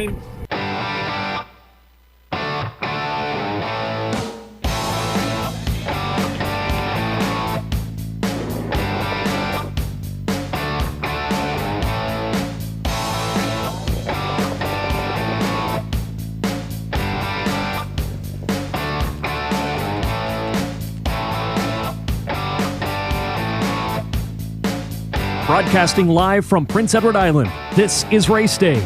line. Broadcasting live from Prince Edward Island, this is Race Day.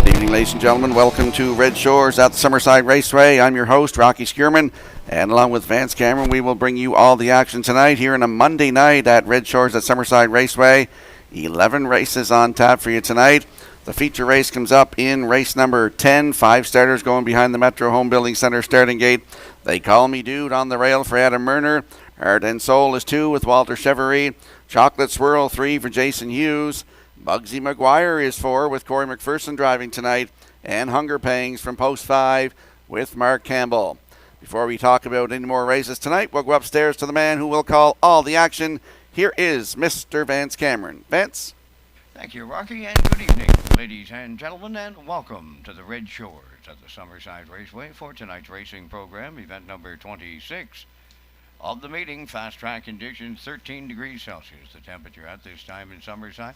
Good evening, ladies and gentlemen. Welcome to Red Shores at the Summerside Raceway. I'm your host, Rocky Skierman, and along with Vance Cameron, we will bring you all the action tonight here on a Monday night at Red Shores at Summerside Raceway. 11 races on tap for you tonight. The feature race comes up in race number 10. 5 starters going behind the Metro Home Building Center starting gate. They Call Me Dude on the rail for Adam Murner. Heart and Soul is 2 with Walter Chevrolet. Chocolate Swirl 3 for Jason Hughes. Bugsy McGuire is 4 with Corey McPherson driving tonight. And Hunger Pangs from Post 5 with Mark Campbell. Before we talk about any more races tonight, we'll go upstairs to the man who will call all the action. Here is Mr. Vance Cameron. Vance? Thank you, Rocky, and good evening, ladies and gentlemen, and welcome to the Red Shores at the Summerside Raceway for tonight's racing program, event number 26 of the meeting. Fast track conditions, 13 degrees Celsius, the temperature at this time in Summerside.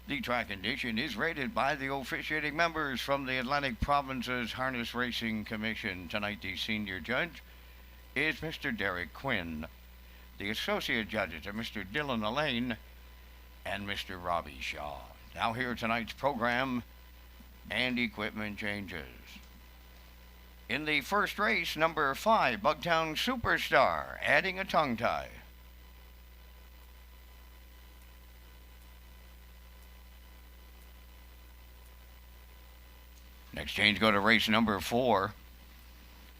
The track condition is rated by the officiating members from the Atlantic Province's Harness Racing Commission. Tonight, the senior judge is Mr. Derek Quinn. The associate judges are Mr. Dylan Elaine and Mr. Robbie Shaw. Now here tonight's program and equipment changes. In the first race, number 5, Bugtown Superstar, adding a tongue tie. Next change, go to race number 4.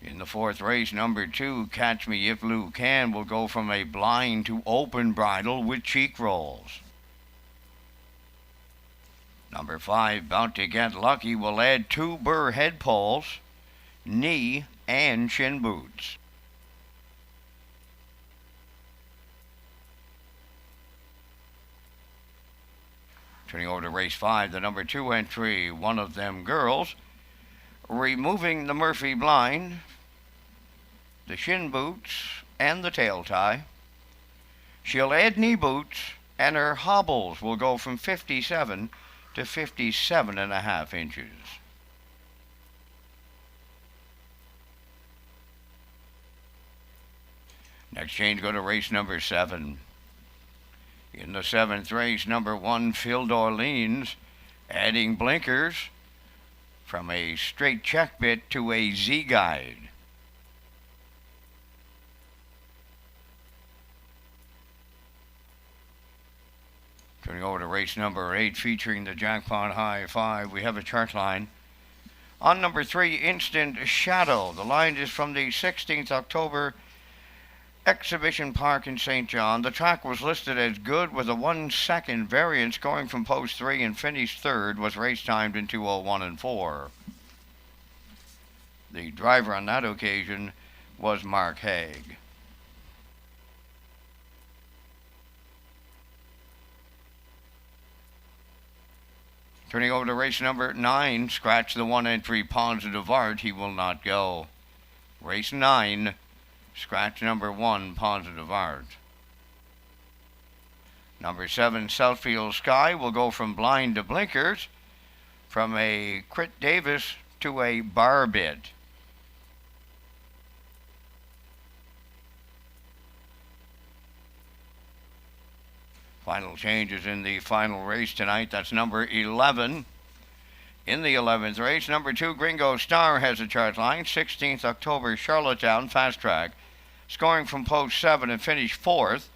In the fourth race, number 2, Catch Me If Lou Can, will go from a blind to open bridle with cheek rolls. Number 5, Bout to Get Lucky, will add 2 burr head poles, knee, and shin boots. Turning over to race 5, the number 2 entry, One of Them Girls, removing the Murphy blind, the shin boots, and the tail tie. She'll add knee boots, and her hobbles will go from 57 to 57.5 inches. Next change, go to race number 7. In the 7th race, number 1, Phil Dorleans, adding blinkers from a straight check bit to a Z-guide. Turning over to race number 8, featuring the Jackpot High 5, we have a chart line. On number 3, Instant Shadow. The line is from the 16th October Exhibition Park in St. John. The track was listed as good with a 1-second variance going from post 3 and finished 3rd, was race timed in 2:01 and 4. The driver on that occasion was Mark Haig. Turning over to race number 9, scratch the 1 entry, Positive Art, he will not go. Race 9, scratch number 1, Positive Art. Number 7, Southfield Sky, will go from blind to blinkers, from a Crit Davis to a bar bit. Final changes in the final race tonight. That's number 11. In the 11th race, number 2, Gringo Star, has a chart line. 16th October, Charlottetown Fast Track. Scoring from post 7 and finished 4th.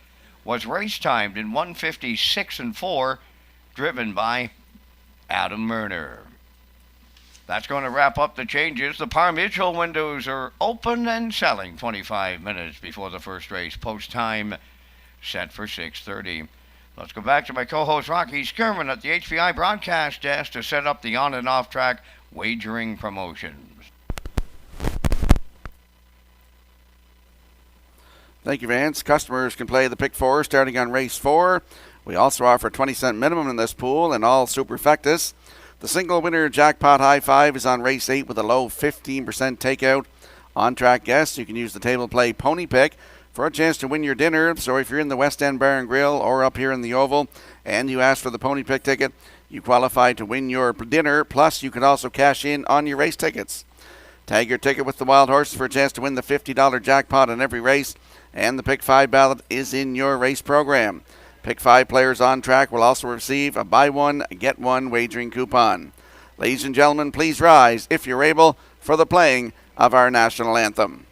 Was race timed in 1:56 and 4, driven by Adam Murner. That's going to wrap up the changes. The Par Mitchell windows are open and selling 25 minutes before the first race. Post time set for 6:30. Let's go back to my co-host Rocky Skierman at the HPI broadcast desk to set up the on and off track wagering promotions. Thank you, Vance. Customers can play the Pick 4 starting on race 4. We also offer 20-cent minimum in this pool and all superfectas. The single winner jackpot high five is on race 8 with a low 15% takeout. On-track guests, you can use the table play pony pick for a chance to win your dinner. So if you're in the West End Bar and Grill or up here in the Oval and you ask for the pony pick ticket, you qualify to win your dinner. Plus, you can also cash in on your race tickets. Tag your ticket with the Wild Horses for a chance to win the $50 jackpot on every race. And the Pick 5 ballot is in your race program. Pick 5 players on track will also receive a buy one, get one wagering coupon. Ladies and gentlemen, please rise, if you're able, for the playing of our national anthem.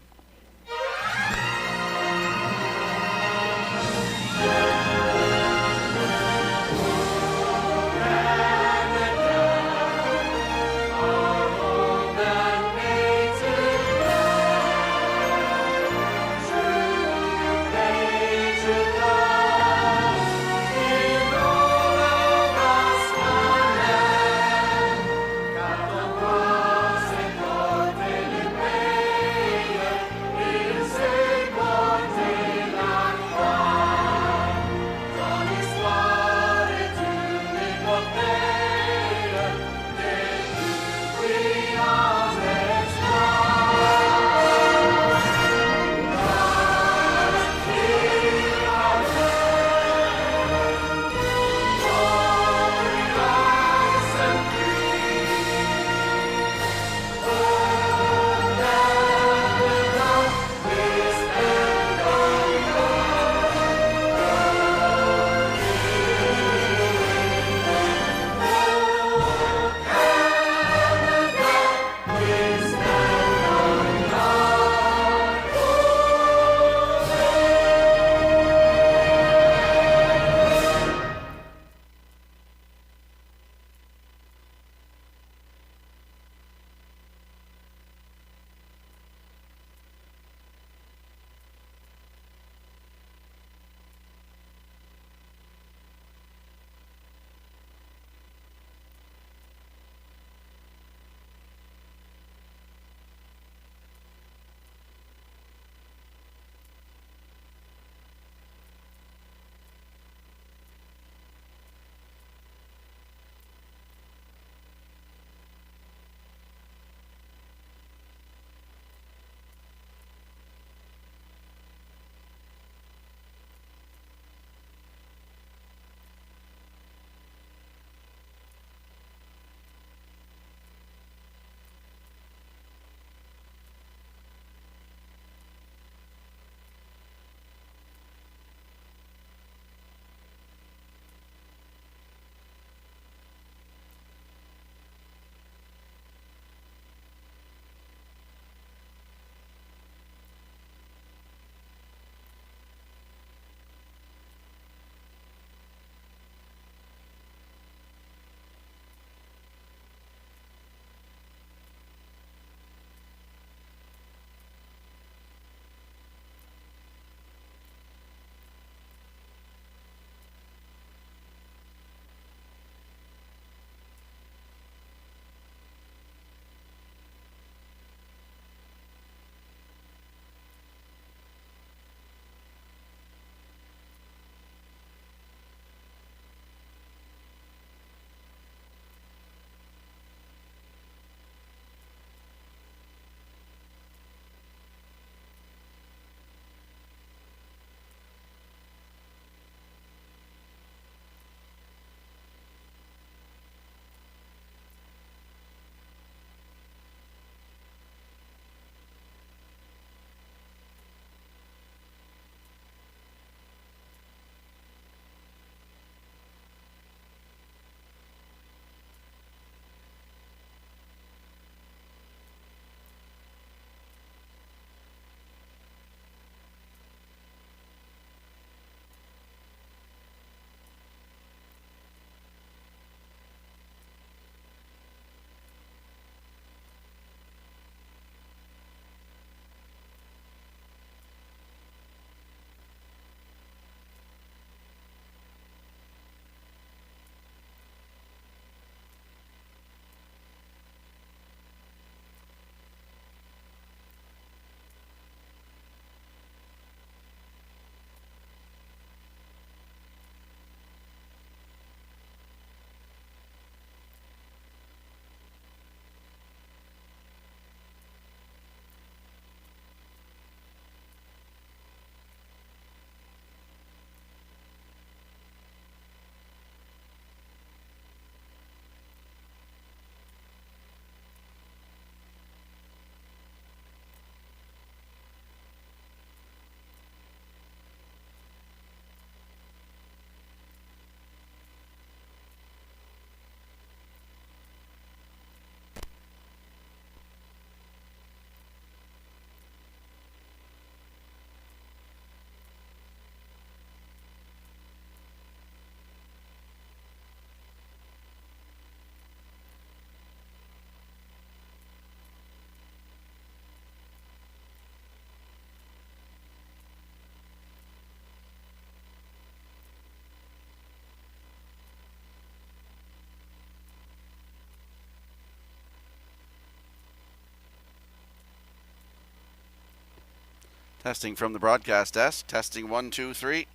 Testing from the broadcast desk. Testing 1, 2, 3.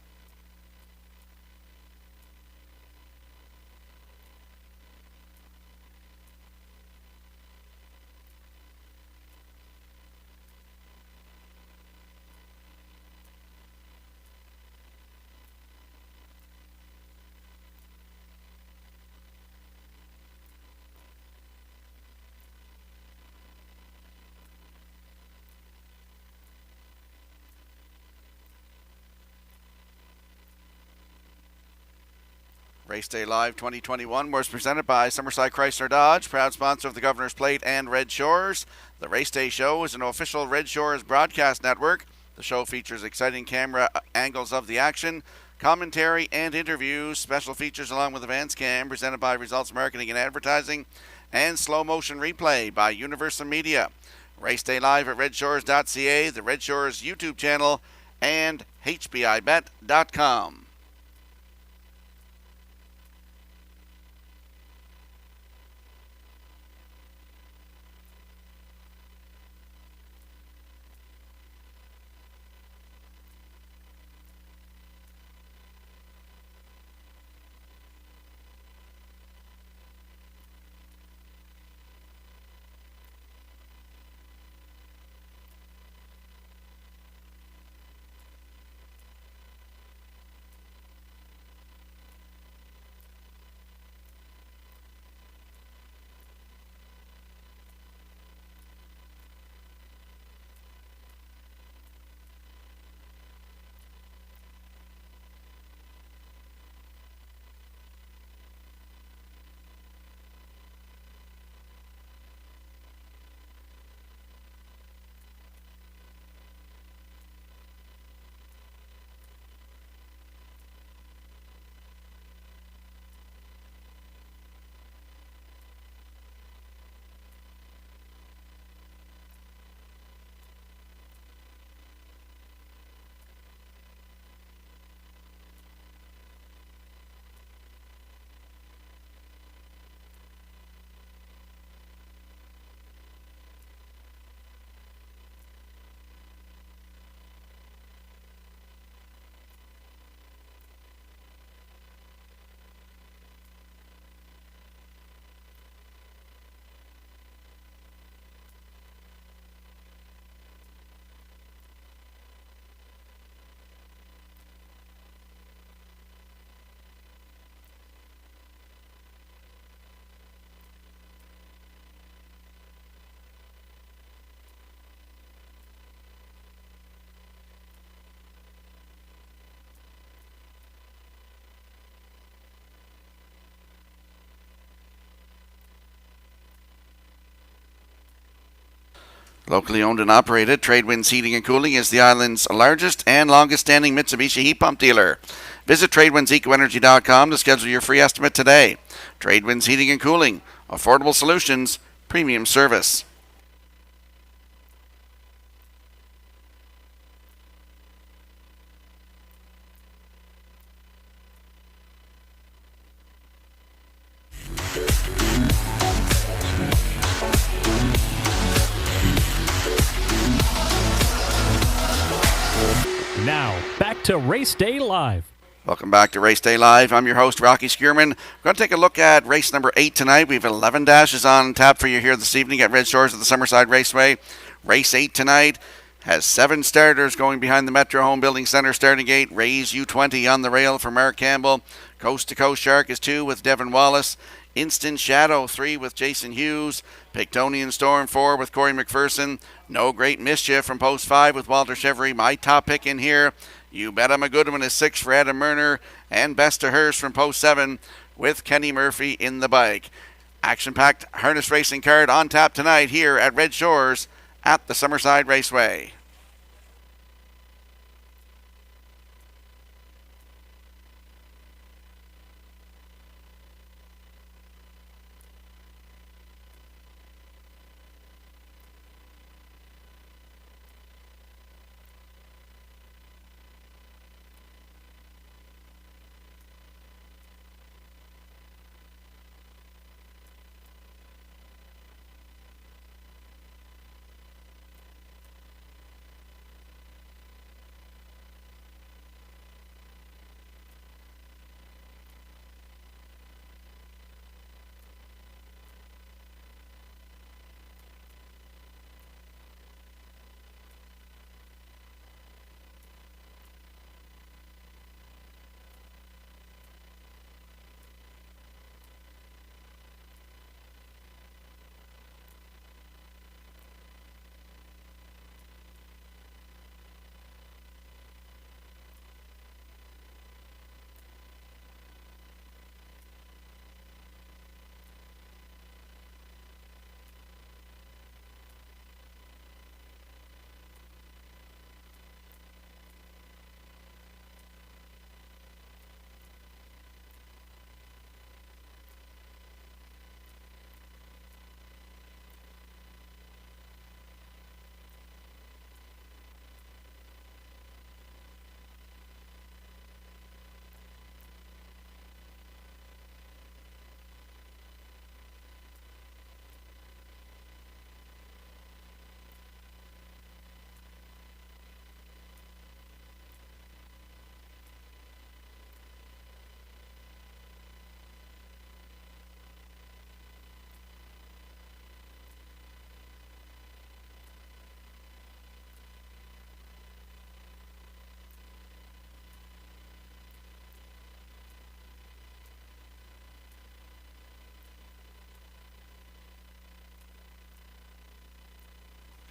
Race Day Live 2021 was presented by Summerside Chrysler Dodge, proud sponsor of the Governor's Plate and Red Shores. The Race Day Show is an official Red Shores broadcast network. The show features exciting camera angles of the action, commentary and interviews, special features along with Advance Cam presented by Results Marketing and Advertising, and slow motion replay by Universal Media. Race Day Live at Redshores.ca, the Red Shores YouTube channel, and HBIBet.com. Locally owned and operated, Tradewinds Heating and Cooling is the island's largest and longest-standing Mitsubishi heat pump dealer. Visit TradewindsEcoEnergy.com to schedule your free estimate today. Tradewinds Heating and Cooling, affordable solutions, premium service. Now, back to Race Day Live. Welcome back to Race Day Live. I'm your host, Rocky Skierman. We're going to take a look at race number 8 tonight. We have 11 dashes on tap for you here this evening at Red Shores at the Summerside Raceway. Race 8 tonight has 7 starters going behind the Metro Home Building Center starting gate. Rays U20 on the rail for Mark Campbell. Coast to Coast Shark is 2 with Devin Wallace. Instant Shadow 3 with Jason Hughes. Pictonian Storm 4 with Corey McPherson. No Great Mischief from Post 5 with Walter Chevry. My top pick in here, You Bet I'm a Good One, is 6 for Adam Murner. And Best to Hers from Post 7 with Kenny Murphy in the bike. Action-packed harness racing card on tap tonight here at Red Shores at the Summerside Raceway.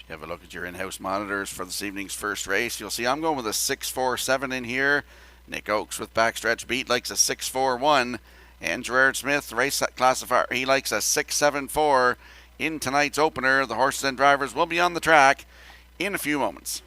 You have a look at your in-house monitors for this evening's first race. You'll see I'm going with a 6-4-7 in here. Nick Oakes with backstretch beat likes a 6-4-1. And Gerard Smith, race classifier, he likes a 6-7-4 in tonight's opener. The horses and drivers will be on the track in a few moments.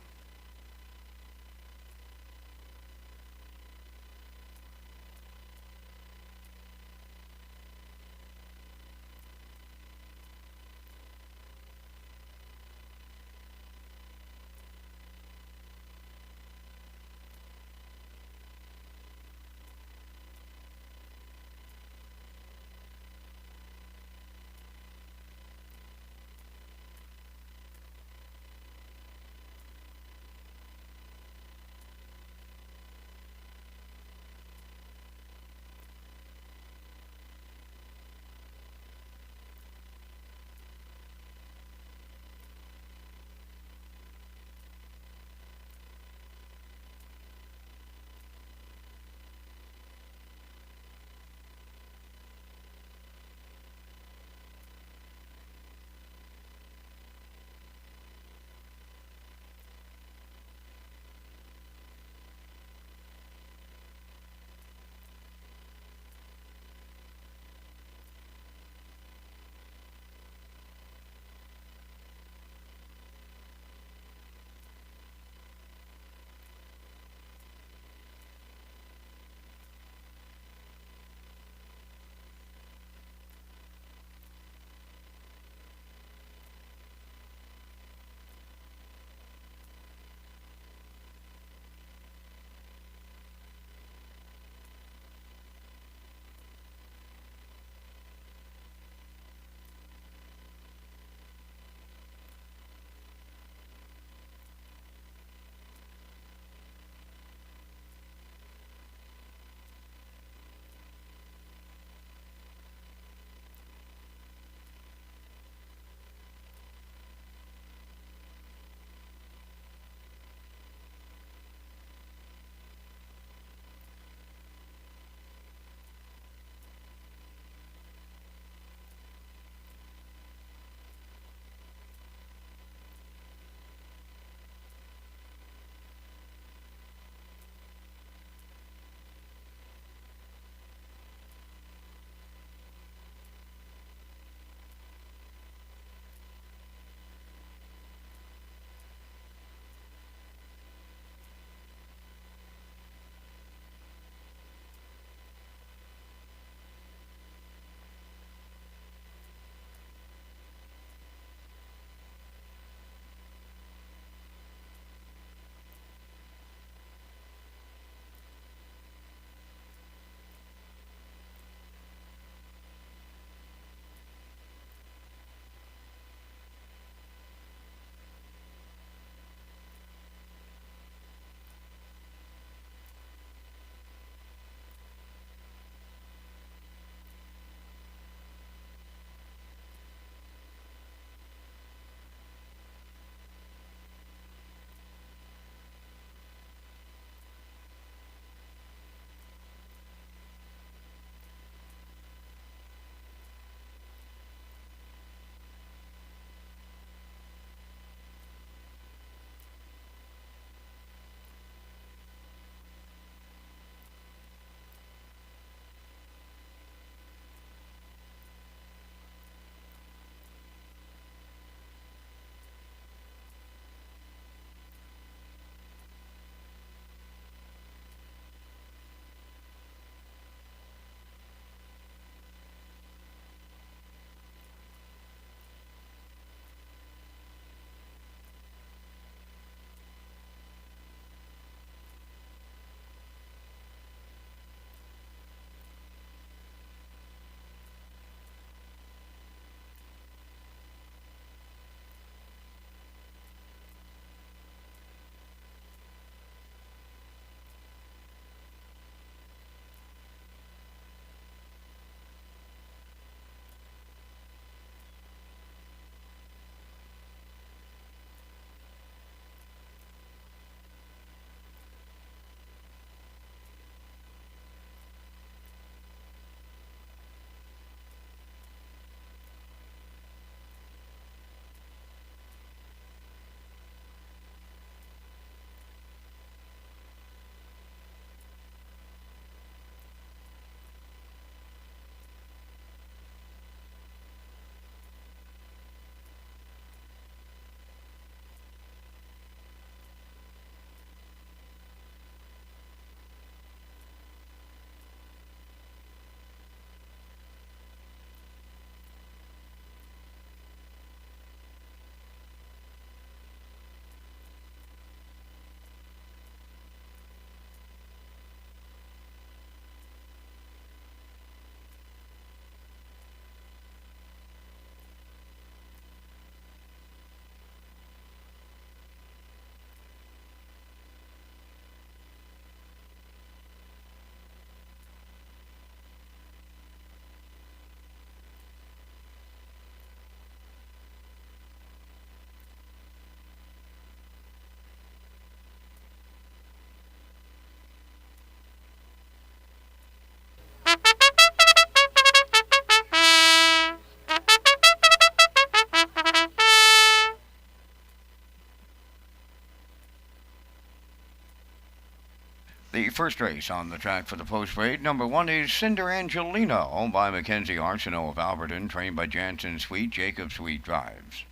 The first race on the track for the post-parade, number 1 is Cinder Angelina, owned by Mackenzie Arsenault of Alberton, trained by Jansen Sweet. Jacob Sweet drives.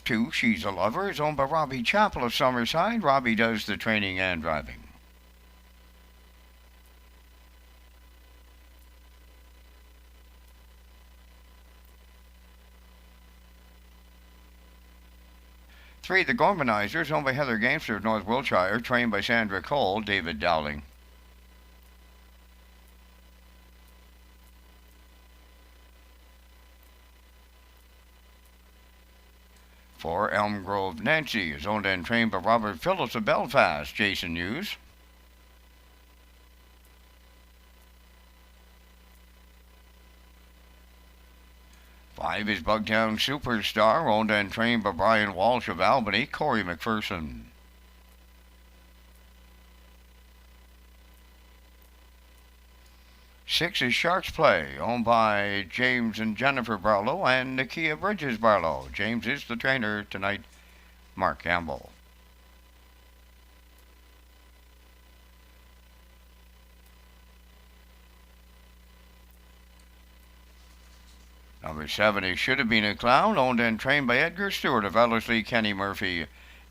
Two, She's a Lover, is owned by Robbie Chappell of Summerside. Robbie does the training and driving. 3, The Gormanizers, owned by Heather Gamester of North Wiltshire, trained by Sandra Cole. David Dowling. 4, Elm Grove Nancy, is owned and trained by Robert Phillips of Belfast. Jason Hughes. 5 is Bugtown Superstar, owned and trained by Brian Walsh of Albany. Corey McPherson. 6 is Sharks Play, owned by James and Jennifer Barlow and Nakia Bridges Barlow. James is the trainer tonight. Mark Campbell. Number 7 is Should Have Been a Clown, owned and trained by Edgar Stewart of Ellerslie. Kenny Murphy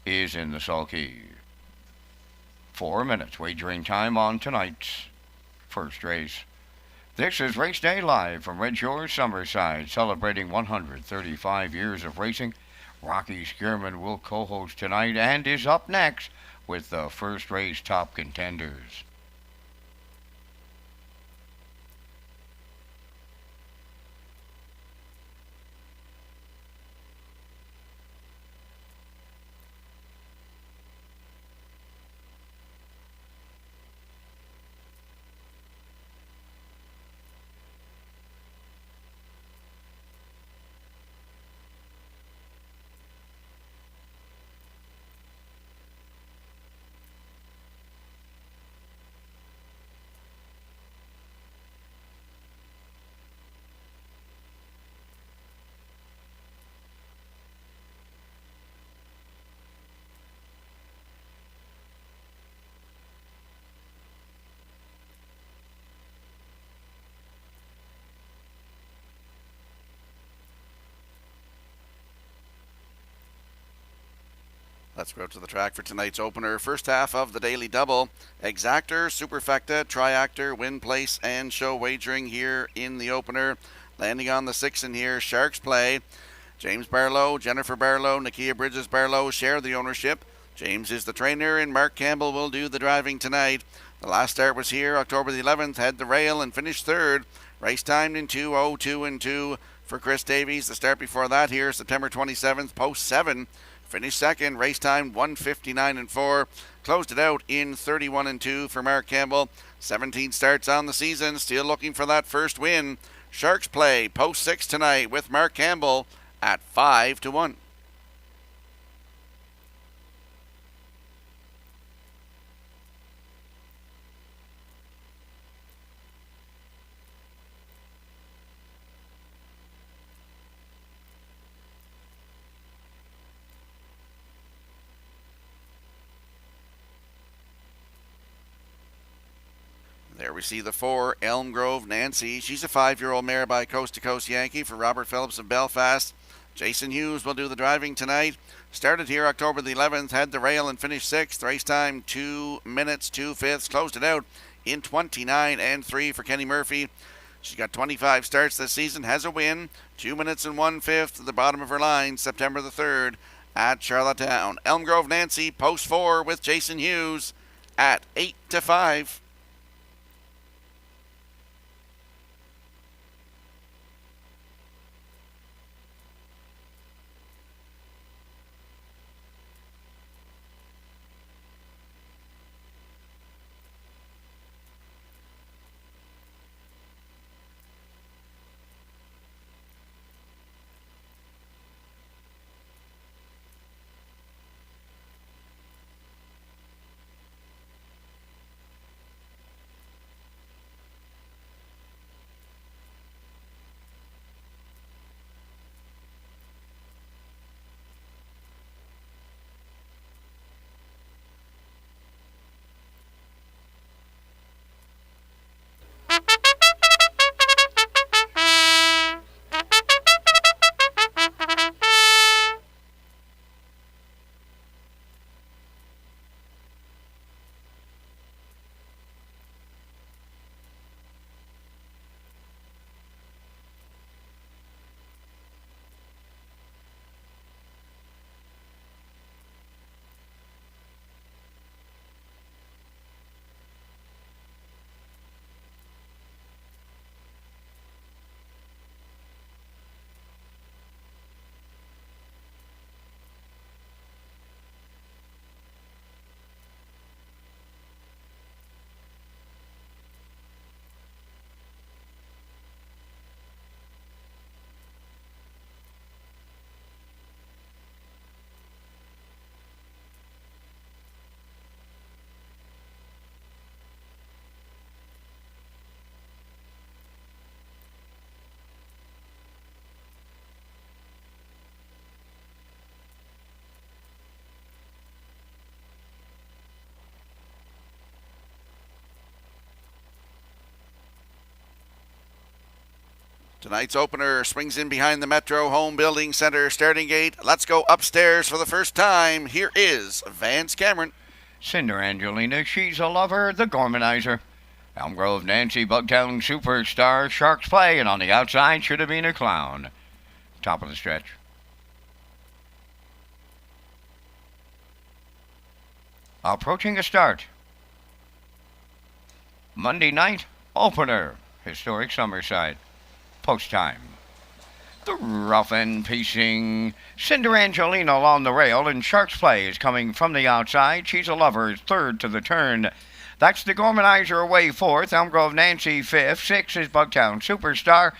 is in the sulky. 4 minutes wagering time on tonight's first race. This is Race Day Live from Red Shores, Summerside, celebrating 135 years of racing. Rocky Skierman will co-host tonight and is up next with the first race top contenders. Let's go to the track for tonight's opener. First half of the daily double. Exactor, Superfecta, Triactor, Win Place, and Show Wagering here in the opener. Landing on the 6 in here, Sharks Play. James Barlow, Jennifer Barlow, Nakia Bridges Barlow share the ownership. James is the trainer and Mark Campbell will do the driving tonight. The last start was here October the 11th, had the rail and finished third. Race timed in 2:02 and 2 for Chris Davies. The start before that here, September 27th, post 7. Finished second, race time 1:59 and 4. Closed it out in 31 and 2 for Mark Campbell. 17 starts on the season, still looking for that first win. Sharks Play, post 6 tonight with Mark Campbell at 5-1. There we see the 4, Elm Grove Nancy. She's a 5-year-old mare by Coast to Coast Yankee for Robert Phillips of Belfast. Jason Hughes will do the driving tonight. Started here October the 11th, had the rail and finished 6th. Race time 2 minutes, 2/5. Closed it out in 29 and 3 for Kenny Murphy. She's got 25 starts this season, has a win. 2 minutes and 1/5 at the bottom of her line, September the 3rd at Charlottetown. Elm Grove Nancy, post 4 with Jason Hughes at 8-5. Tonight's opener swings in behind the Metro Home Building Center starting gate. Let's go upstairs for the first time. Here is Vance Cameron. Cinder Angelina, She's a Lover, the Gormanizer. Elm Grove Nancy, Bugtown Superstar, Sharks Play, and on the outside Should Have Been a Clown. Top of the stretch. Approaching a start. Monday night opener, historic Summerside. Post time. The rough end pacing Cinder Angelina along the rail, and Sharks Play is coming from the outside. She's a Lover, third to the turn. That's the Gormanizer away fourth. Elm Grove Nancy fifth. Sixth is Bugtown Superstar.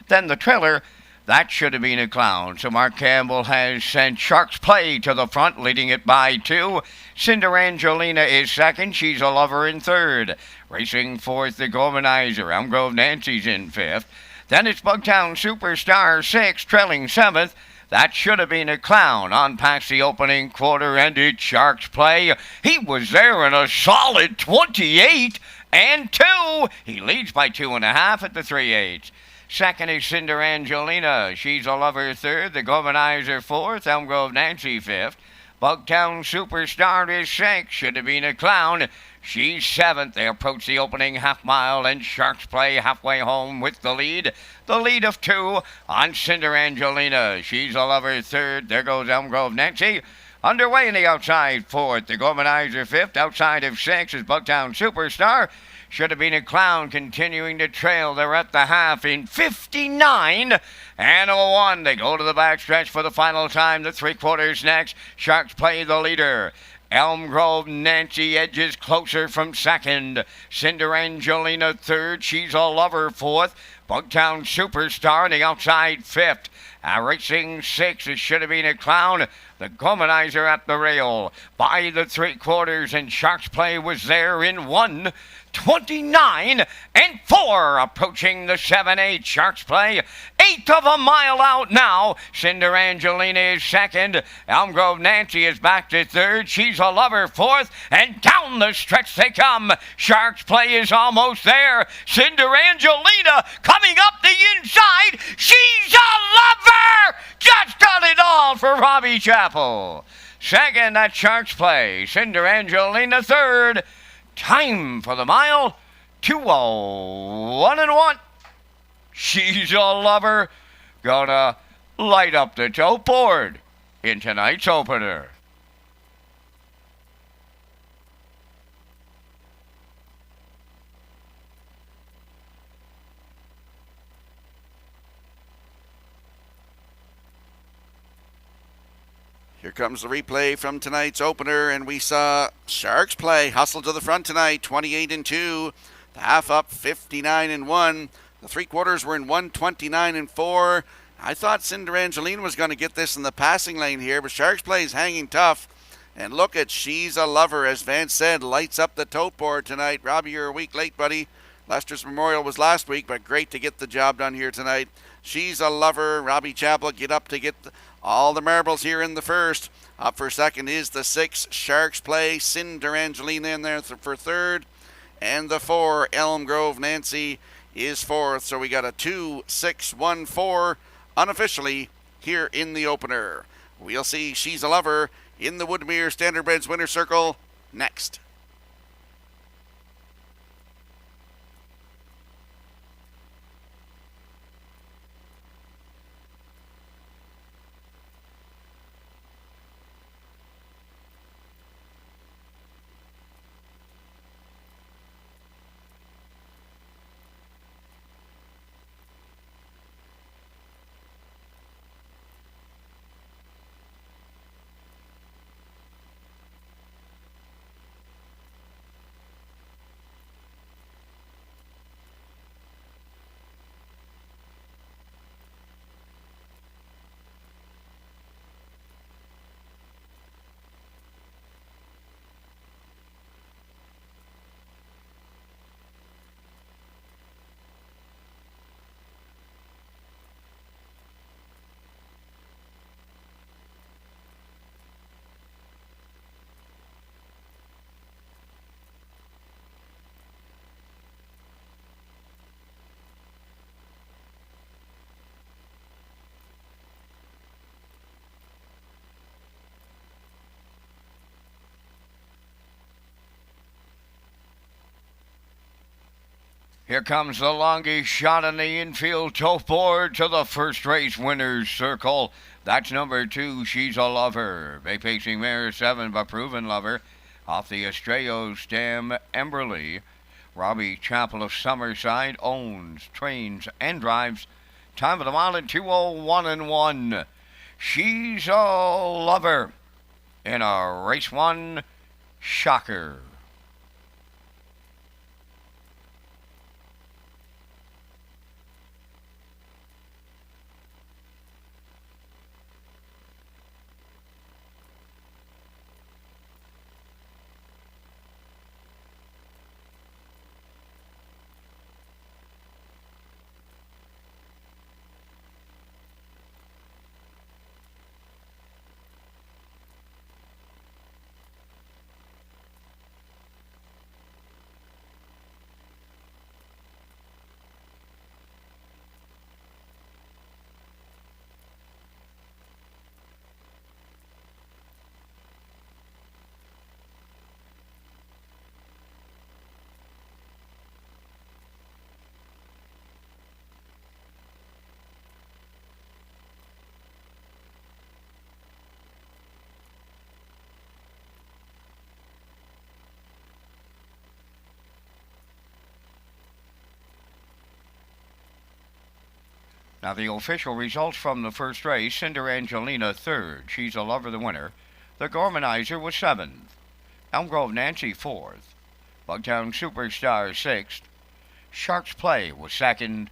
Then the trailer. That Should Have Been a Clown. So Mark Campbell has sent Sharks Play to the front, leading it by 2. Cinder Angelina is second. She's a Lover in third. Racing fourth, the Gormanizer. Elm Grove Nancy's in fifth. Then it's Bugtown Superstar 6th, trailing 7th. That Should Have Been a Clown on past the opening quarter, and it's Sharks Play. He was there in a solid 28 and 2. He leads by 2.5 at the 3/8. Second is Cinder Angelina. She's a Lover third. The Gormanizer fourth. Elm Grove Nancy fifth. Bugtown Superstar is 6th. Should Have Been a Clown. She's 7th. They approach the opening half mile, and Sharks Play halfway home with the lead. The lead of 2 on Cinder Angelina. She's a Lover third. There goes Elm Grove Nancy. Underway in the outside fourth. The Gormanizer fifth. Outside of 6 is Bugtown Superstar. Should Have Been a Clown continuing to trail. They're at the half in 59 and 01. They go to the backstretch for the final time. The 3/4 next. Sharks Play the leader. Elm Grove Nancy edges closer from second. Cinder Angelina third. She's a Lover fourth. Bugtown Superstar on the outside fifth. Racing 6, it Should Have Been a Clown. The Gormanizer at the rail by the 3/4, and Sharks Play was there in 1:29 and 4. Approaching the 7/8. Sharks Play, 1/8 of a mile out now. Cinder Angelina is second. Elm Grove Nancy is back to third. She's a Lover fourth, and down the stretch they come. Sharks Play is almost there. Cinder Angelina coming up the inside. She's a Lover! Just done it all for Robbie Chappell. Second at Sharks Play. Cinder Angelina third. Time for the mile, 2:01 and 1. She's a Lover. Gonna light up the tote board in tonight's opener. Here comes the replay from tonight's opener, and we saw Sharks Play hustle to the front tonight, 28 and 2. The half up, 59 and 1. The 3/4 were in 1:29 and 4. I thought Cinder Angelina was going to get this in the passing lane here, but Sharks Play is hanging tough. And look at She's a Lover, as Vance said, lights up the tote board tonight. Robbie, you're a week late, buddy. Lester's Memorial was last week, but great to get the job done here tonight. She's a Lover. Robbie Chappell get up to get all the marbles here in the first. Up for second is the 6, Sharks Play. Cinder Angelina in there for third. And the 4, Elm Grove Nancy, is fourth. So we got a 2-6-1-4 unofficially here in the opener. We'll see She's a Lover in the Woodmere Standardbreds winner circle next. Here comes the longest shot in the infield toe board to the first race winner's circle. That's number 2, She's a Lover. Bay Pacing Mare 7, but Proven Lover. Off the Estrello stem, Emberly. Robbie Chappell of Summerside owns, trains, and drives. Time of the mile at 2:01 and 1. She's a Lover in a race 1 shocker. Now the official results from the first race: Cinder Angelina 3rd, She's a Lover the winner. The Gormanizer was 7th. Elm Grove Nancy 4th. Bugtown Superstar 6th. Shark's Play was 2nd.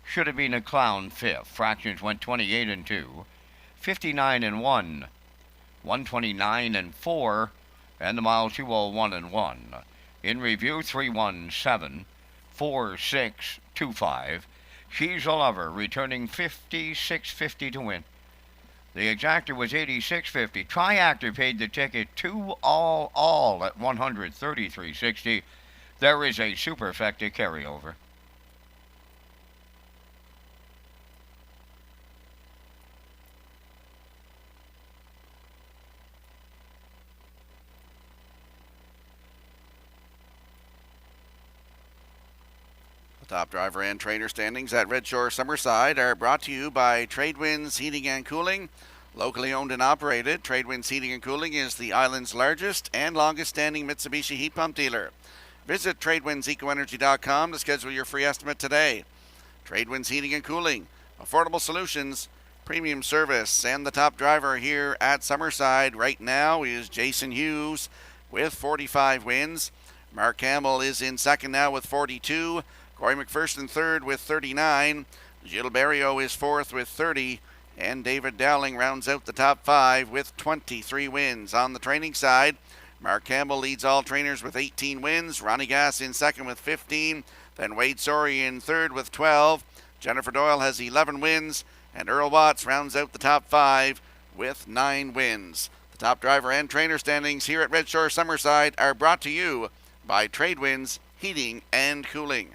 Should Have Been a Clown 5th. Fractions went 28 and 2, 59 and 1, 129 and 4, and the mile 2:01 and 1. In review 317, 4625. She's a Lover, returning 56.50 to win. The exactor was 86.50. Triactor paid the ticket 2 all at 133.60. There is a superfecta carryover. Top driver and trainer standings at Red Shore Summerside are brought to you by Tradewinds Heating and Cooling. Locally owned and operated, Tradewinds Heating and Cooling is the island's largest and longest standing Mitsubishi heat pump dealer. Visit TradewindsEcoEnergy.com to schedule your free estimate today. Tradewinds Heating and Cooling, affordable solutions, premium service, and the top driver here at Summerside right now is Jason Hughes with 45 wins. Mark Campbell is in second now with 42. Corey McPherson third with 39. Gilles Barrio is fourth with 30. And David Dowling rounds out the top 5 with 23 wins. On the training side, Mark Campbell leads all trainers with 18 wins. Ronnie Gass in second with 15. Then Wade Sorey in third with 12. Jennifer Doyle has 11 wins. And Earl Watts rounds out the top 5 with 9 wins. The top driver and trainer standings here at Red Shore Summerside are brought to you by Tradewinds Heating and Cooling.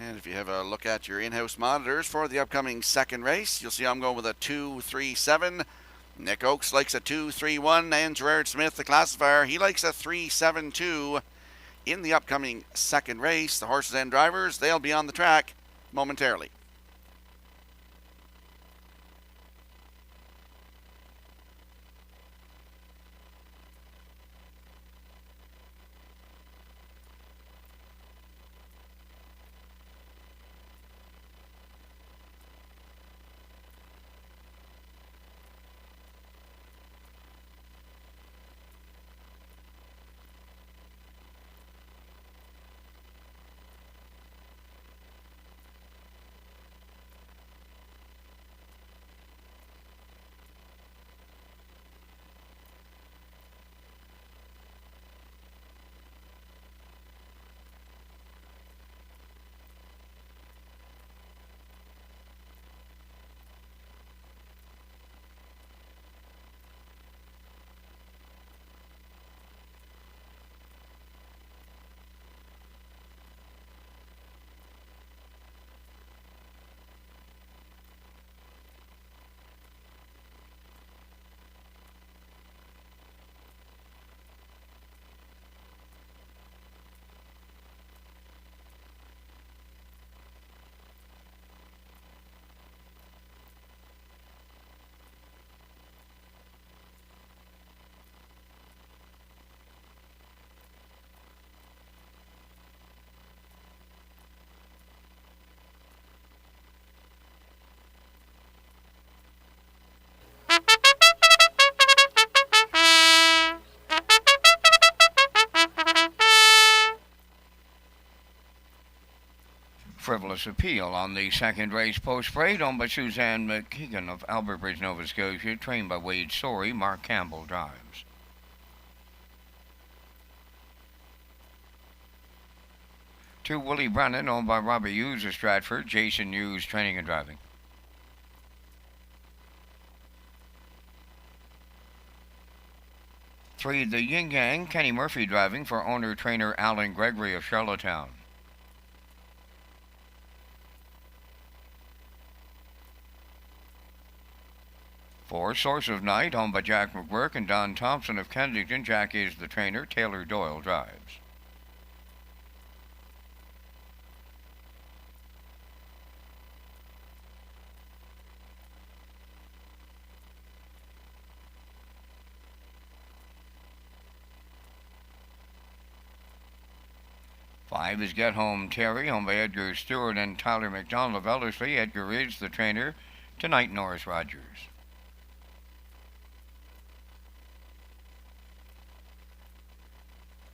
And if you have a look at your in-house monitors for the upcoming second race, you'll see I'm going with a 2-3-7. Nick Oakes likes a 2-3-1, and Gerard Smith, the classifier, he likes a 3-7-2 in the upcoming second race. The horses and drivers, they'll be on the track momentarily. frivolous appeal on the second race post-parade, owned by Suzanne McKeegan of Albert Bridge, Nova Scotia, trained by Wade Sorey. Mark Campbell drives. Two Willie Brennan, owned by Robbie Hughes of Stratford. Jason Hughes training and driving. Three, the Yin Yang, Kenny Murphy driving for owner-trainer Alan Gregory of Charlottetown. Four, Source of Night, owned by Jack McGurk and Don Thompson of Kensington. Jack is the trainer. Taylor Doyle drives. 5 is Get Home Terry, owned by Edgar Stewart and Tyler McDonald of Ellerslie. Edgar is the trainer. Tonight, Norris Rogers.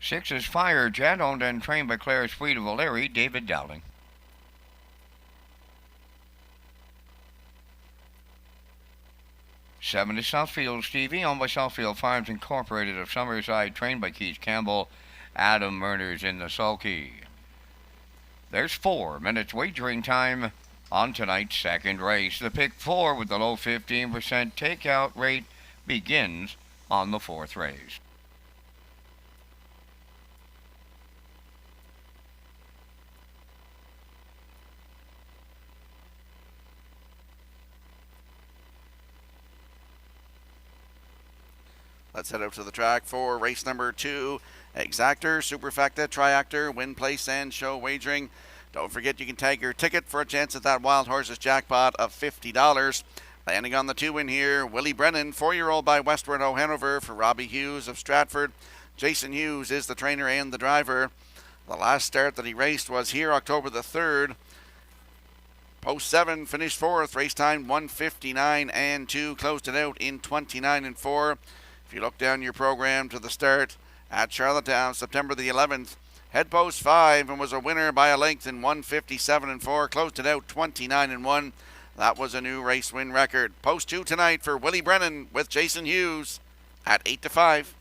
6 is Fire Jet, owned and trained by Claire Sweet of O'Leary. David Dowling. 7 is Southfield Stevie, owned by Southfield Farms Incorporated of Summerside, trained by Keith Campbell. Adam Murners in the sulky. There's 4 minutes wagering time on tonight's second race. The pick 4 with the low 15% takeout rate begins on the 4th race. Let's head out to the track for race number 2. Exactor, Superfecta, Triactor, Win Place and Show Wagering. Don't forget you can tag your ticket for a chance at that Wild Horses jackpot of $50. Landing on the 2 in here, Willie Brennan, 4-year-old by Westward O'Hanover for Robbie Hughes of Stratford. Jason Hughes is the trainer and the driver. The last start that he raced was here October the 3rd. Post 7 finished 4th, race time 1:59 and 2, closed it out in 29 and 4. If you look down your program to the start at Charlottetown, September the 11th, head post 5 and was a winner by a length in 1:57 and 4, closed it out 29 and 1. That was a new race win record. Post 2 tonight for Willie Brennan with Jason Hughes at 8-5.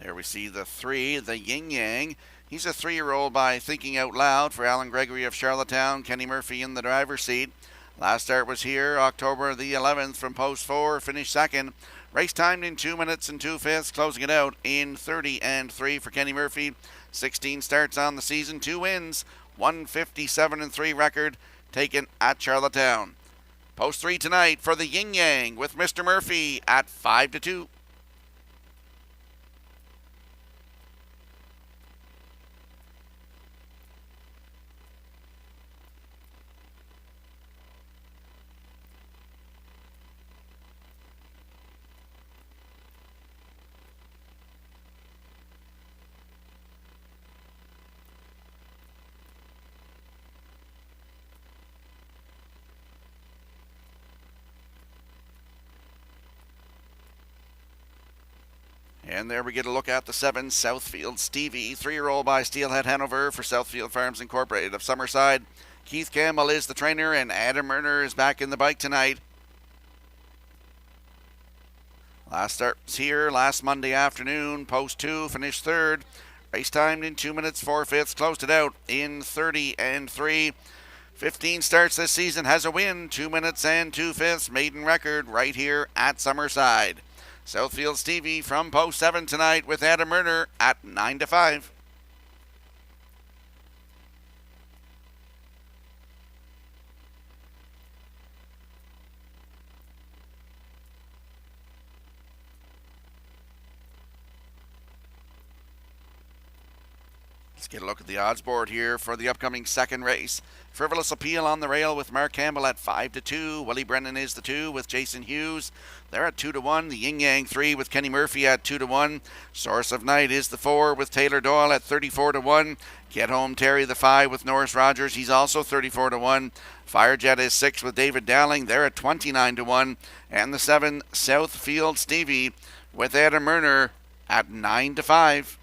There we see the 3, the Yin Yang. He's a 3-year-old by Thinking Out Loud for Alan Gregory of Charlottetown. Kenny Murphy in the driver's seat. Last start was here October the 11th from post 4, finished 2nd. Race timed in 2 minutes and 2/5, closing it out in 30 and 3 for Kenny Murphy. 16 starts on the season, 2 wins, 1:57 and 3 record taken at Charlottetown. Post 3 tonight for the Yin Yang with Mr. Murphy at 5-2. And there we get a look at the 7, Southfield Stevie, 3-year-old by Steelhead Hanover for Southfield Farms Incorporated of Summerside. Keith Campbell is the trainer and Adam Murner is back in the bike tonight. Last start was here last Monday afternoon, post 2, finished 3rd. Race timed in 2 minutes 4/5, closed it out in 30 and 3. 15 starts this season, has a win, 2 minutes and 2/5, maiden record right here at Summerside. Southfield Stevie from post 7 tonight with Adam Murner at 9-5. Let's get a look at the odds board here for the upcoming second race. Frivolous Appeal on the rail with Mark Campbell at 5-2. Willie Brennan is the 2 with Jason Hughes. They're at 2-1. The Yin Yang 3 with Kenny Murphy at 2-1. Source of Night is the 4 with Taylor Doyle at 34-1. Get Home Terry the 5 with Norris Rogers. He's also 34-1. Firejet is 6 with David Dowling. They're at 29-1. And the 7 Southfield Stevie with Adam Murner at 9-5.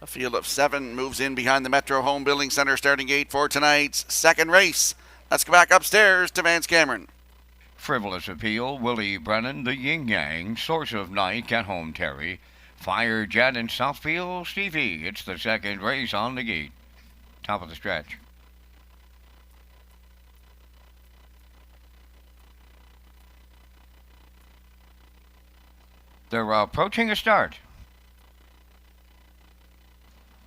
A field of 7 moves in behind the Metro Home Building Center starting gate for tonight's second race. Let's go back upstairs to Vance Cameron. Frivolous Appeal, Willie Brennan, the Yin Yang, Source of Night, Get Home Terry, Firejet and Southfield Stevie. It's the second race on the gate. Top of the stretch. They're approaching a start.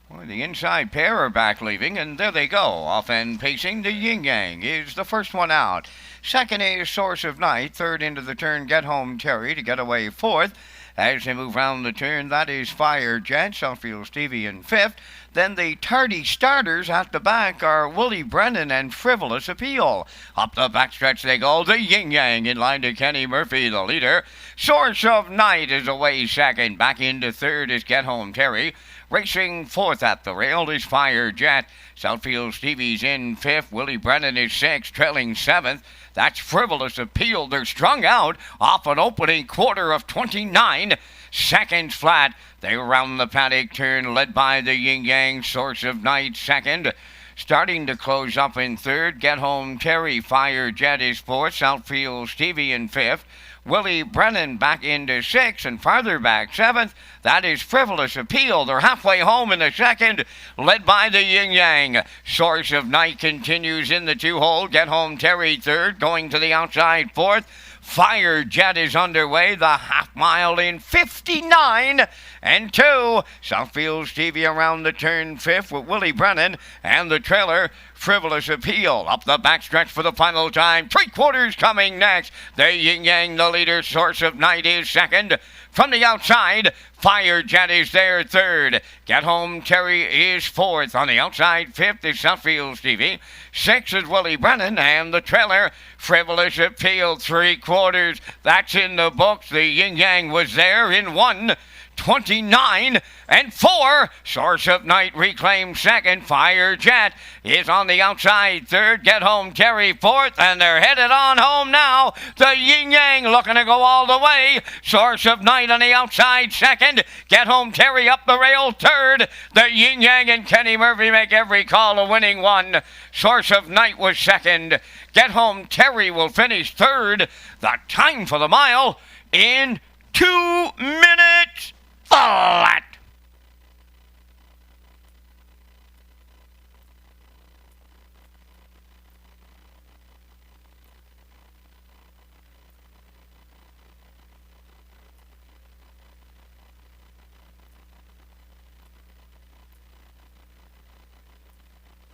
Well, the inside pair are back leaving, and there they go. Off and pacing, the Yin Yang is the first one out. Second is Source of Night. Third into the turn, Get Home Terry to get away fourth. As they move round the turn, that is Firejet, Southfield Stevie in fifth. Then the tardy starters at the back are Willie Brennan and Frivolous Appeal. Up the backstretch they go, the Yin Yang in line to Kenny Murphy, the leader. Source of Night is away second. Back into third is Get Home Terry. Racing fourth at the rail is Firejet. Southfield Stevie's in fifth. Willie Brennan is sixth, trailing seventh. That's Frivolous Appeal. They're strung out off an opening quarter of 29 seconds flat. They round the paddock turn, led by the Yin Yang. Source of Night second. Starting to close up in third, Get Home Terry. Firejet is fourth. Southfield Stevie in fifth. Willie Brennan back into sixth, and farther back seventh. That is Frivolous Appeal. They're halfway home in the second, led by the Yin Yang. Source of Night continues in the two-hole. Get Home Terry third, going to the outside fourth. Firejet is underway, the half mile in 59 and 2. Southfield Stevie around the turn fifth with Willie Brennan and the trailer Frivolous Appeal. Up the backstretch for the final time. 3/4 coming next. The Yin Yang, the leader. Source of Night is second. From the outside, Firejet is there third. Get Home Terry is fourth. On the outside, fifth is Southfield Stevie. Sixth is Willie Brennan and the trailer Frivolous Appeal. 3/4. That's in the books. The Yin Yang was there in 1:29 and 4. Source of Night reclaims second. Firejet is on the outside third. Get Home Terry fourth, and they're headed on home now. The Yin Yang looking to go all the way. Source of Night on the outside second. Get Home Terry up the rail third. The Yin Yang and Kenny Murphy make every call a winning one. Source of Night was second. Get Home Terry will finish third. The time for the mile in 2 minutes flat.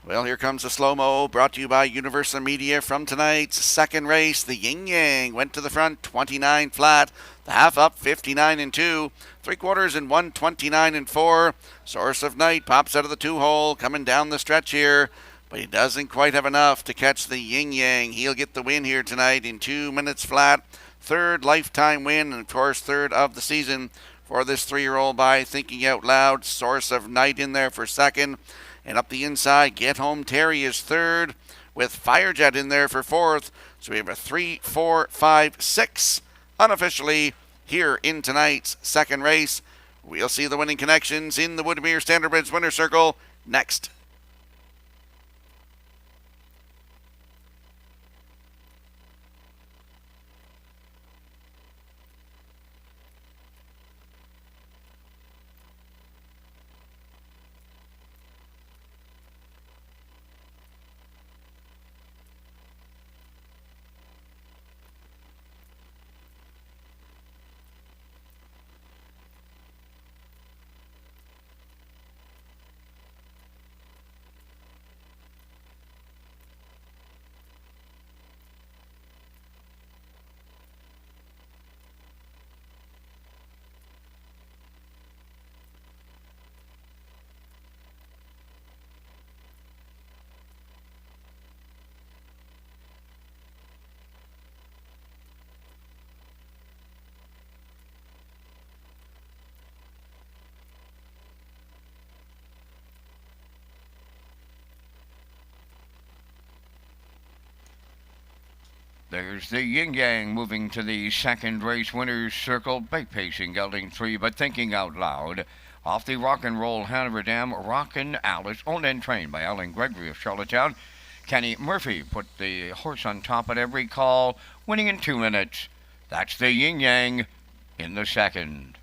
Well, here comes the slow-mo, brought to you by Universal Media from tonight's second race. The Yin Yang went to the front, 29 flat. The half up, 59 and 2. 3/4 and 129 and 4. Source of Night pops out of the 2-hole, coming down the stretch here, but he doesn't quite have enough to catch the Yin Yang. He'll get the win here tonight in 2 minutes flat. Third lifetime win, and of course third of the season for this 3-year-old by Thinking Out Loud. Source of Night in there for second. And up the inside, Get Home Terry is third, with Firejet in there for fourth. So we have a 3, 4, 5, 6 unofficially here in tonight's second race. We'll see the winning connections in the Woodmere Standardbridge Winner's Circle next. There's the Yin Yang moving to the second race winner's circle. Bike pacing, gelding 3, but Thinking Out Loud. Off the Rock and Roll Hanover Dam, Rockin' Alice, owned and trained by Alan Gregory of Charlottetown. Kenny Murphy put the horse on top at every call, winning in 2 minutes. That's the Yin Yang in the second.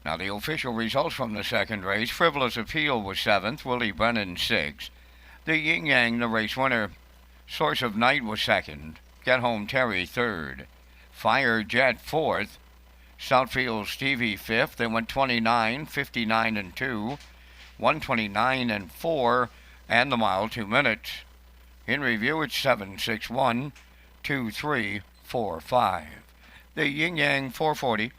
Now the official results from the second race. Frivolous Appeal was 7th, Willie Brennan 6th. The Yin Yang, the race winner. Source of Night was 2nd. Get Home Terry 3rd. Fire Jet 4th. Southfield Stevie 5th. They went 29, 59 and 2, 129 and 4, and the mile 2 minutes. In review, it's 7612345. The Yin Yang 440.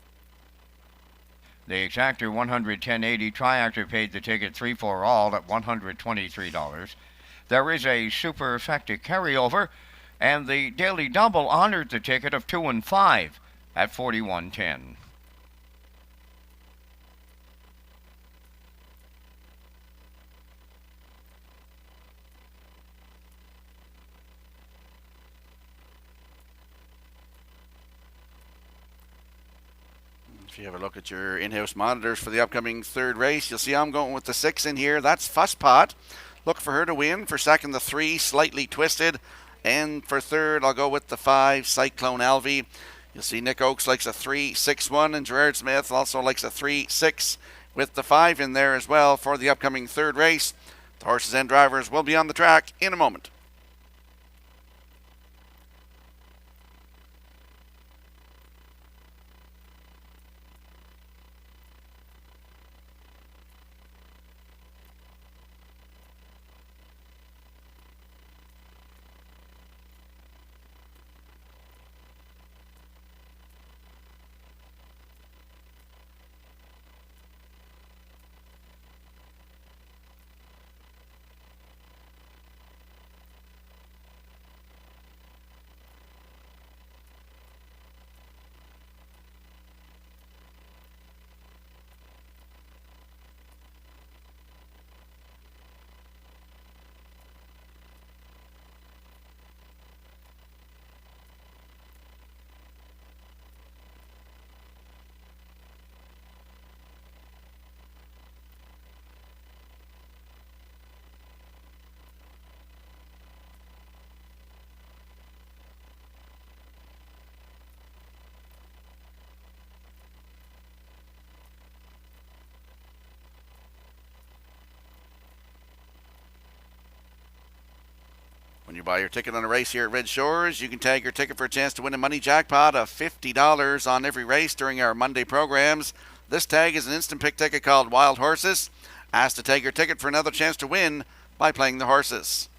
The Exactor 110.80. Triactor paid the ticket 3 for all at $123. There is a superfecta carryover, and the Daily Double honored the ticket of 2 and 5 at $41.10. If you have a look at your in-house monitors for the upcoming third race, you'll see I'm going with the 6 in here. That's Fusspot. Look for her to win. For second, the 3, Slightly Twisted. And for third, I'll go with the 5, Cyclone Alvey. You'll see Nick Oakes likes a 3-6-1, and Gerard Smith also likes a 3-6 with the 5 in there as well for the upcoming third race. The horses and drivers will be on the track in a moment. When you buy your ticket on a race here at Red Shores, you can tag your ticket for a chance to win a money jackpot of $50 on every race during our Monday programs. This tag is an instant pick ticket called Wild Horses. Ask to tag your ticket for another chance to win by playing the horses.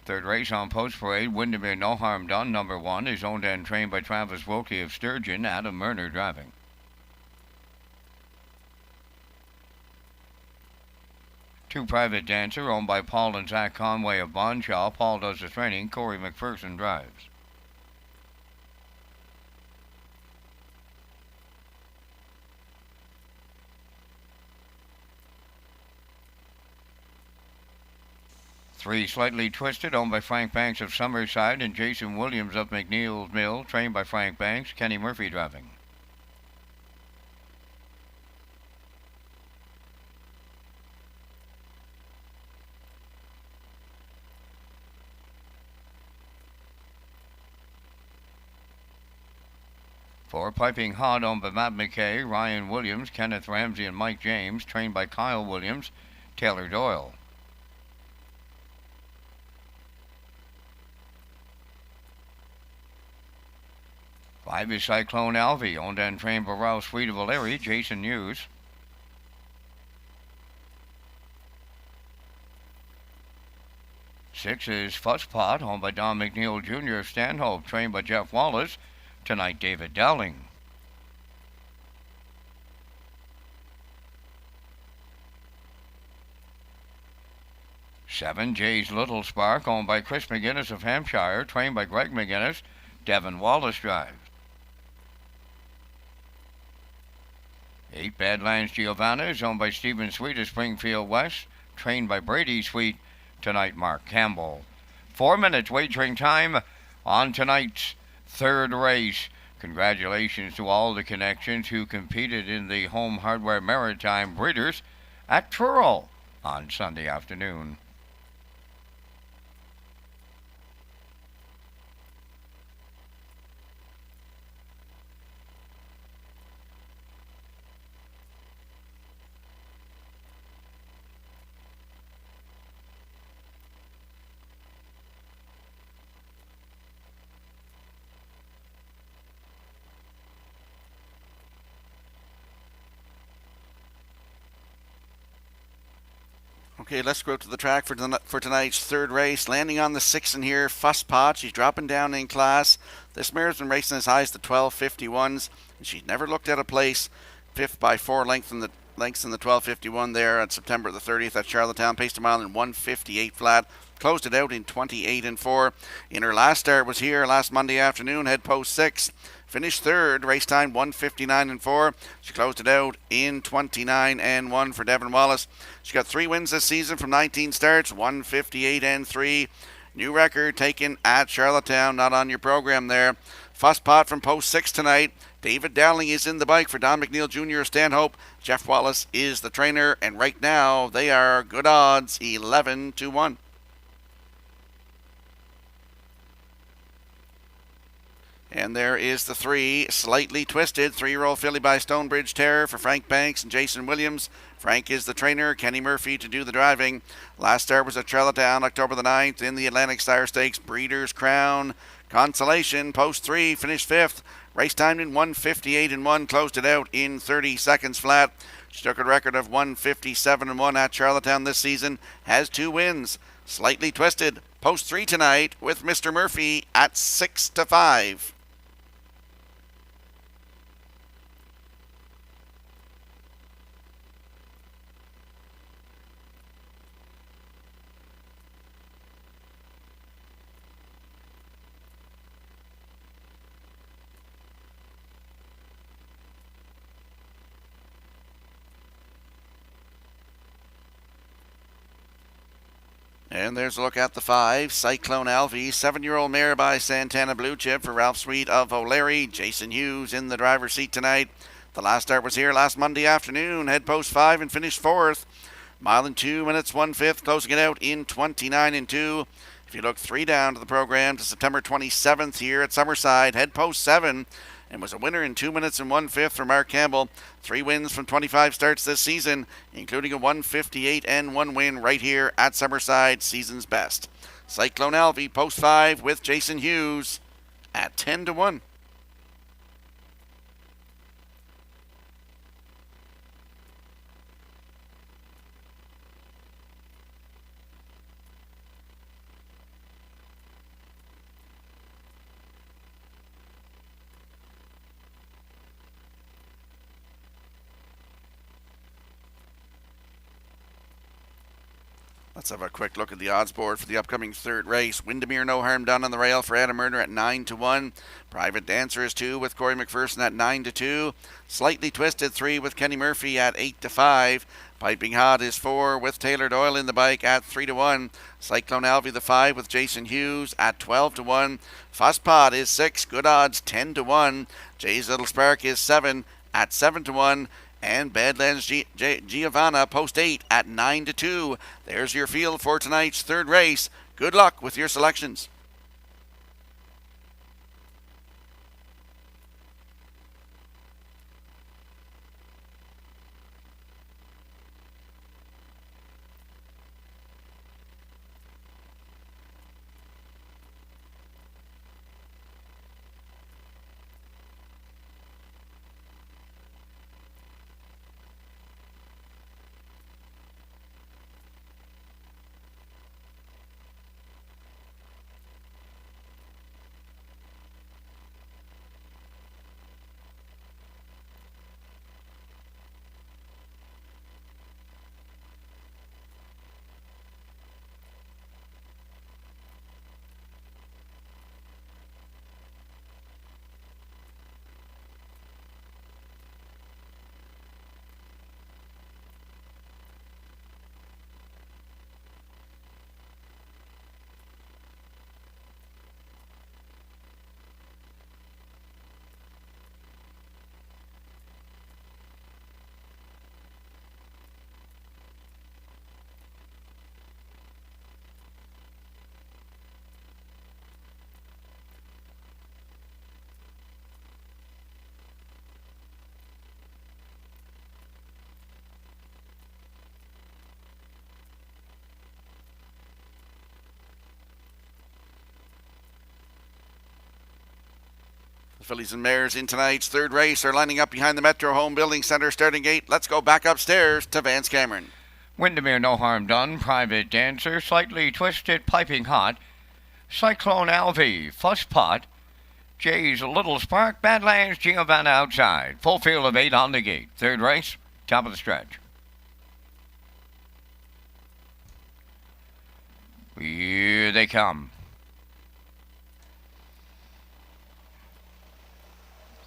Third race on Post Parade, Windermere No Harm Done, number 1, is owned and trained by Travis Wilkie of Sturgeon, Adam Murner driving. Two Private Dancer, owned by Paul and Zach Conway of Bonshaw. Paul does the training, Corey McPherson drives. Three Slightly Twisted, owned by Frank Banks of Summerside and Jason Williams of McNeil's Mill, trained by Frank Banks, Kenny Murphy driving. Four Piping Hot, owned by Matt McKay, Ryan Williams, Kenneth Ramsey, and Mike James, trained by Kyle Williams, Taylor Doyle. 5 is Cyclone Alvey, owned and trained by Ralph Sweet of O'Leary, Jason Hughes. 6 is Fusspot, owned by Don McNeil Jr. of Stanhope, trained by Jeff Wallace. Tonight, David Dowling. 7, Jay's Little Spark, owned by Chris McGinnis of Hampshire, trained by Greg McGinnis. Devin Wallace drives. 8, Badlands Giovanna is owned by Stephen Sweet of Springfield West, trained by Brady Sweet. Tonight, Mark Campbell. 4 minutes wagering time on tonight's third race. Congratulations to all the connections who competed in the Home Hardware Maritime Breeders at Truro on Sunday afternoon. Okay, let's go to the track for tonight's third race. Landing on the 6 in here, Fuss Pot. She's dropping down in class. This mare's been racing as high as the 1251s, and she's never looked at a place. Fifth by 4 lengths in the 1251 there on September the 30th at Charlottetown. Paced a mile in 158 flat. Closed it out in 28 and 4. In her last start was here last Monday afternoon, head post 6. Finished third, race time 159 and 4. She closed it out in 29 and 1 for Devon Wallace. She got 3 wins this season from 19 starts, 158 and 3. New record taken at Charlottetown, not on your program there. Fuss Pot from post 6 tonight. David Dowling is in the bike for Don McNeil Jr. Stanhope. Jeff Wallace is the trainer, and right now they are good odds, 11 to 1. And there is the 3, Slightly Twisted, 3-year-old filly by Stonebridge Terror for Frank Banks and Jason Williams. Frank is the trainer, Kenny Murphy to do the driving. Last start was at Charlottetown, October the 9th in the Atlantic Star Stakes Breeders' Crown. Consolation, post 3, finished 5th. Race time in 158 and 1, closed it out in 30 seconds flat. She took a record of 157 and 1 at Charlottetown this season, has 2 wins. Slightly Twisted, post 3 tonight with Mr. Murphy at 6 to 5. And there's a look at the 5, Cyclone Alvey, 7-year-old mare by Santana Blue Chip for Ralph Sweet of O'Leary. Jason Hughes in the driver's seat tonight. The last start was here last Monday afternoon, head post 5 and finished 4th. Mile in 2 minutes 1/5, closing it out in 29 and 2. If you look 3 down to the program to September 27th here at Summerside, head post 7, and was a winner in 2 minutes and 1/5 for Mark Campbell. 3 wins from 25 starts this season, including a 158 and 1 win right here at Summerside, season's best. Cyclone Alvey, post 5 with Jason Hughes at 10 to 1. Let's have a quick look at the odds board for the upcoming third race. Windermere No Harm Done on the rail for Adam Murner at 9 to 1. Private Dancer is 2 with Corey McPherson at 9 to 2. Slightly Twisted 3 with Kenny Murphy at 8 to 5. Piping Hot is 4 with Taylor Doyle in the bike at 3 to 1. Cyclone Alvey the 5 with Jason Hughes at 12 to 1. Fuss Pot is 6, good odds 10 to 1. Jay's Little Spark is 7 at 7 to 1. And Badlands Giovanna post 8 at 9 to 2. There's your field for tonight's third race. Good luck with your selections. Fillies and Mares in tonight's third race are lining up behind the Metro Home Building Center starting gate. Let's go back upstairs to Vance Cameron. Windermere No Harm Done, Private Dancer, Slightly Twisted, Piping Hot, Cyclone Alvey, Fuss Pot, Jay's Little Spark, Badlands, Giovanna outside. Full field of 8 on the gate. Third race, top of the stretch. Here they come.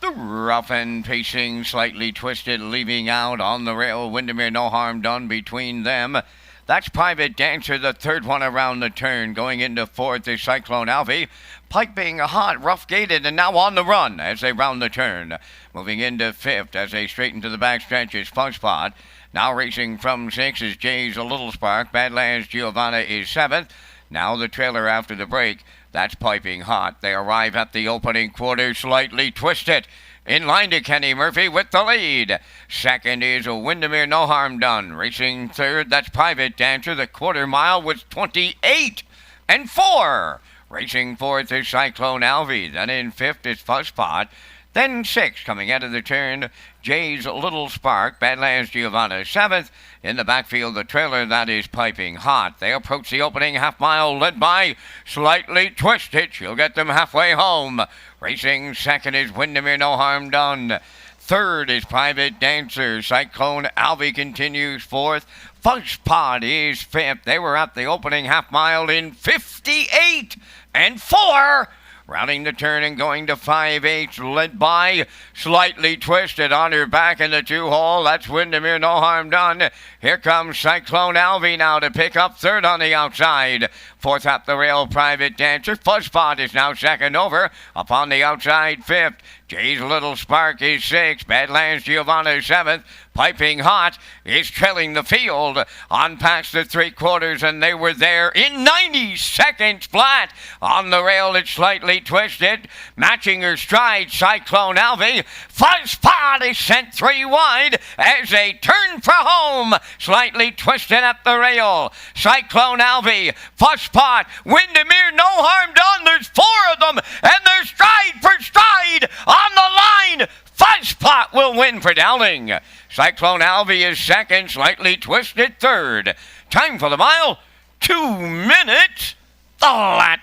The rough and pacing, Slightly Twisted, leaving out on the rail. Windermere No Harm Done between them. That's Private Dancer, the third one around the turn. Going into fourth is Cyclone Alvey. Piping hot, rough gated, and now on the run as they round the turn. Moving into fifth as they straighten to the back stretch is Fuzzpot. Now racing from sixth is Jay's A Little Spark. Badlands Giovanna is seventh. Now the trailer after the break. That's Piping Hot. They arrive at the opening quarter, Slightly Twisted. In line to Kenny Murphy with the lead. Second is Windermere No Harm Done. Racing third, that's Private Dancer. The quarter mile was 28 and 4. Racing fourth is Cyclone Alvey. Then in fifth is Fuzzpot. Then sixth, coming out of the turn, Jay's Little Spark. Badlands Giovanna seventh. In the backfield, the trailer, that is Piping Hot. They approach the opening half mile, led by Slightly Twisted. She'll get them halfway home. Racing second is Windermere No Harm Done. Third is Private Dancer. Cyclone Alvey continues fourth. Fuzzpot is fifth. They were at the opening half mile in 58 and 4. Rounding the turn and going to 5/8, led by Slightly Twisted on her back in the 2-hole. That's Windermere No Harm Done. Here comes Cyclone Alvey now to pick up third on the outside. Fourth up the rail, Private Dancer. Fuzzpot is now second over. Up on the outside, fifth. Jay's Little Spark is sixth. Badlands Giovanna seventh. Piping Hot is trailing the field on past the 3/4, and they were there in 90 seconds flat. On the rail, it's Slightly Twisted. Matching her stride, Cyclone Alvey. Fuzzpot is sent 3 wide as they turn for home. Slightly Twisted at the rail. Cyclone Alvey, Fuzzpot, Windermere No Harm Done. There's 4 of them, and they're stride for stride on the line. Fuzzpot will win for Dowling. Cyclone Alvey is second, Slightly Twisted third. Time for the mile, 2 minutes flat.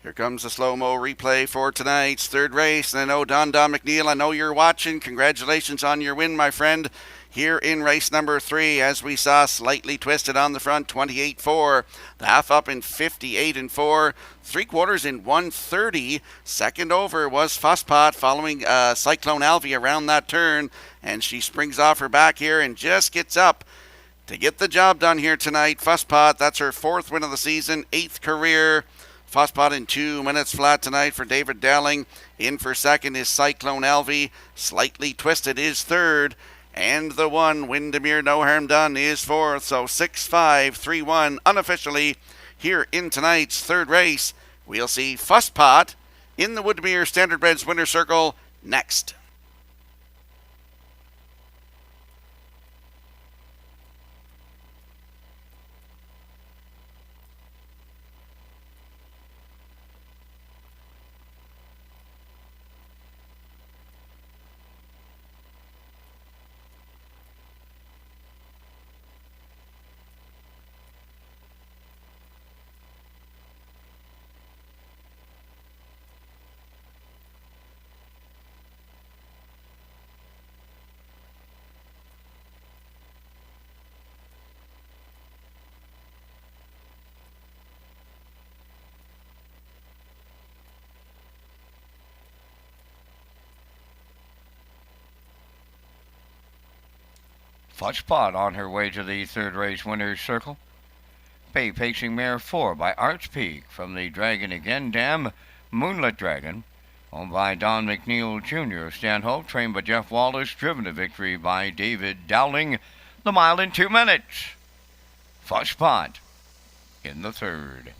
Here comes the slow-mo replay for tonight's third race. And I know Don McNeil, I know you're watching. Congratulations on your win, my friend, here in race number 3, as we saw Slightly Twisted on the front, 28-4. The half up in 58 and 4. 3/4 in 130. Second over was Fuzzpot following Cyclone Alvey around that turn. And she springs off her back here and just gets up to get the job done here tonight. Fuzzpot, that's her 4th win of the season, 8th career. Fuzzpot in 2 minutes flat tonight for David Dowling. In for second is Cyclone Alvey. Slightly Twisted is third. And the one, Windermere No Harm Done, is fourth. So 6-5, 3-1 unofficially here in tonight's third race. We'll see Fuzzpot in the Woodmere Standardbreds winner circle next. Fuzzpot on her way to the third race winner's circle. Bay pacing mare 4 by Arts Peak from the Dragon Again Dam, Moonlit Dragon, owned by Don McNeil Jr. Stanhope, trained by Jeff Wallace, driven to victory by David Dowling. The mile in 2 minutes. Fuzzpot in the third.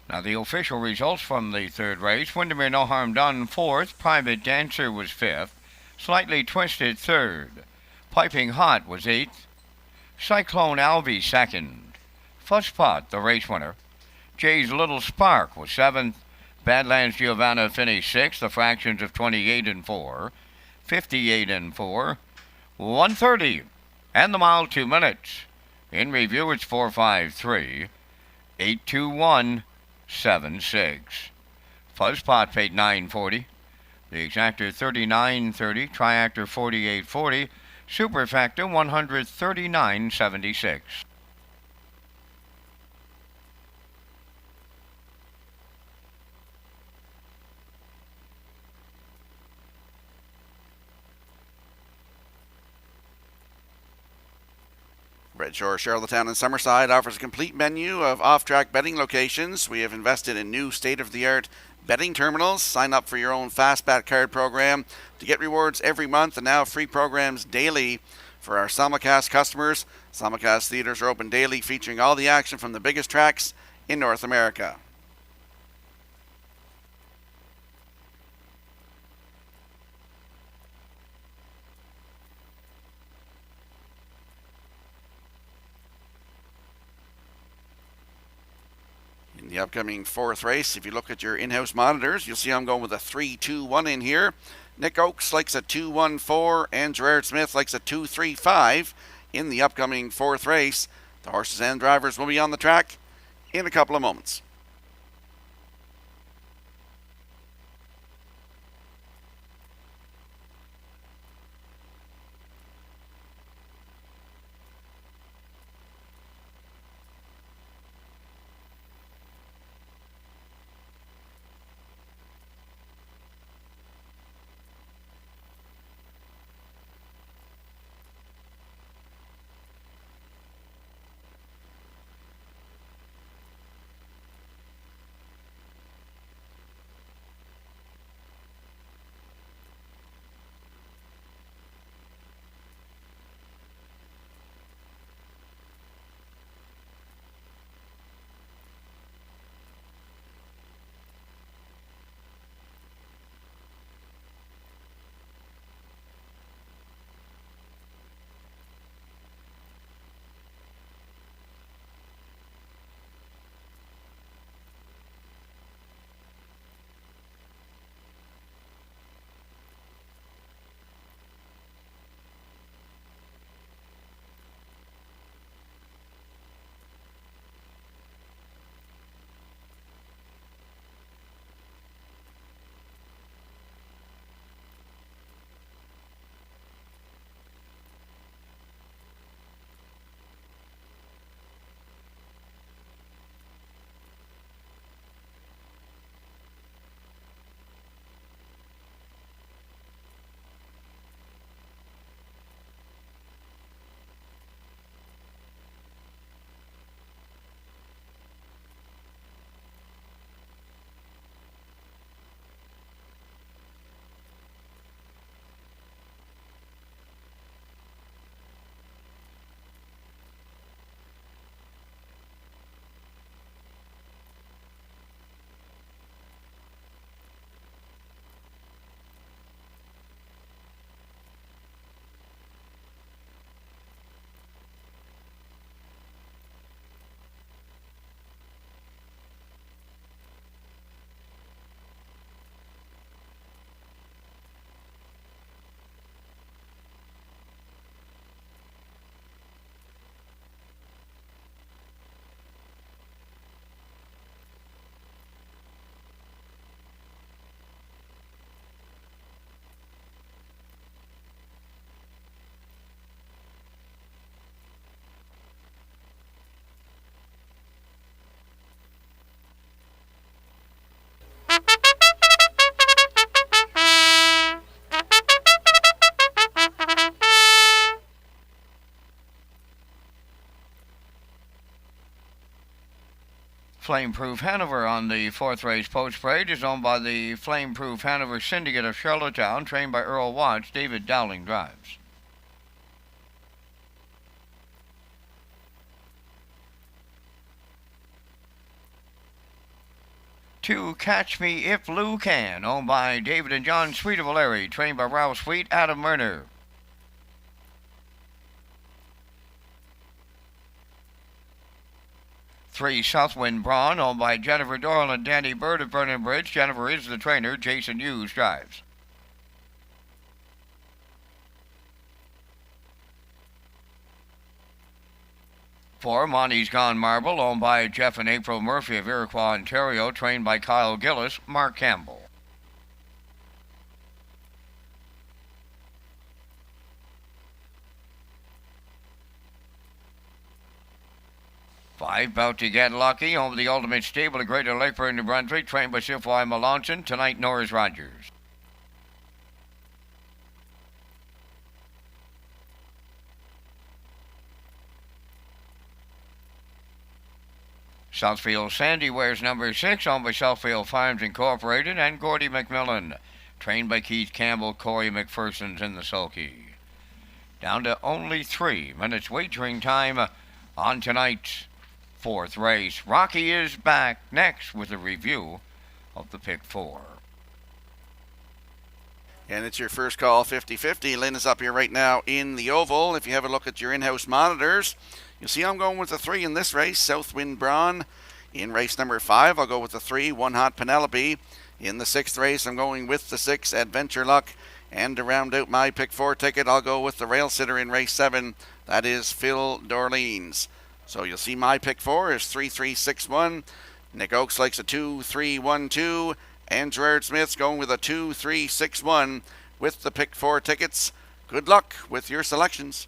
Now the official results from the third race: Windermere No Harm Done fourth, Private Dancer was fifth, Slightly Twisted third, Piping Hot was eighth, Cyclone Alvey second, Fuzzpot the race winner, Jay's Little Spark was seventh, Badlands Giovanna finished sixth, the fractions of 28 and 4, 58 and 4, 130, and the mile 2 minutes. In review, it's 4:53, 8:21, 7:6. Fuzzpot paid $9.40, the exactor $39.30, triactor $48.40, superfactor $139.76. Red Shore, Charlottetown, and Summerside offers a complete menu of off-track betting locations. We have invested in new state-of-the-art betting terminals. Sign up for your own Fastbat card program to get rewards every month, and now free programs daily for our simulcast customers. Simulcast theaters are open daily, featuring all the action from the biggest tracks in North America. In the upcoming fourth race, if you look at your in-house monitors, you'll see I'm going with a 3-2-1 in here. Nick Oakes likes a 2-1-4, and Gerard Smith likes a 2-3-5 in the upcoming fourth race. The horses and drivers will be on the track in a couple of moments. Flameproof Hanover on the fourth race post parade is owned by the Flameproof Hanover Syndicate of Charlottetown, trained by Earl Watts. David Dowling drives. 2, Catch Me If Lou Can, owned by David and John Sweet of O'Leary, trained by Ralph Sweet, Adam Murner. 3, Southwind Braun, owned by Jennifer Doyle and Danny Bird of Vernon Bridge. Jennifer is the trainer. Jason Hughes drives. 4, Monty's Gone Marble, owned by Jeff and April Murphy of Iroquois, Ontario, trained by Kyle Gillis, Mark Campbell. 5, Bout to Get Lucky, home of the Ultimate Stable at Greater Lakeburn, New Brunswick, trained by Sifwy Melanson. Tonight, Norris Rogers. 'Southfield Sandy wears number 6, owned by Southfield Farms Incorporated, and Gordy McMillan, trained by Keith Campbell. Corey McPherson's in the sulky. Down to only 3 minutes wagering time on tonight's 4th race. Rocky is back next with a review of the pick 4. And it's your first call, 50-50. Lynn is up here right now in the oval. If you have a look at your in-house monitors, you'll see I'm going with the 3 in this race, Southwind Braun. In race number 5, I'll go with the 3, One Hot Penelope. In the 6th race, I'm going with the 6, Adventure Luck. And to round out my pick 4 ticket, I'll go with the rail sitter in race 7. That is Phil Dorleans. So you'll see my pick 4 is 3-3-6-1. Nick Oakes likes a 2-3-1-2. And Gerard Smith's going with a 2-3-6-1 with the pick 4 tickets. Good luck with your selections.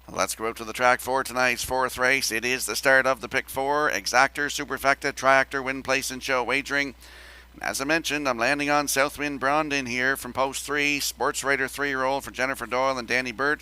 Let's go out to the track for tonight's 4th race. It is the start of the pick 4. Exactor, Superfecta, Triactor, Win, Place, and Show wagering. And as I mentioned, I'm landing on Southwind Braun in here from post 3. Sports Raider 3-year-old for Jennifer Doyle and Danny Burt.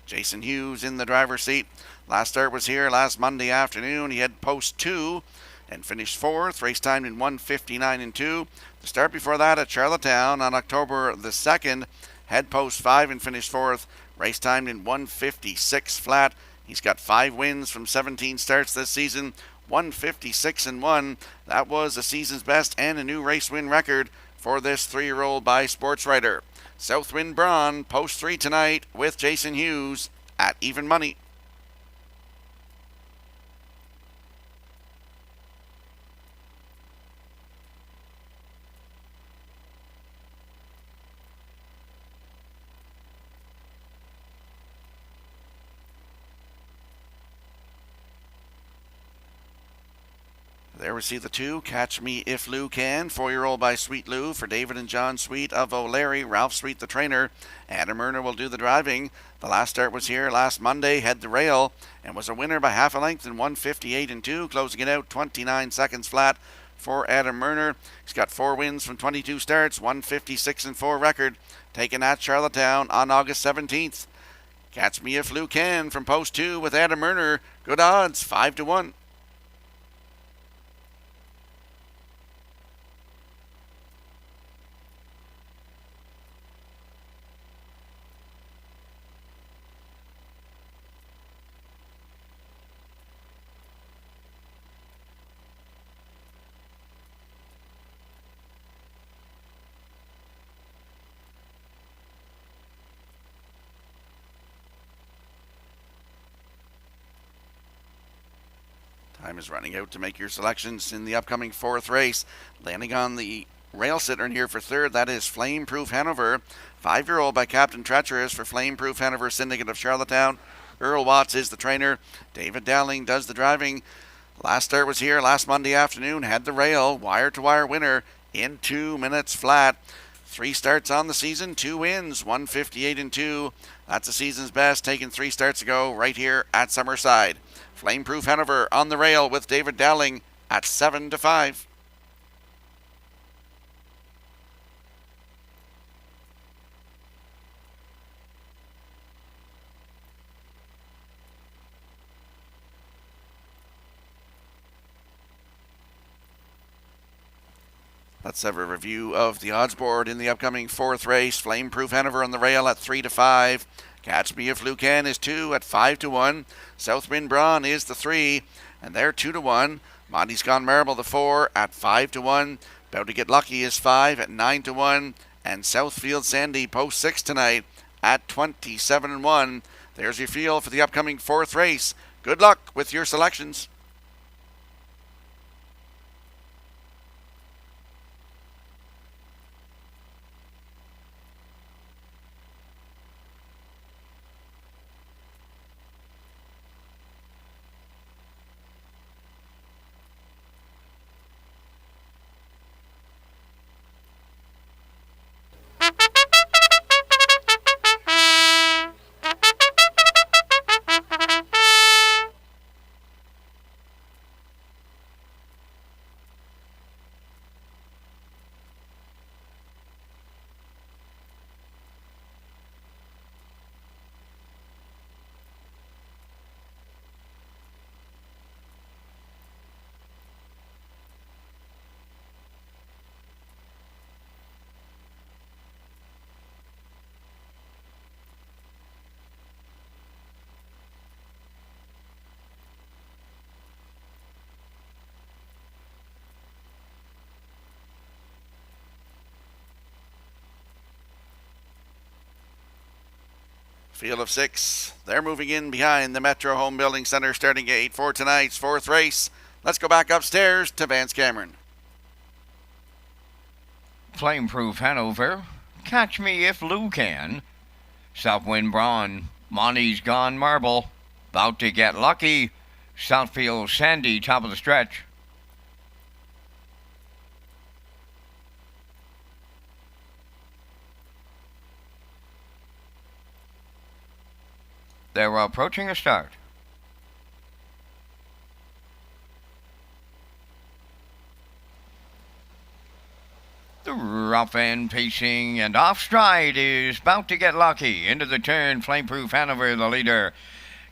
Jason Hughes in the driver's seat. Last start was here last Monday afternoon. He had post 2 and finished 4th. Race time in 1:59.2. The start before that at Charlottetown on October the 2nd had post 5 and finished 4th. Race time in 1:56 flat. He's got 5 wins from 17 starts this season. 156-1. That was the season's best and a new race win record for this 3-year-old by Sports Writer. Southwind Braun, post 3 tonight with Jason Hughes at even money. There we see the 2, Catch Me If Lou Can, 4-year-old by Sweet Lou for David and John Sweet of O'Leary. Ralph Sweet, the trainer. Adam Murner will do the driving. The last start was here last Monday, had the rail, and was a winner by half a length in 1:58.2, closing it out 29 seconds flat for Adam Murner. He's got 4 wins from 22 starts, 156-4 record, taken at Charlottetown on August 17th. Catch Me If Lou Can from post 2 with Adam Murner. Good odds, 5-1. Time is running out to make your selections in the upcoming 4th race. Landing on the rail sitter in here for 3rd, that is Flame Proof Hanover. 5-year-old by Captain Treacherous for Flame Proof Hanover Syndicate of Charlottetown. Earl Watts is the trainer. David Dowling does the driving. Last start was here last Monday afternoon. Had the rail, wire-to-wire winner in 2 minutes flat. 3 starts on the season, 2 wins, 158-2. That's the season's best, taken 3 starts ago right here at Summerside. Flameproof Hanover on the rail with David Dowling at 7-5. Let's have a review of the odds board in the upcoming fourth race. Flameproof Hanover on the rail at 3-5. Catch Me If Lou Can is 2 at 5-1. Southwind Braun is the 3, and they're 2-1. Monty's Gone Marble the 4 at 5-1. About to Get Lucky is 5 at 9-1. And Southfield Sandy post 6 tonight at 27-1. There's your feel for the upcoming fourth race. Good luck with your selections. Field of 6. They're moving in behind the Metro Home Building Center starting gate for tonight's fourth race. Let's go back upstairs to Vance Cameron. Flameproof Hanover, Catch Me If Lou Can. Southwind Braun, Monty's Gone Marble, About to Get Lucky. Southfield Sandy, top of the stretch. They're approaching a start. The rough end pacing and off stride is About to Get Lucky. Into the turn, Flameproof Hanover, the leader.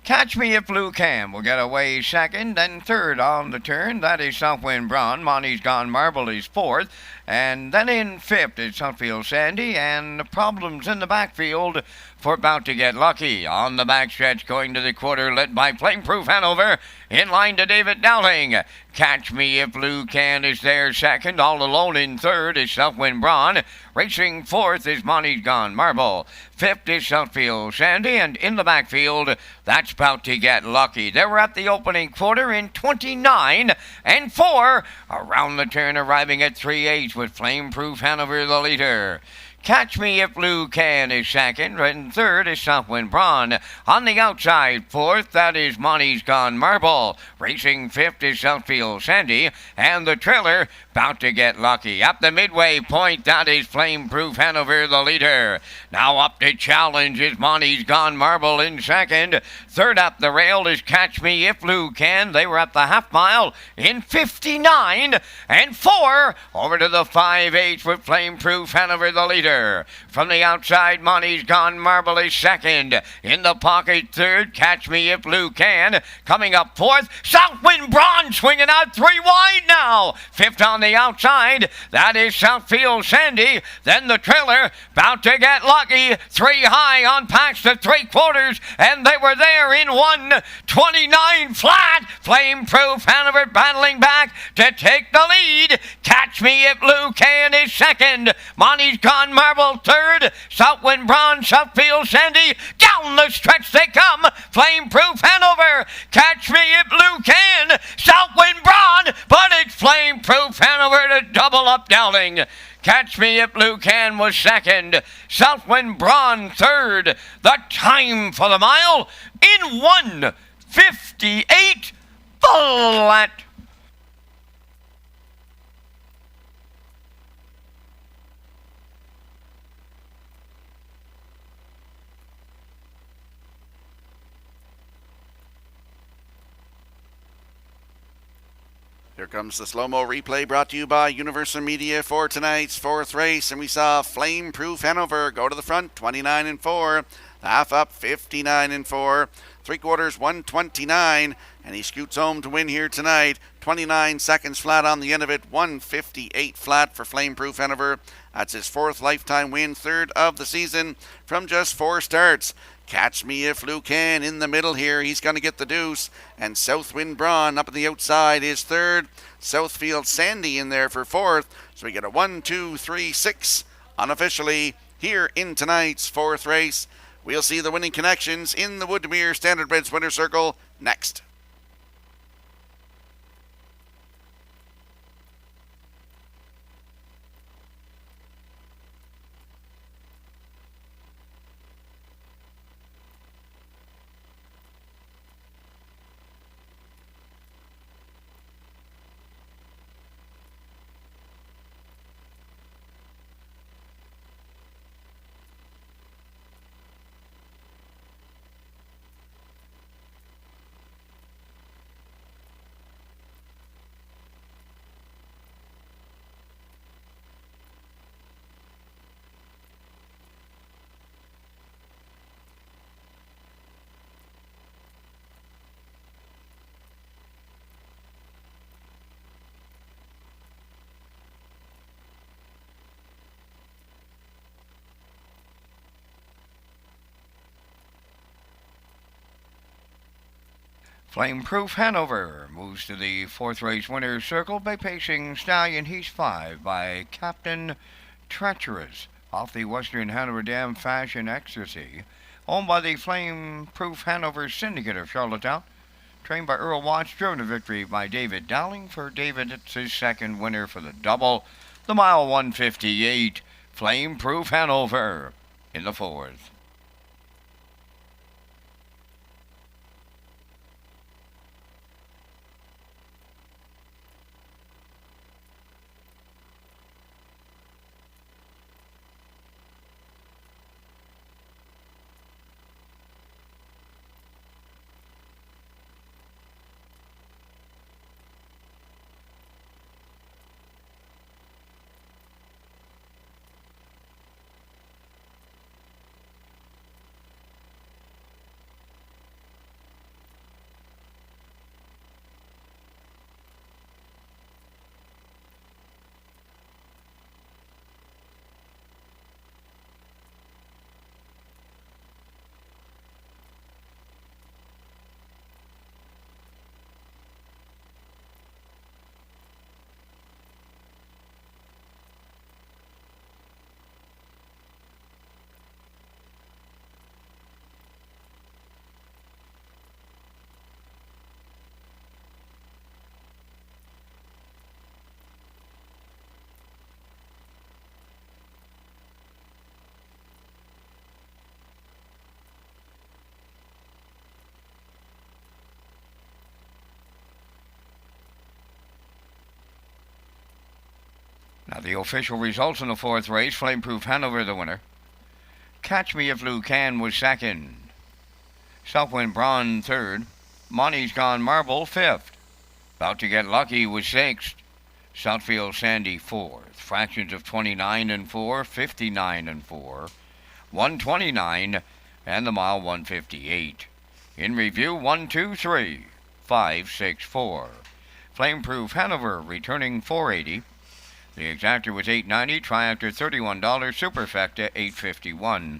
Catch Me If Lou Can will get away second, and third on the turn. That is Southwind Braun. Monty's Gone Marble is fourth. And then in fifth is Southfield Sandy, and the problems in the backfield for About to Get Lucky. On the backstretch, going to the quarter, led by Flameproof Hanover. In line to David Dowling. Catch Me If Lou Can is there second. All alone in third is Southwind Braun. Racing fourth is Monty's Gone Marble. Fifth is Southfield Sandy, and in the backfield, that's About to Get Lucky. They were at the opening quarter in 29 and 4. Around the turn, arriving at 3/8 with Flameproof Hanover the leader. Catch Me If Lou Can is second, and third is Southwind Braun. On the outside, fourth, that is Monty's Gone Marble. Racing fifth is Southfield Sandy, and the trailer, About to Get Lucky. Up the midway point, that is Flameproof Hanover, the leader. Now up to challenge is Monty's Gone Marble in second. Third up the rail is Catch Me If Lou Can. They were at the half mile in 59 and 4. Over to the 5/8 with Flameproof Hanover, the leader. From the outside, Monty's Gone Marble is second. In the pocket, third, Catch Me If Lou Can. Coming up fourth, Southwind Braun swinging out 3 wide now. Fifth on the outside, that is Southfield Sandy. Then the trailer, About to Get Lucky. 3 high on past the 3/4, and they were there in 1:29 flat. Flameproof Hanover battling back to take the lead. Catch Me If Lou Can is second. Monty's Gone Marble third. Southwind Braun, Southfield Sandy. Down the stretch they come. Flameproof Hanover. Catch Me If Lou Can. Southwind Braun. But it's Flameproof Hanover to double up Dowling. Catch Me If Lou Can was second. Southwind Braun third. The time for the mile in 1:58 flat. Here comes the slow-mo replay brought to you by Universal Media for tonight's fourth race. And we saw Flameproof Hanover go to the front, 29 and 4. Half up, 59 and 4. 3/4, 129, and he scoots home to win here tonight. 29 seconds flat on the end of it, 158 flat for Flameproof Hanover. That's his 4th lifetime win, 3rd of the season from just 4 starts. Catch Me If Lou Can in the middle here. He's going to get the deuce. And Southwind Braun up on the outside is 3rd. Southfield Sandy in there for 4th. So we get a 1, 2, 3, 6 unofficially here in tonight's 4th race. We'll see the winning connections in the Woodmere Standardbreds Winner Circle next. Flameproof Hanover moves to the 4th race winner's circle by pacing Stallion. He's 5 by Captain Treacherous off the Western Hanover Dam Fashion Ecstasy. Owned by the Flameproof Hanover Syndicate of Charlottetown. Trained by Earl Watts, driven to victory by David Dowling. For David, it's his 2nd winner for the double. The mile 158. Flameproof Hanover in the 4th. Now the official results in the 4th race. Flameproof Hanover the winner. Catch Me If Lou Can was 2nd. Southwind Braun 3rd. Monty's Gone Marble 5th. About to Get Lucky was 6th. Southfield Sandy 4th. Fractions of 29 and 4, 59 and 4, 129, and the mile 158. In review, 1, 2, 3, 5, 6, 4. Flameproof Hanover returning 480. The exactor was $8.90, Triactor $31, Superfecta $8.51.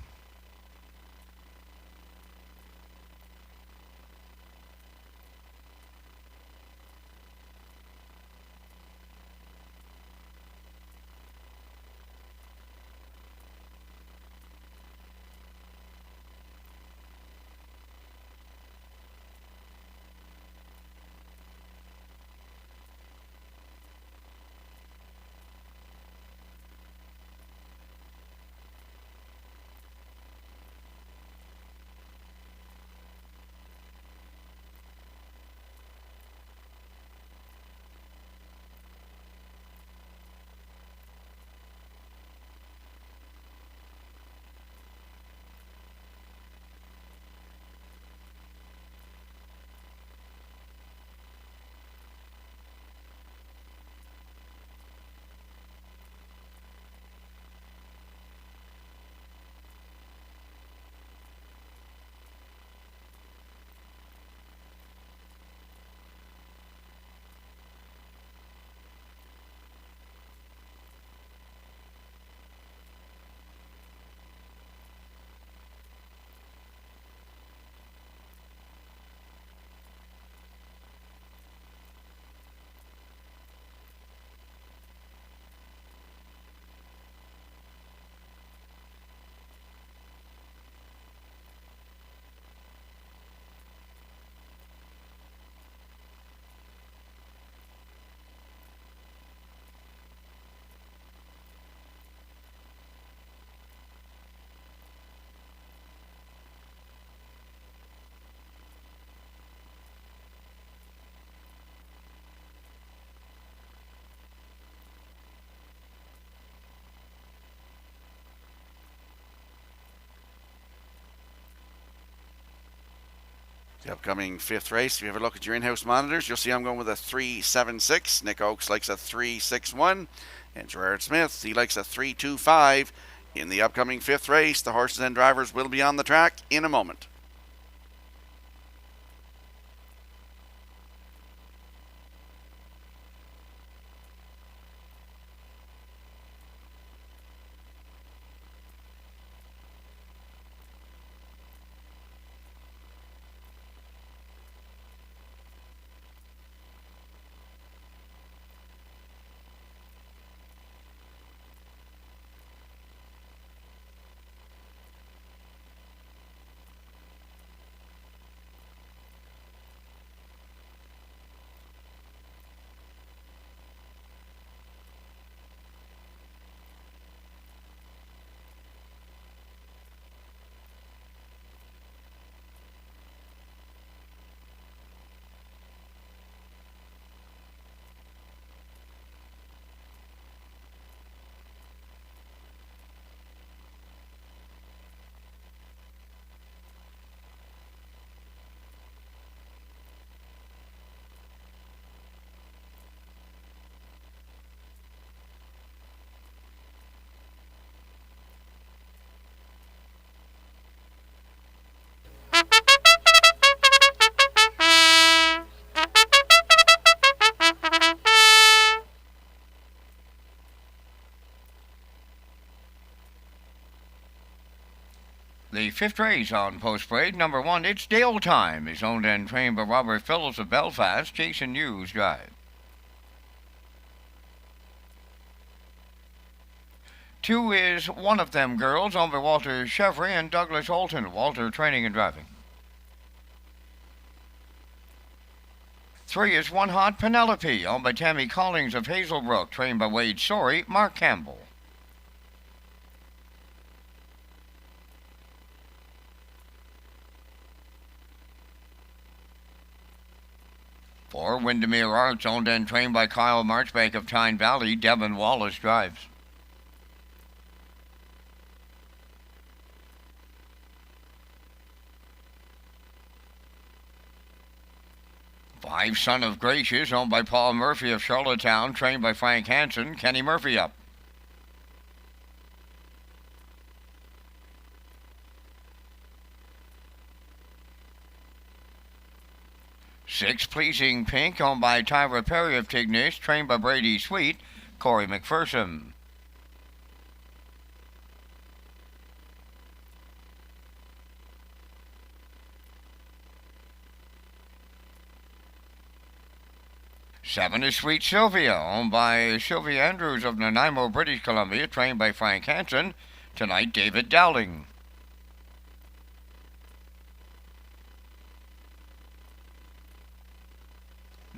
The upcoming fifth race, if you have a look at your in-house monitors, you'll see I'm going with a 3.76. Nick Oakes likes a 3.61. And Gerard Smith, he likes a 3.25. In the upcoming fifth race, the horses and drivers will be on the track in a moment. The fifth race on Post Parade, number 1, It's Dale Time, is owned and trained by Robert Phillips of Belfast, Jason Hughes Drive. 2 is One of Them Girls, owned by Walter Chevry and Douglas Holton, Walter Training and Driving. 3 is One Hot Penelope, owned by Tammy Collins of Hazelbrook, trained by Wade Sorey, Mark Campbell. 4, Windermere Arts, owned and trained by Kyle Marchbank of Tyne Valley, Devon Wallace drives. 5, Son of Gracious, owned by Paul Murphy of Charlottetown, trained by Frank Hansen, Kenny Murphy up. 6, Pleasing Pink, owned by Tyra Perry of Tignish, trained by Brady Sweet, Corey McPherson. 7 is Sweet Sylvia, owned by Sylvia Andrews of Nanaimo, British Columbia, trained by Frank Hansen, tonight David Dowling.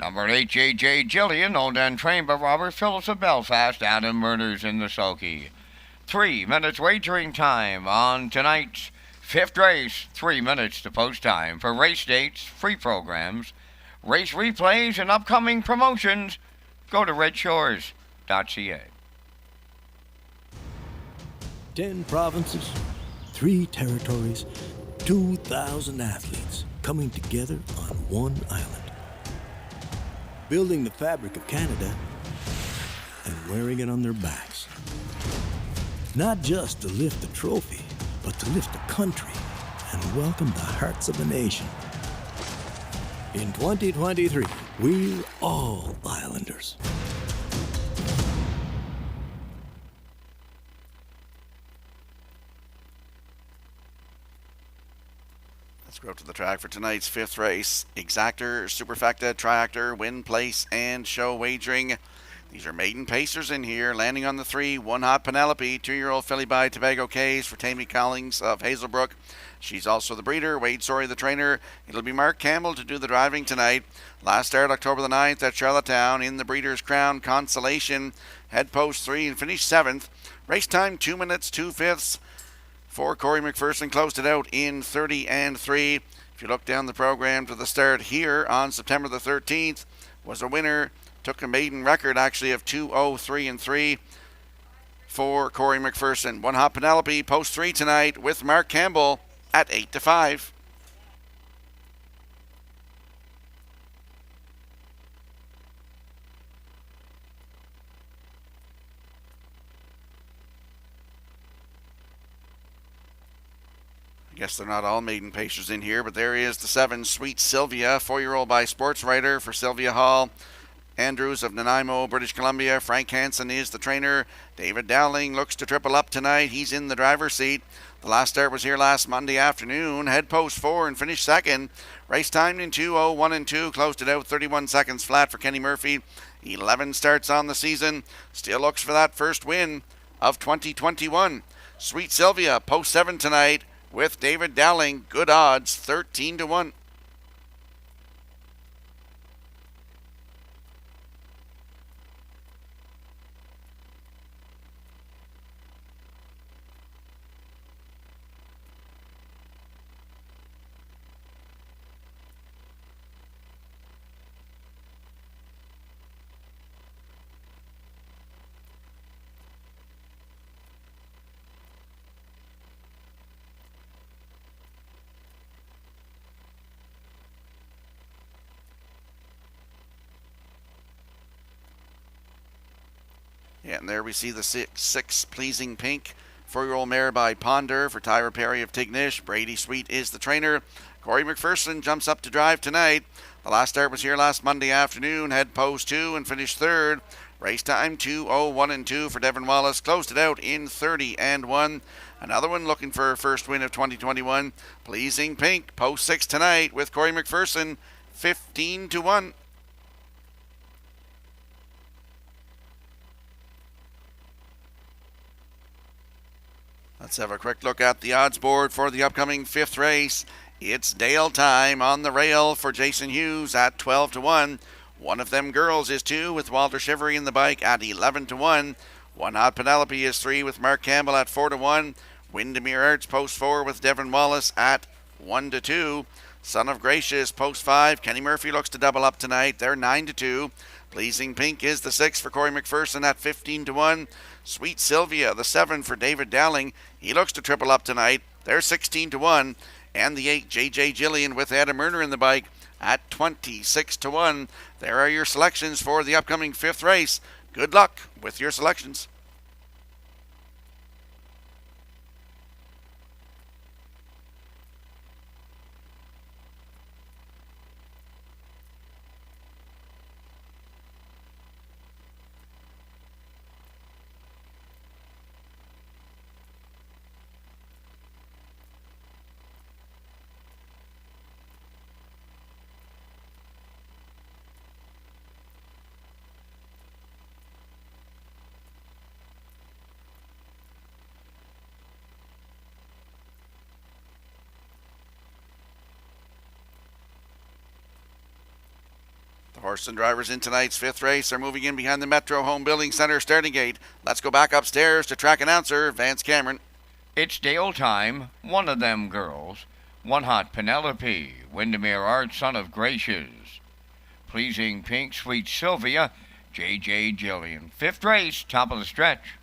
8, J.J. Jillian, owned and trained by Robert Phillips of Belfast, Adam Murners in the sulky. 3 minutes wagering time on tonight's fifth race. 3 minutes to post time. For race dates, free programs, race replays, and upcoming promotions, go to Redshores.ca. 10 provinces, 3 territories, 2,000 athletes coming together on one island. Building the fabric of Canada and wearing it on their backs. Not just to lift the trophy, but to lift a country and welcome the hearts of a nation. In 2023, we're all Islanders. Let's go up to the track for tonight's fifth race. Exactor, Superfecta, Triactor, Win, Place, and Show Wagering. These are maiden pacers in here. Landing on the 3, One Hot Penelope, 2-year-old filly by Tobago Cays for Tammy Collins of Hazelbrook. She's also the breeder. Wade Sorey, the trainer. It'll be Mark Campbell to do the driving tonight. Last start October the 9th at Charlottetown in the Breeders' Crown Consolation. Head post 3 and finished 7th. Race time 2 minutes 2/5. For Corey McPherson, closed it out in 30 and 3. If you look down the program to the start here on September the 13th, was a winner. Took a maiden record actually of 2:03 and 3 for Corey McPherson. One Hot Penelope, post 3 tonight with Mark Campbell at 8 to 5. I guess they're not all maiden pacers in here, but there is the 7, Sweet Sylvia, 4-year-old by Sports Writer for Sylvia Hall. Andrews of Nanaimo, British Columbia. Frank Hansen is the trainer. David Dowling looks to triple up tonight. He's in the driver's seat. The last start was here last Monday afternoon. Head post 4 and finished second. Race timed in 2:01 and 2. Closed it out 31 seconds flat for Kenny Murphy. 11 starts on the season. Still looks for that first win of 2021. Sweet Sylvia, post 7 tonight with David Dowling. Good odds, 13-1. Yeah, and there we see the 6 Pleasing Pink, 4-year-old mare by Ponder for Tyra Perry of Tignish. Brady Sweet is the trainer. Corey McPherson jumps up to drive tonight. The last start was here last Monday afternoon. Head post 2 and finished third. Race time 2:01 and 2 for Devin Wallace. Closed it out in 30-1. Another one looking for her first win of 2021. Pleasing Pink, post 6 tonight with Corey McPherson, 15-1. Let's have a quick look at the odds board for the upcoming 5th race. It's Dale Time on the rail for Jason Hughes at 12-1. One of Them Girls is 2 with Walter Shivery in the bike at 11-1. One Hot Penelope is 3 with Mark Campbell at 4-1. Windermere Arts post 4 with Devin Wallace at 1-2. Son of Gracious post 5. Kenny Murphy looks to double up tonight. They're 9-2. Pleasing Pink is the 6 for Corey McPherson at 15-1. Sweet Sylvia, the 7 for David Dowling. He looks to triple up tonight. They're 16-1. And the 8, J.J. Gillian with Adam Murner in the bike at 26-1. There are your selections for the upcoming 5th race. Good luck with your selections. Horse and drivers in tonight's 5th race are moving in behind the Metro Home Building Center starting gate. Let's go back upstairs to track announcer Vance Cameron. It's Dale Time, One of Them Girls, One Hot Penelope, Windermere Arts, Son of Gracious, Pleasing Pink, Sweet Sylvia, J.J. Gillian. 5th race, top of the stretch.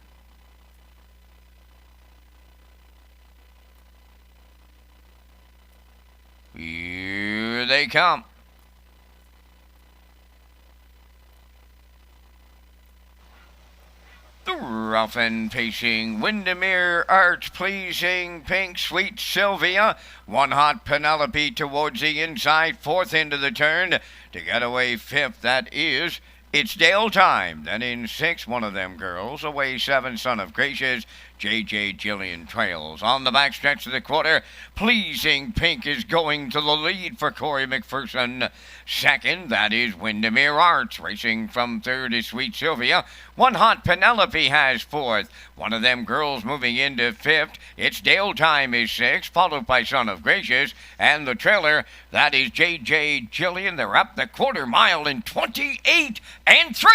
Here they come. The rough and pacing Windermere Arts, Pleasing Pink, Sweet Sylvia. One Hot Penelope towards the inside, 4th into the turn. To get away 5th, that is It's Dale Time. Then in 6th, One of Them Girls. Away 7, Son of Gracious. J.J. Gillian trails. On the backstretch of the quarter, Pleasing Pink is going to the lead for Corey McPherson. 2nd, that is Windermere Arts. Racing from 3rd is Sweet Sylvia. One Hot Penelope has 4th. One of Them Girls moving into 5th. It's Dale Time is 6th, followed by Son of Gracious. And the trailer, that is J.J. Gillian. They're up the quarter mile in 28 and 3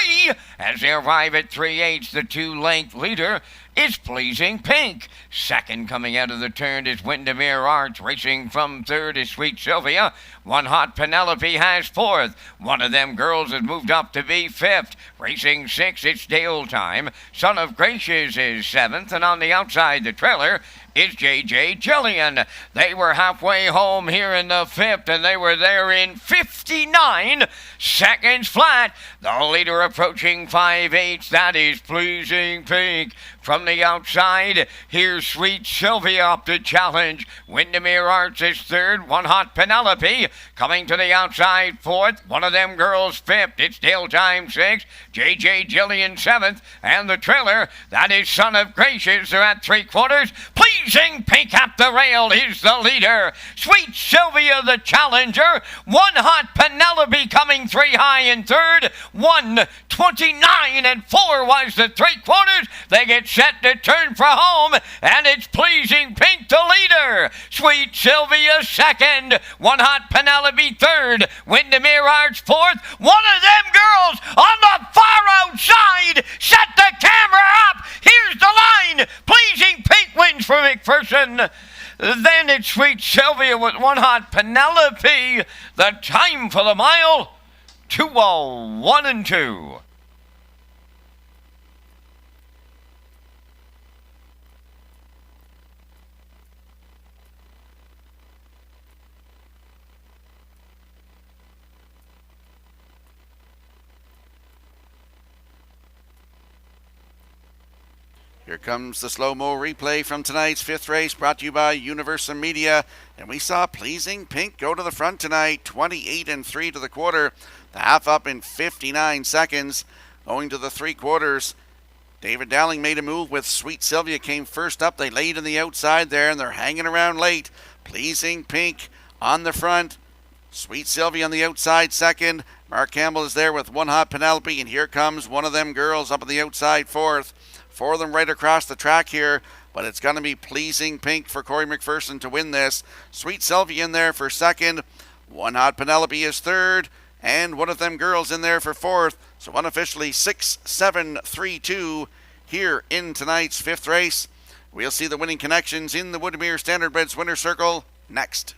as they arrive at 3/8. The 2-length leader is Pleasing Pink. 2nd coming out of the turn is Windermere Arts. Racing from 3rd is Sweet Sylvia. One Hot Penelope has fourth. One of them girls has moved up to be fifth. Racing six, it's Dale Time. Son of Gracious is seventh, and on the outside, the trailer is J.J. Jillian. They were halfway home here in the fifth, and they were there in 59 seconds flat. The leader approaching 5/8. That is Pleasing Pink. From the outside, here's Sweet Sylvia up to challenge. Windermere Arts is third. One Hot Penelope coming to the outside fourth. One of them girls fifth. It's Dale Time sixth. J.J. Jillian seventh. And the trailer, that is Son of Gracious. They're at 3/4. Pleasing Pink at the rail is the leader. Sweet Sylvia the challenger. One Hot Penelope coming 3 high in third. 1:29 and 4 was the 3/4. They get set to turn for home, and it's Pleasing Pink the leader. Sweet Sylvia second. One Hot Penelope third. Windermere Arts fourth. One of them girls on the far outside. Set the camera up. Here's the line. Pleasing Pink wins for McPherson. Then it's Sweet Sylvia with One Hot Penelope. The time for the mile, 2:01 and 2. Here comes the slow-mo replay from tonight's fifth race, brought to you by Universal Media. And we saw Pleasing Pink go to the front tonight, 28 and 3 to the quarter. The half up in 59 seconds. Going to the 3/4. David Dowling made a move with Sweet Sylvia came first up. They laid on the outside there, and they're hanging around late. Pleasing Pink on the front. Sweet Sylvia on the outside second. Mark Campbell is there with One Hot Penelope, and here comes one of them girls up on the outside fourth. Four of them right across the track here, but it's going to be Pleasing Pink for Corey McPherson to win this. Sweet Sylvia in there for second. One Hot Penelope is third, and one of them girls in there for fourth. So unofficially 6-7-3-2 here in tonight's fifth race. We'll see the winning connections in the Woodmere Standardbreds winner circle next.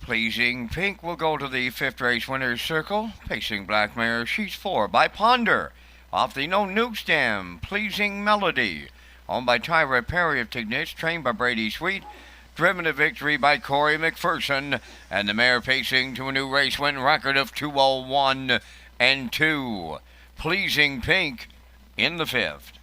Pleasing Pink will go to the fifth race winner's circle. Pacing Black Mare, she's 4 by Ponder. Off the No Nuke Stem, Pleasing Melody. Owned by Tyra Perry of Tignitz, trained by Brady Sweet. Driven to victory by Corey McPherson. And the mare pacing to a new race win record of 2:01 and 2. Pleasing Pink in the fifth.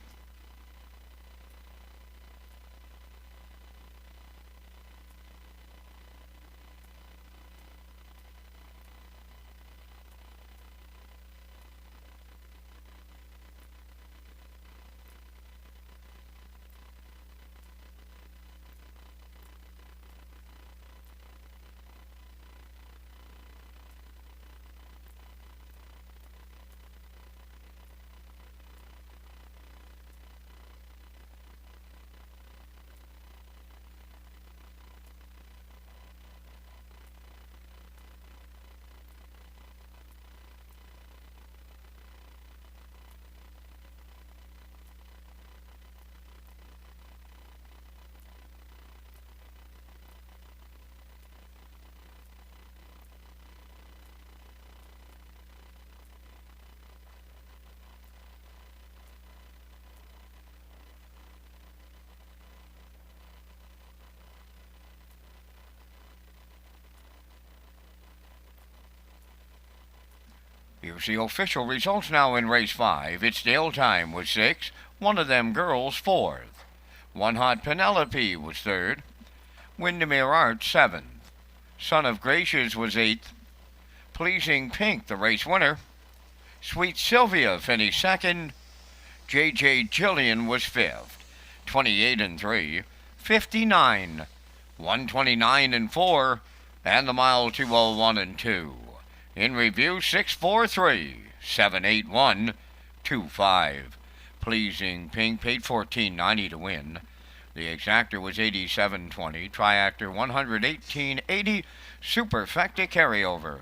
Here's the official results now in race 5. It's Dale Time with 6, one of them girls 4th. One Hot Penelope was third. Windermere Art, seventh. Son of Gracious was eighth. Pleasing Pink, the race winner. Sweet Sylvia finished second. J.J. Jillian was fifth. 28 and 3. 59. 129 and 4. And the mile 201 and 2. In review, 643. 781. 25. Pleasing Pink paid $14.90 to win. The exactor was $87.20. Triactor $118.80. Superfecta carryover.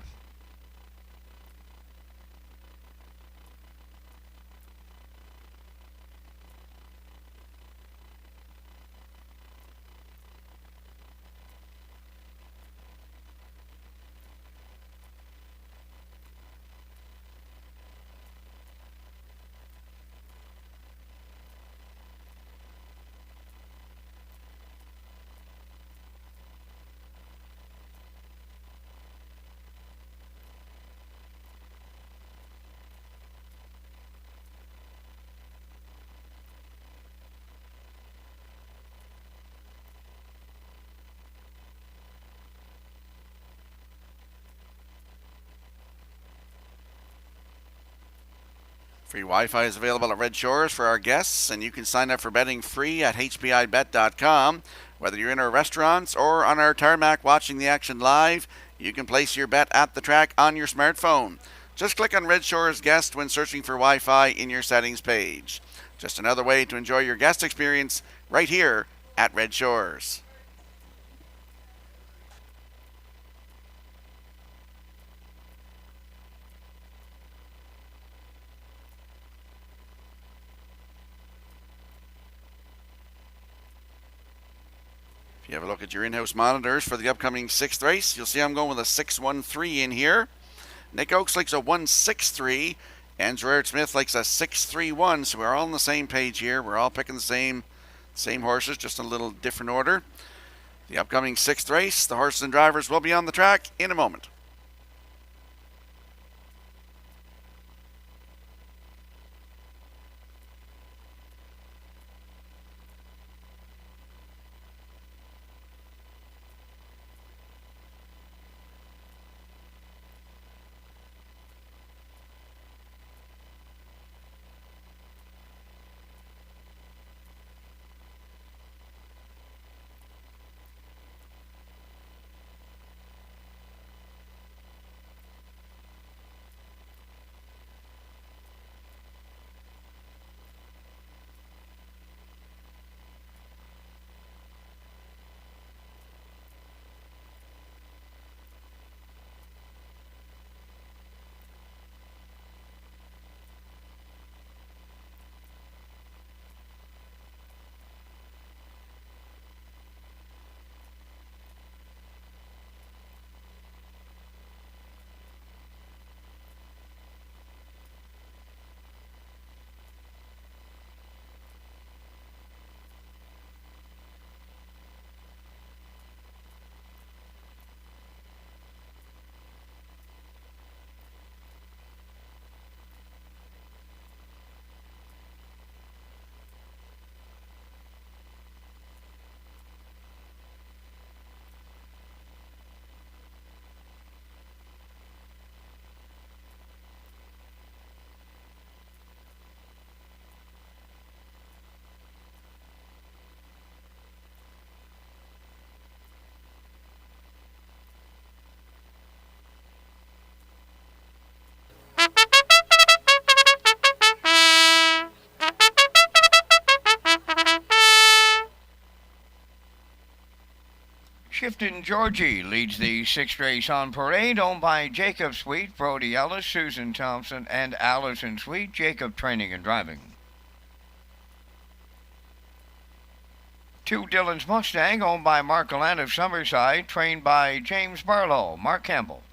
Free Wi-Fi is available at Red Shores for our guests, and you can sign up for betting free at hbibet.com. Whether you're in our restaurants or on our tarmac watching the action live, you can place your bet at the track on your smartphone. Just click on Red Shores Guest when searching for Wi-Fi in your settings page. Just another way to enjoy your guest experience right here at Red Shores. If you have a look at your in-house monitors for the upcoming 6th race, you'll see I'm going with a 613 in here. Nick Oakes likes a 163, and Gerard Smith likes a 631, so we're all on the same page here. We're all picking the same horses, just in a little different order. The upcoming 6th race, the horses and drivers will be on the track in a moment. Shifton Georgie leads the 6th race on parade, owned by Jacob Sweet, Brody Ellis, Susan Thompson, and Allison Sweet. Jacob training and driving. 2 Dillon's Mustang, owned by Mark Gallant of Summerside, trained by James Barlow. Mark Campbell.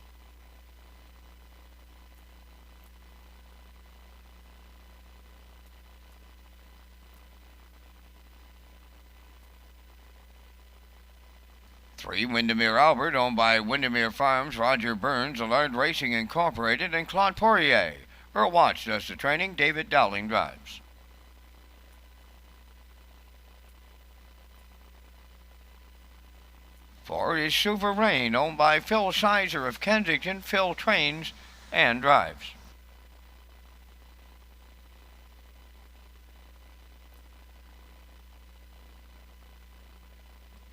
3 Windermere Albert, owned by Windermere Farms, Roger Burns, Allard Racing Incorporated, and Claude Poirier. Earl Watts does the training. David Dowling drives. 4 is Sovereign, owned by Phil Sizer of Kensington. Phil trains and drives.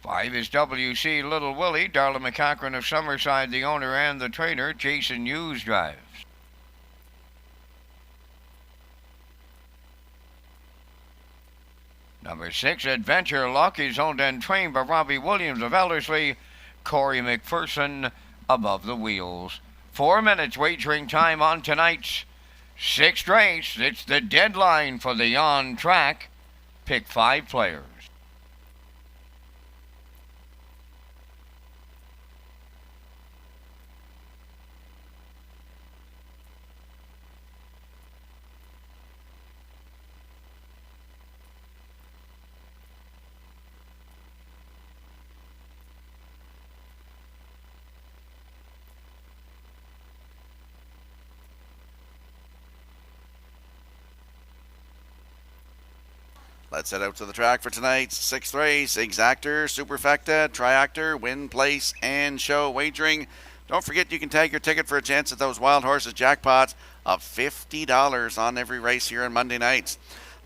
Five is WC Little Willie. Darla McCachran of Summerside, the owner and the trainer. Jason Hughes drives. Number 6, Adventure Luck, is owned and trained by Robbie Williams of Ellerslie. Corey McPherson above the wheels. 4 minutes wagering time on tonight's 6th race. It's the deadline for the on-track. Pick 5 players. Let's head out to the track for tonight's 6th race. Exactor, Superfecta, Triactor, Win, Place, and Show wagering. Don't forget you can tag your ticket for a chance at those Wild Horses jackpots of $50 on every race here on Monday nights.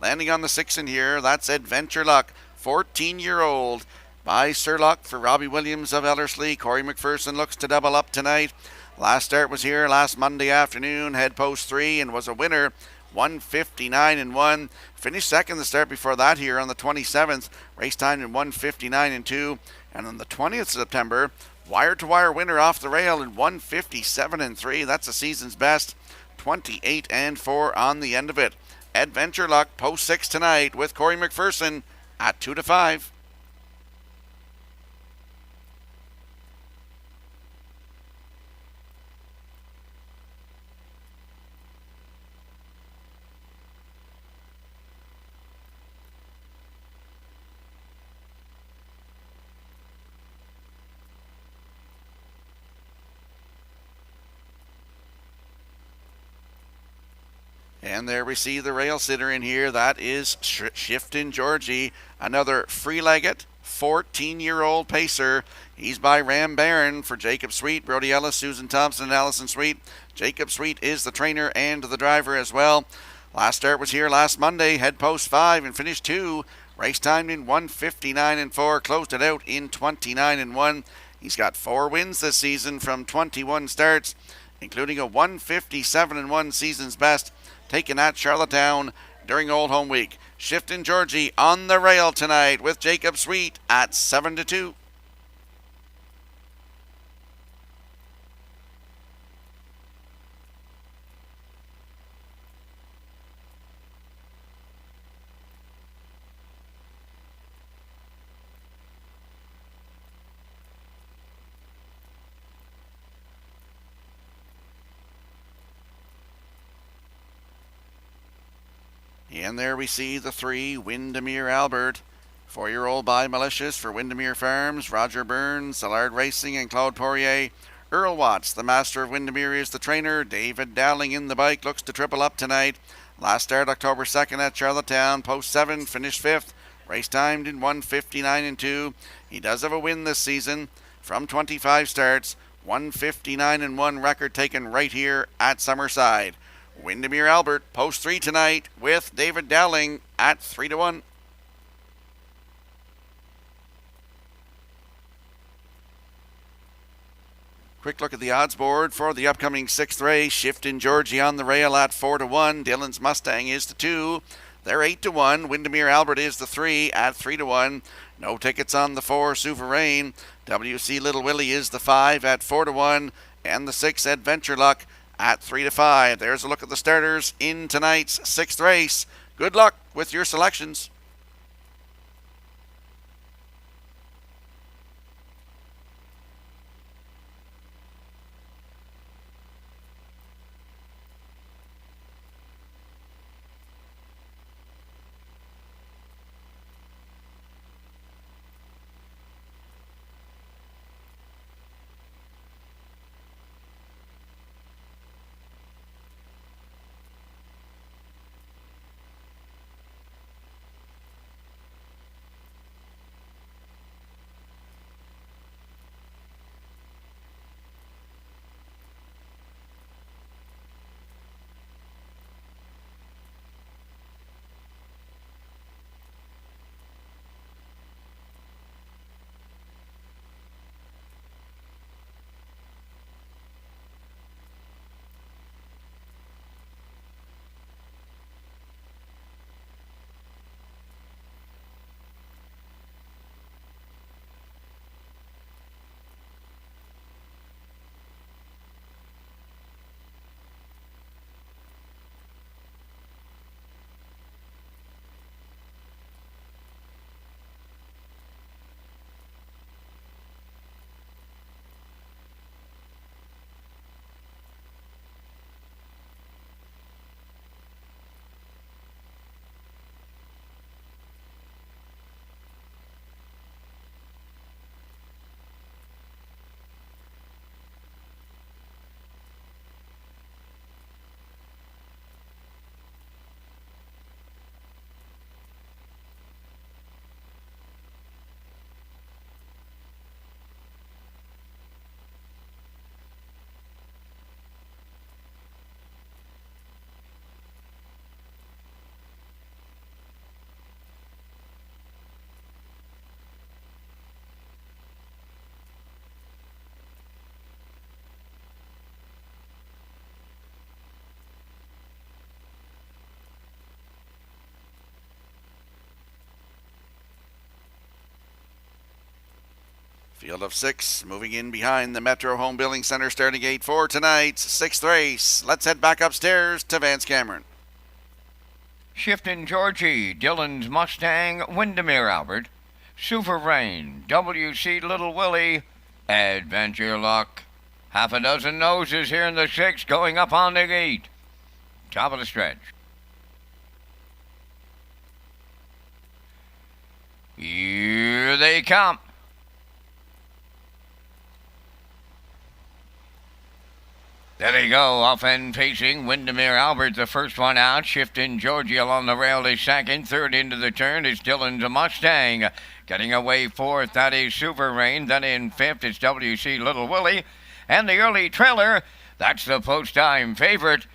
Landing on the 6 in here, that's Adventure Luck, 14-year-old by Sir Luck for Robbie Williams of Ellerslie. Corey McPherson looks to double up tonight. Last start was here last Monday afternoon, head post 3, and was a winner. 159-1. Finished second the start before that here on the 27th. Race time in 159-2. And on the 20th of September, wire-to-wire winner off the rail in 157-3. That's the season's best. 28-4 on the end of it. Adventure Luck post 6 tonight with Corey McPherson at 2-5. And there we see the rail sitter in here. That is Shiftin' Georgie, another free-legged 14-year-old pacer. He's by Ram Barron for Jacob Sweet, Brody Ellis, Susan Thompson, and Allison Sweet. Jacob Sweet is the trainer and the driver as well. Last start was here last Monday, head post 5 and finished 2. Race time in 159-4, closed it out in 29-1. He's got 4 wins this season from 21 starts, including a 157-1 season's best, taken at Charlottetown during Old Home Week. Shiftin' Georgie on the rail tonight with Jacob Sweet at 7-2. And there we see the 3, Windermere Albert. 4-year-old by Malicious for Windermere Farms, Roger Burns, Szilard Racing, and Claude Poirier. Earl Watts, the master of Windermere, is the trainer. David Dowling in the bike, looks to triple up tonight. Last start October 2nd at Charlottetown, post 7, finished 5th. Race timed in 159-2. He does have a win this season from 25 starts. 159-1 record taken right here at Summerside. Windermere Albert, post 3 tonight with David Dowling at 3-1. Quick look at the odds board for the upcoming 6th race. Shiftin' Georgie on the rail at 4-1. Dylan's Mustang is the 2. They're 8-1. Windermere Albert is the 3 at 3-1. No tickets on the 4, Sovereign. WC Little Willie is the 5 at 4-1. And the 6, Adventure Luck, at 3-5. There's a look at the starters in tonight's 6th race. Good luck with your selections. Field of 6 moving in behind the Metro Home Building Center starting gate for tonight's 6th race. Let's head back upstairs to Vance Cameron. Shifting Georgie, Dylan's Mustang, Windermere Albert, Super Rain, WC Little Willie, Adventure Luck. Half a dozen noses here in the 6th going up on the gate. Top of the stretch. Here they come. There they go, off and facing Windermere Albert, the first one out. Shifting Georgie along the rail is second. Third into the turn is Dylan's Mustang. Getting away fourth, that is Super Rain. Then in fifth, it's WC Little Willie. And the early trailer, that's the post-time favorite,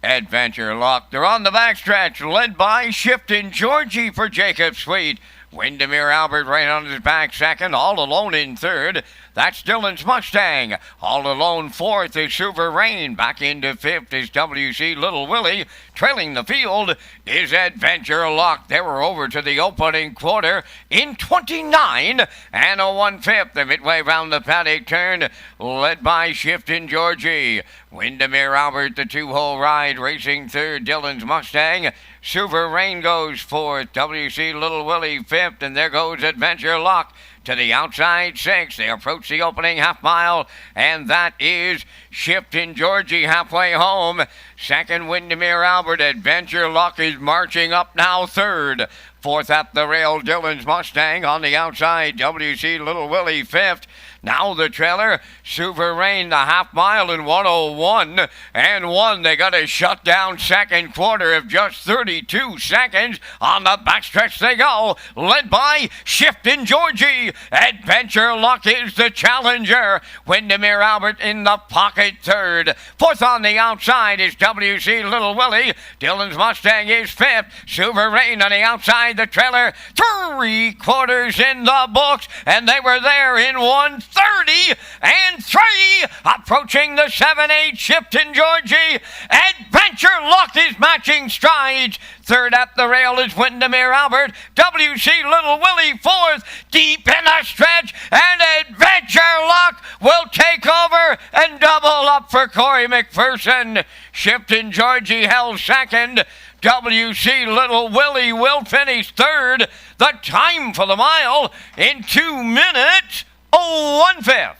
Adventure Luck. They're on the backstretch, led by Shifting Georgie for Jacob Sweet. Windermere Albert right on his back second, all alone in third. That's Dylan's Mustang. All alone fourth is Super Rain. Back into fifth is WC Little Willie. Trailing the field is Adventure Luck. They were over to the opening quarter in 29 and a 1/5. The midway round the paddock turn, led by Shifting Georgie. Windermere Albert, the two-hole ride, racing third. Dylan's Mustang. Super Rain goes fourth. WC Little Willie fifth. And there goes Adventure Luck to the outside 6. They approach the opening half mile, and that is Shifting Georgie halfway home. Second, Windermere Albert. Adventure Luck is marching up now third. Fourth up the rail, Dylan's Mustang. On the outside, WC Little Willie fifth. Now the trailer, Super Rain, the half mile in 1:01 and 1. They got a shut down second quarter of just 32 seconds. On the backstretch they go, led by Shifting Georgie. Adventure Luck is the challenger. Windermere Albert in the pocket third. Fourth on the outside is WC Little Willie. Dylan's Mustang is fifth. Super Rain on the outside, the trailer, 3 quarters in the books, and they were there in 1:30 and 3. Approaching the 7-8, Shifting Georgie. Adventure Luck is matching strides. Third up the rail is Windermere Albert. WC Little Willie fourth. Deep in the stretch, and Adventure Luck will take over and double up for Corey McPherson. Shifting Georgie held second. WC Little Willie will finish third. The time for the mile in 2 minutes, 1/5.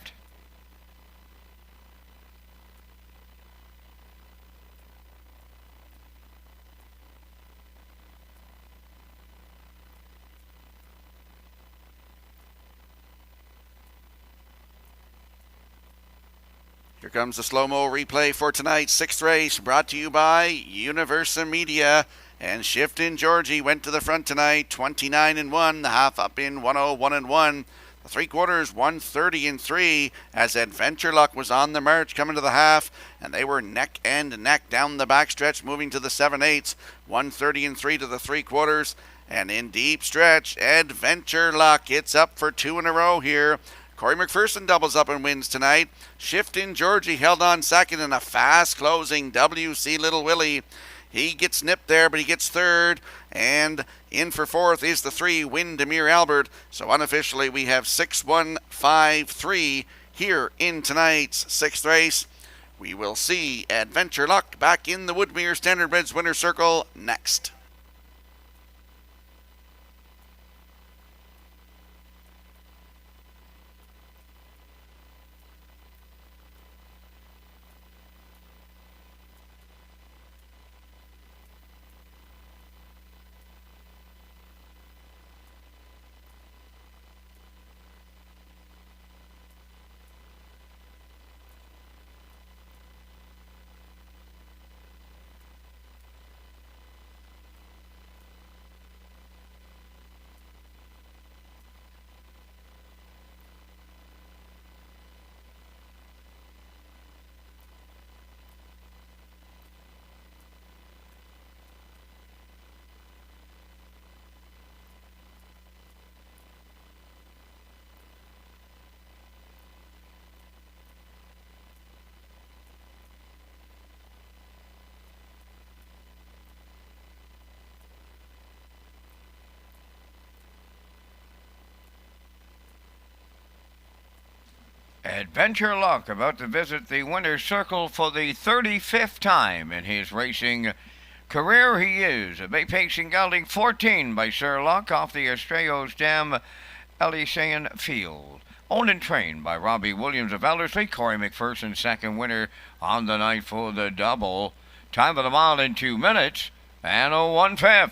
Here comes the slow-mo replay for tonight's 6th race, brought to you by Universal Media. And Shifting Georgie went to the front tonight, 29 and 1, the half up in 1:01 and 1. The 3 quarters, 1:30 and 3, as Adventure Luck was on the march coming to the half, and they were neck and neck down the backstretch, moving to the 7/8, 1:30 and 3 to the 3 quarters. And in deep stretch, Adventure Luck, it's up for 2 in a row here. Corey McPherson doubles up and wins tonight. Shifting Georgie held on second in a fast closing WC Little Willie. He gets nipped there, but he gets third. And in for fourth is the 3, Windermere Albert. So unofficially, we have 6-1-5-3 here in tonight's 6th race. We will see Adventure Luck back in the Woodmere Standardbreds winner's circle next. Adventure Luck about to visit the winner's circle for the 35th time in his racing career. He is a bay pacing gelding 14 by Sir Luck off the Estrellos Dam Elysian Field. Owned and trained by Robbie Williams of Ellerslie. Corey McPherson, second winner on the night for the double. Time of the mile in 2 minutes and a 1/5.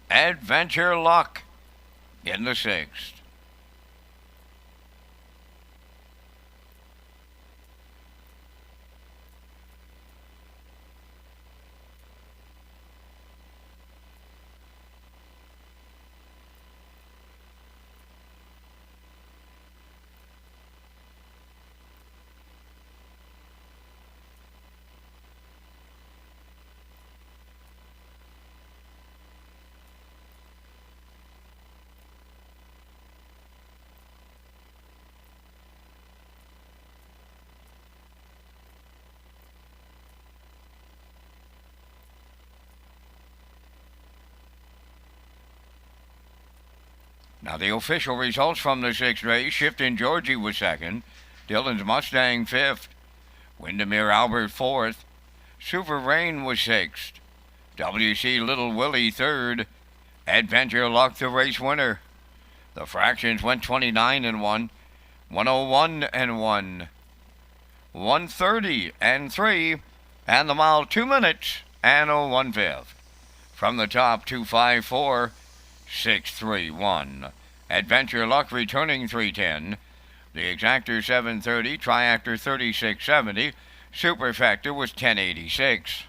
Adventure Luck in the 6th. Now the official results from the 6th race. Shifting Georgie was second. Dylan's Mustang 5th. Windermere Albert 4th. Super Rain was 6th. WC Little Willie 3rd. Adventure Luck the race winner. The fractions went 29 and 1. 101 and 1. 130 and 3. And the mile 2 minutes and a 1/5. From the top 254. 631. Adventure Luck returning 310. The Exactor 730. Triactor 3670. Super Factor was 1086.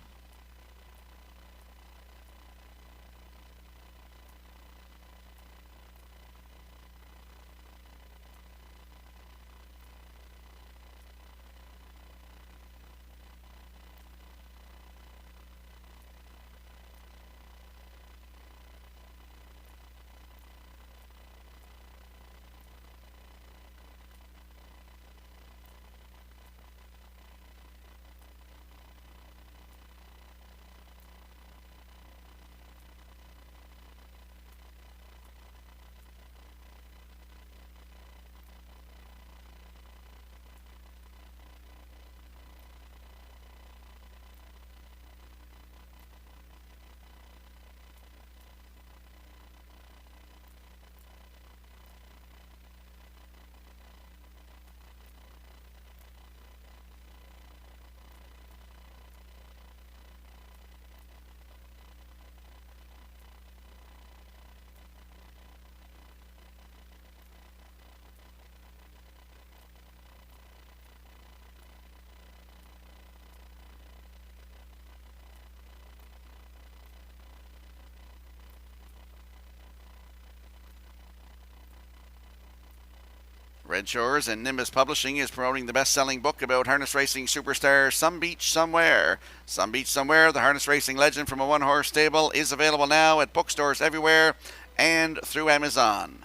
Red Shores and Nimbus Publishing is promoting the best-selling book about harness racing superstar Some Beach Somewhere. Some Beach Somewhere, the harness racing legend from a one-horse stable, is available now at bookstores everywhere and through Amazon.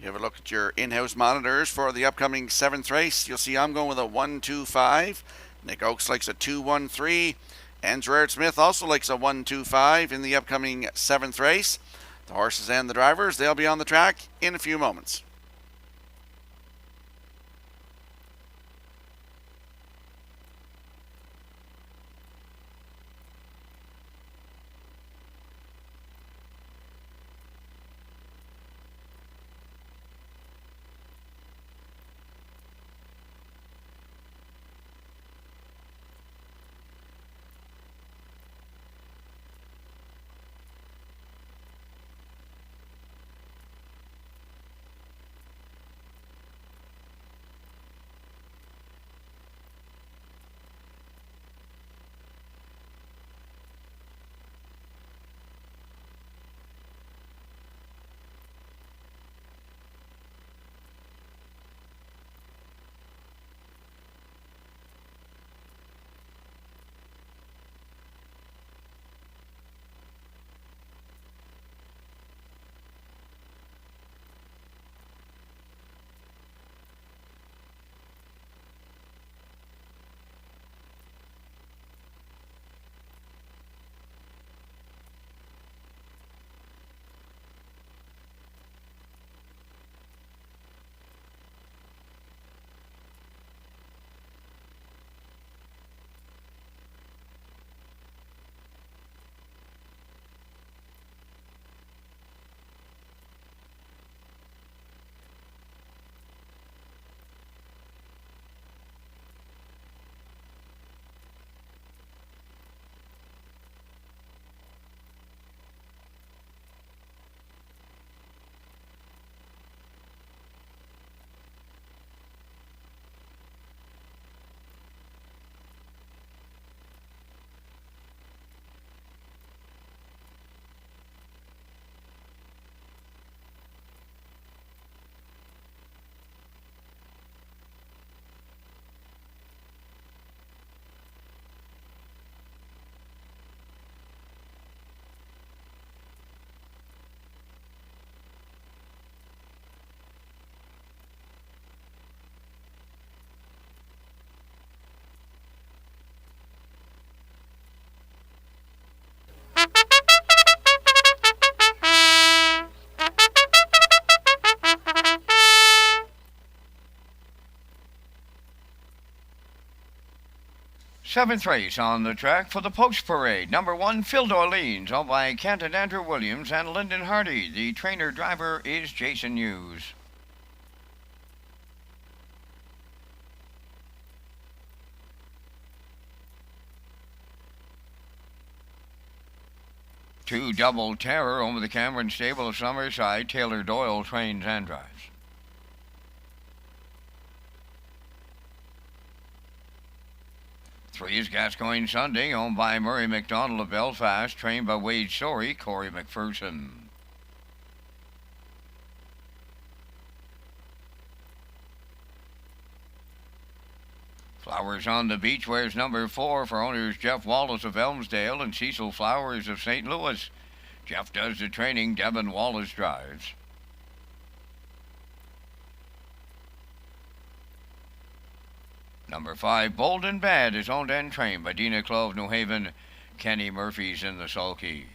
You have a look at your in-house monitors for the upcoming 7th race. You'll see I'm going with a 1-2-5. Nick Oakes likes a 2-1-3. And Gerard Smith also likes a 1-2-5 in the upcoming 7th race. The horses and the drivers, they'll be on the track in a few moments. Seventh race on the track for the post parade. Number 1, Phil D'Orleans, owned by Kenton Andrew Williams and Lyndon Hardy. The trainer-driver is Jason Hughes. Two Double Terror over the Cameron Stable of Summerside. Taylor Doyle trains and drives. 3 is Gascoigne Sunday, owned by Murray McDonald of Belfast, trained by Wade Sorey, Corey McPherson. Flowers on the Beach wears number 4 for owners Jeff Wallace of Elmsdale and Cecil Flowers of St. Louis. Jeff does the training, Devin Wallace drives. Number 5, Bold and Bad, is owned and trained by Dina Clove, New Haven. Kenny Murphy's in the sulky.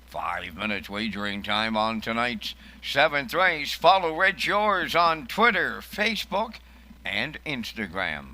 5 minutes wagering time on tonight's 7th race. Follow Red Shores on Twitter, Facebook, and Instagram.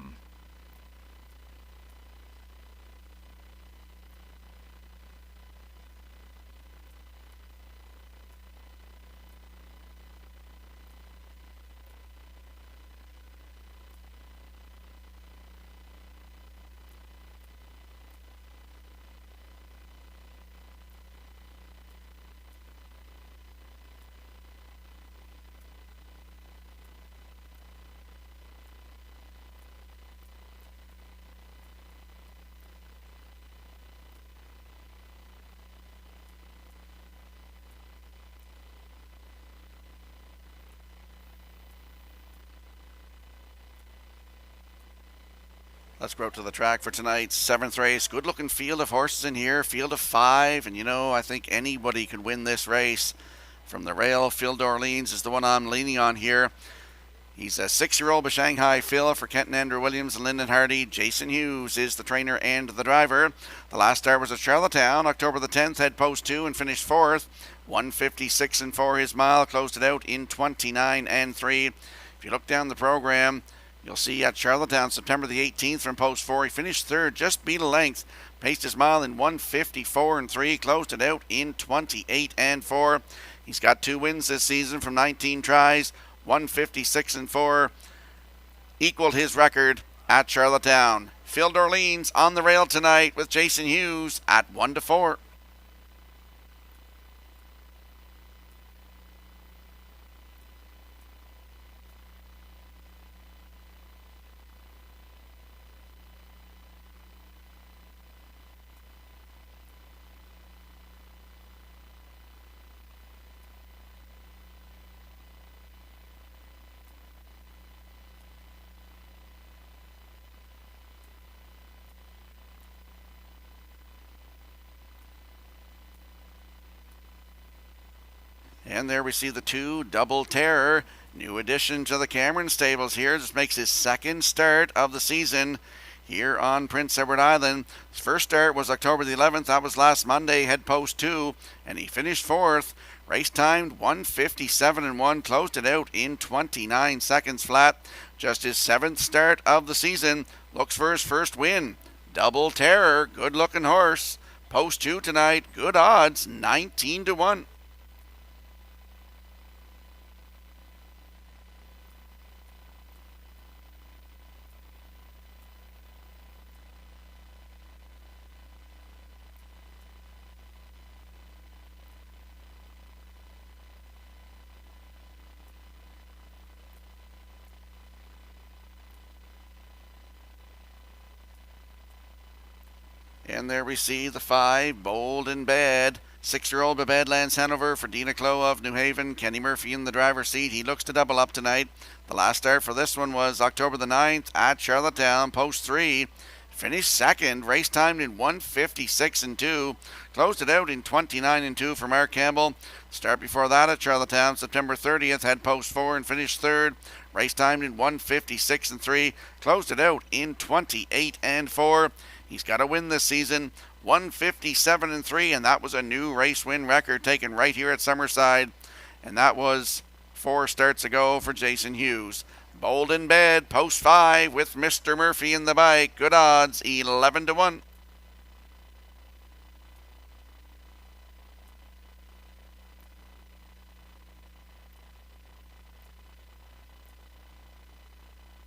Let's go out to the track for tonight's 7th race. Good looking field of horses in here, field of 5, and I think anybody could win this race. From the rail, Phil D'Orleans is the one I'm leaning on here. He's a 6-year-old by Shanghai Phil for Kenton Andrew Williams and Lyndon Hardy. Jason Hughes is the trainer and the driver. The last start was at Charlottetown, October the 10th, head post 2 and finished 4th. 156 and 4 his mile, closed it out in 29 and 3. If you look down the program, you'll see at Charlottetown, September the 18th from post 4, he finished 3rd, just beat a length. Paced his mile in 154 and 3, closed it out in 28 and 4. He's got 2 wins this season from 19 tries. 156 and 4 equaled his record at Charlottetown. Phil D'Orleans on the rail tonight with Jason Hughes at 1-4. And there we see the 2 Double Terror, new addition to the Cameron stables here. This makes his 2nd start of the season here on Prince Edward Island. His first start was October the 11th. That was last Monday, head post 2, and he finished 4th. Race timed 157 and 1, closed it out in 29 seconds flat. Just his 7th start of the season. Looks for his first win. Double Terror, good looking horse. Post 2 tonight, good odds, 19-1. And there we see the 5, Bold and Bad. 6-year-old by Badlands Hanover for Dina Clough of New Haven. Kenny Murphy in the driver's seat. He looks to double up tonight. The last start for this one was October the 9th at Charlottetown, post 3. Finished 2nd, race timed in 156 and 2. Closed it out in 29 and 2 for Mark Campbell. Start before that at Charlottetown, September 30th, had post 4 and finished 3rd. Race timed in 156 and 3. Closed it out in 28 and 4. He's got a win this season, 157 and 3, and that was a new race win record taken right here at Summerside. And that was 4 starts ago for Jason Hughes. Bold in Bed, post 5 with Mr. Murphy in the bike. Good odds, 11-1.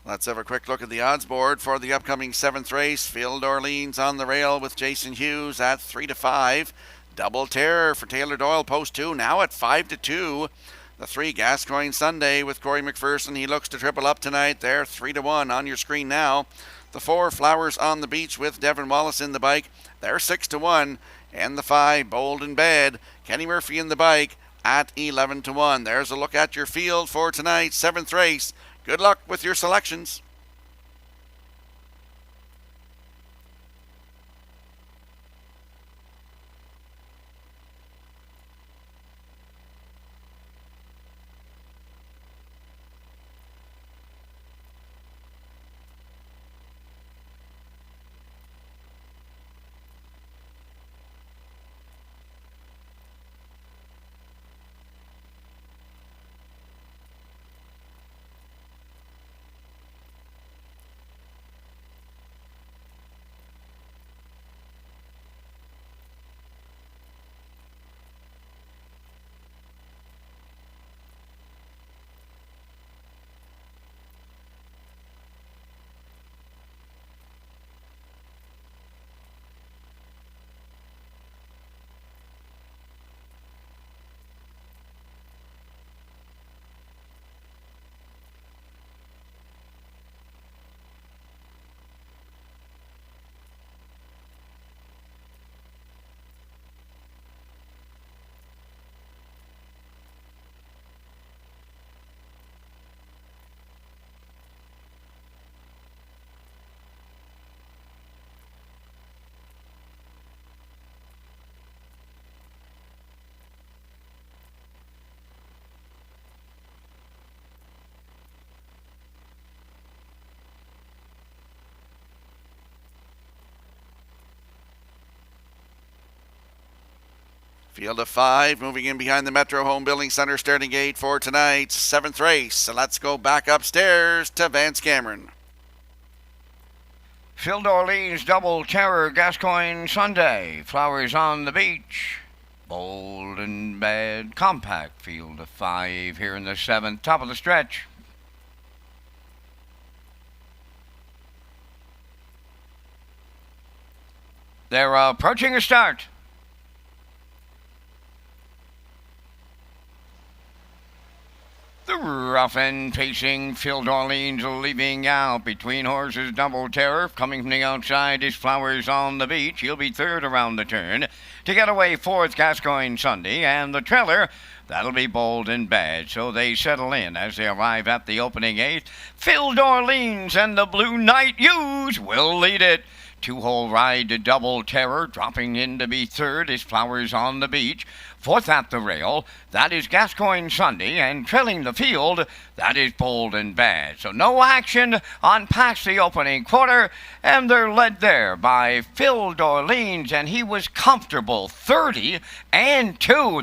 Let's have a quick look at the odds board for the upcoming 7th race. Phil Dorleans on the rail with Jason Hughes at 3-5. Double Terror for Taylor Doyle, post 2, now at 5-2. The 3, Gascoigne Sunday with Corey McPherson. He looks to triple up tonight. They're 3-1 on your screen now. The 4, Flowers on the Beach with Devin Wallace in the bike. They're 6-1. And the 5, Bold in Bed, Kenny Murphy in the bike at 11-1. There's a look at your field for tonight's 7th race. Good luck with your selections. Field of 5 moving in behind the Metro Home Building Center starting gate for tonight's 7th race. So let's go back upstairs to Vance Cameron. Phil Dorleans, Double Terror, Gascoigne Sunday, Flowers on the Beach, Bold and Bad, compact field of 5 here in the 7th, top of the stretch. They're approaching a start. The rough and pacing Phil Dorleans leaving out between horses. Double Terror coming from the outside is Flowers on the Beach. He'll be 3rd around the turn. To get away 4th, Gascoigne Sunday, and the trailer, that'll be Bold and Bad. So they settle in as they arrive at the opening 8th. Phil Dorleans and the Blue Knight Hughes will lead it. 2-hole ride to Double Terror, dropping in to be 3rd is Flowers on the Beach. 4th at the rail, that is Gascoigne Sunday, and trailing the field, that is Bold and Bad. So no action on past the opening quarter, and they're led there by Phil Dorleans, and he was comfortable, 30-2.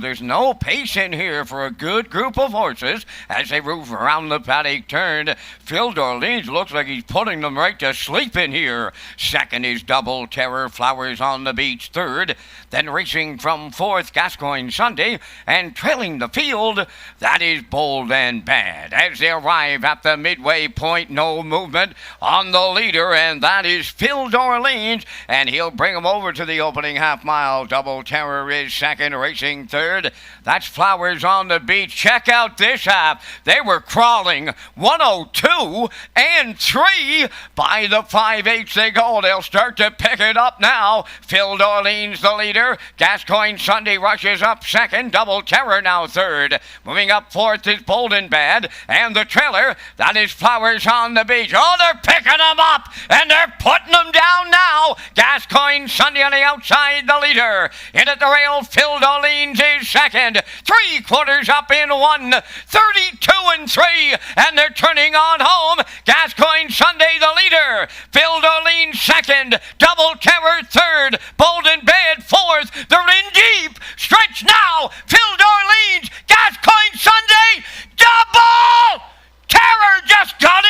There's no pace in here for a good group of horses as they move around the paddock turn. Phil Dorleans looks like he's putting them right to sleep in here. 2nd is Double Terror, Flowers on the Beach, 3rd. Then racing from 4th, Gascoigne Sunday, and trailing the field, that is Bold and Bad. As they arrive at the midway point, no movement on the leader, and that is Phil Dorleans, and he'll bring him over to the opening half mile. Double Terror is 2nd, racing 3rd. That's Flowers on the Beach. Check out this half. They were crawling 102-3 by the 5/8 they go. They'll start to pick it up now. Phil Dorleans the leader. Gascoigne Sunday rushes up 2nd. Double Terror now 3rd. Moving up 4th is Bold and Bad. And the trailer, that is Flowers on the Beach. Oh, they're picking them up, and they're putting them down now. Gascoigne Sunday on the outside, the leader. In at the rail, Phil Dorleans is 2nd. 3/4 up in 1. 32-3. And they're turning on home. Gascoigne Sunday the leader. Phil Dorleans 2nd. Double Terror 3rd. Bold and Bad 4th. They're in deep. Stretch now. Phil Dorleans. Gascoigne Sunday. Double Terror just got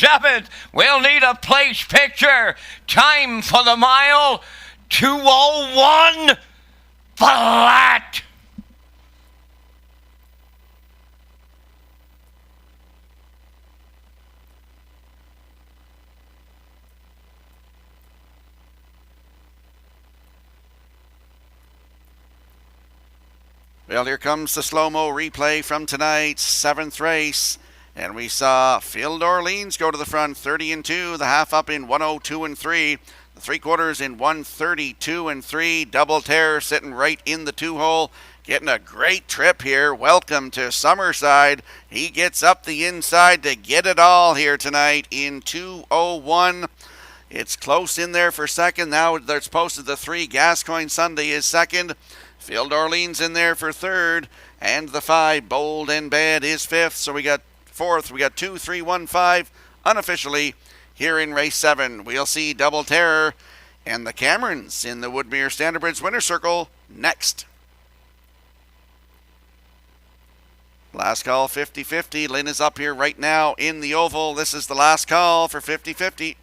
7th. We'll need a place picture. Time for the mile, 2:01 flat. Well, here comes the slow-mo replay from tonight's 7th race. And we saw Phil Orleans go to the front, 30-2, the half up in 102-3, the three-quarters in 132-3. Double Terror sitting right in the 2-hole, getting a great trip here. Welcome to Summerside. He gets up the inside to get it all here tonight in 2:01. It's close in there for second. Now there's posted the 3. Gascoigne Sunday is second. Phil Orleans in there for third. And the 5, Bold and Bad, is fifth. So we got fourth. We got 2, 3, 1, 5 unofficially here in race 7. We'll see Double Terror and the Camerons in the Woodmere Standard Bridge Winner's Circle next. Last call 50-50. Lynn is up here right now in the oval. This is the last call for 50-50.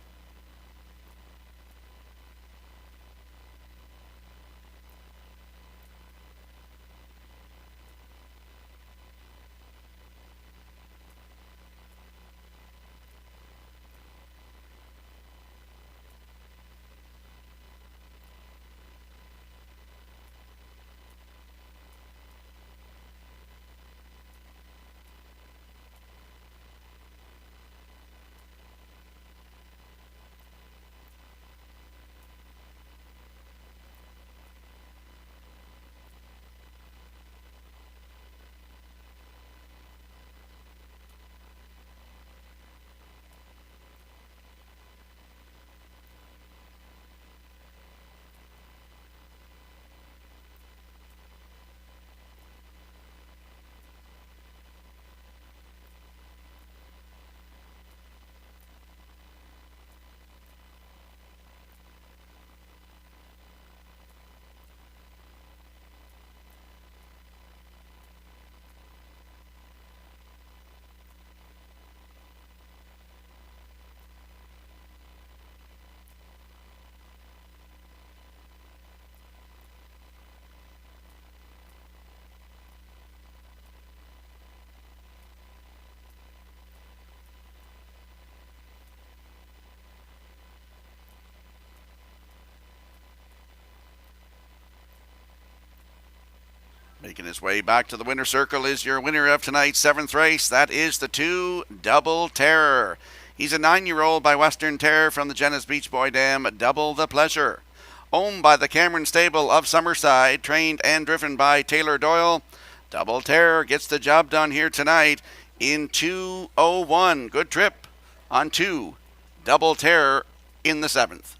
Making his way back to the winner's circle is your winner of tonight's 7th race. That is the 2, Double Terror. He's a 9-year-old by Western Terror from the Jenna's Beach Boy Dam, Double the Pleasure. Owned by the Cameron Stable of Summerside, trained and driven by Taylor Doyle. Double Terror gets the job done here tonight in 2:01. Good trip on 2, Double Terror in the 7th.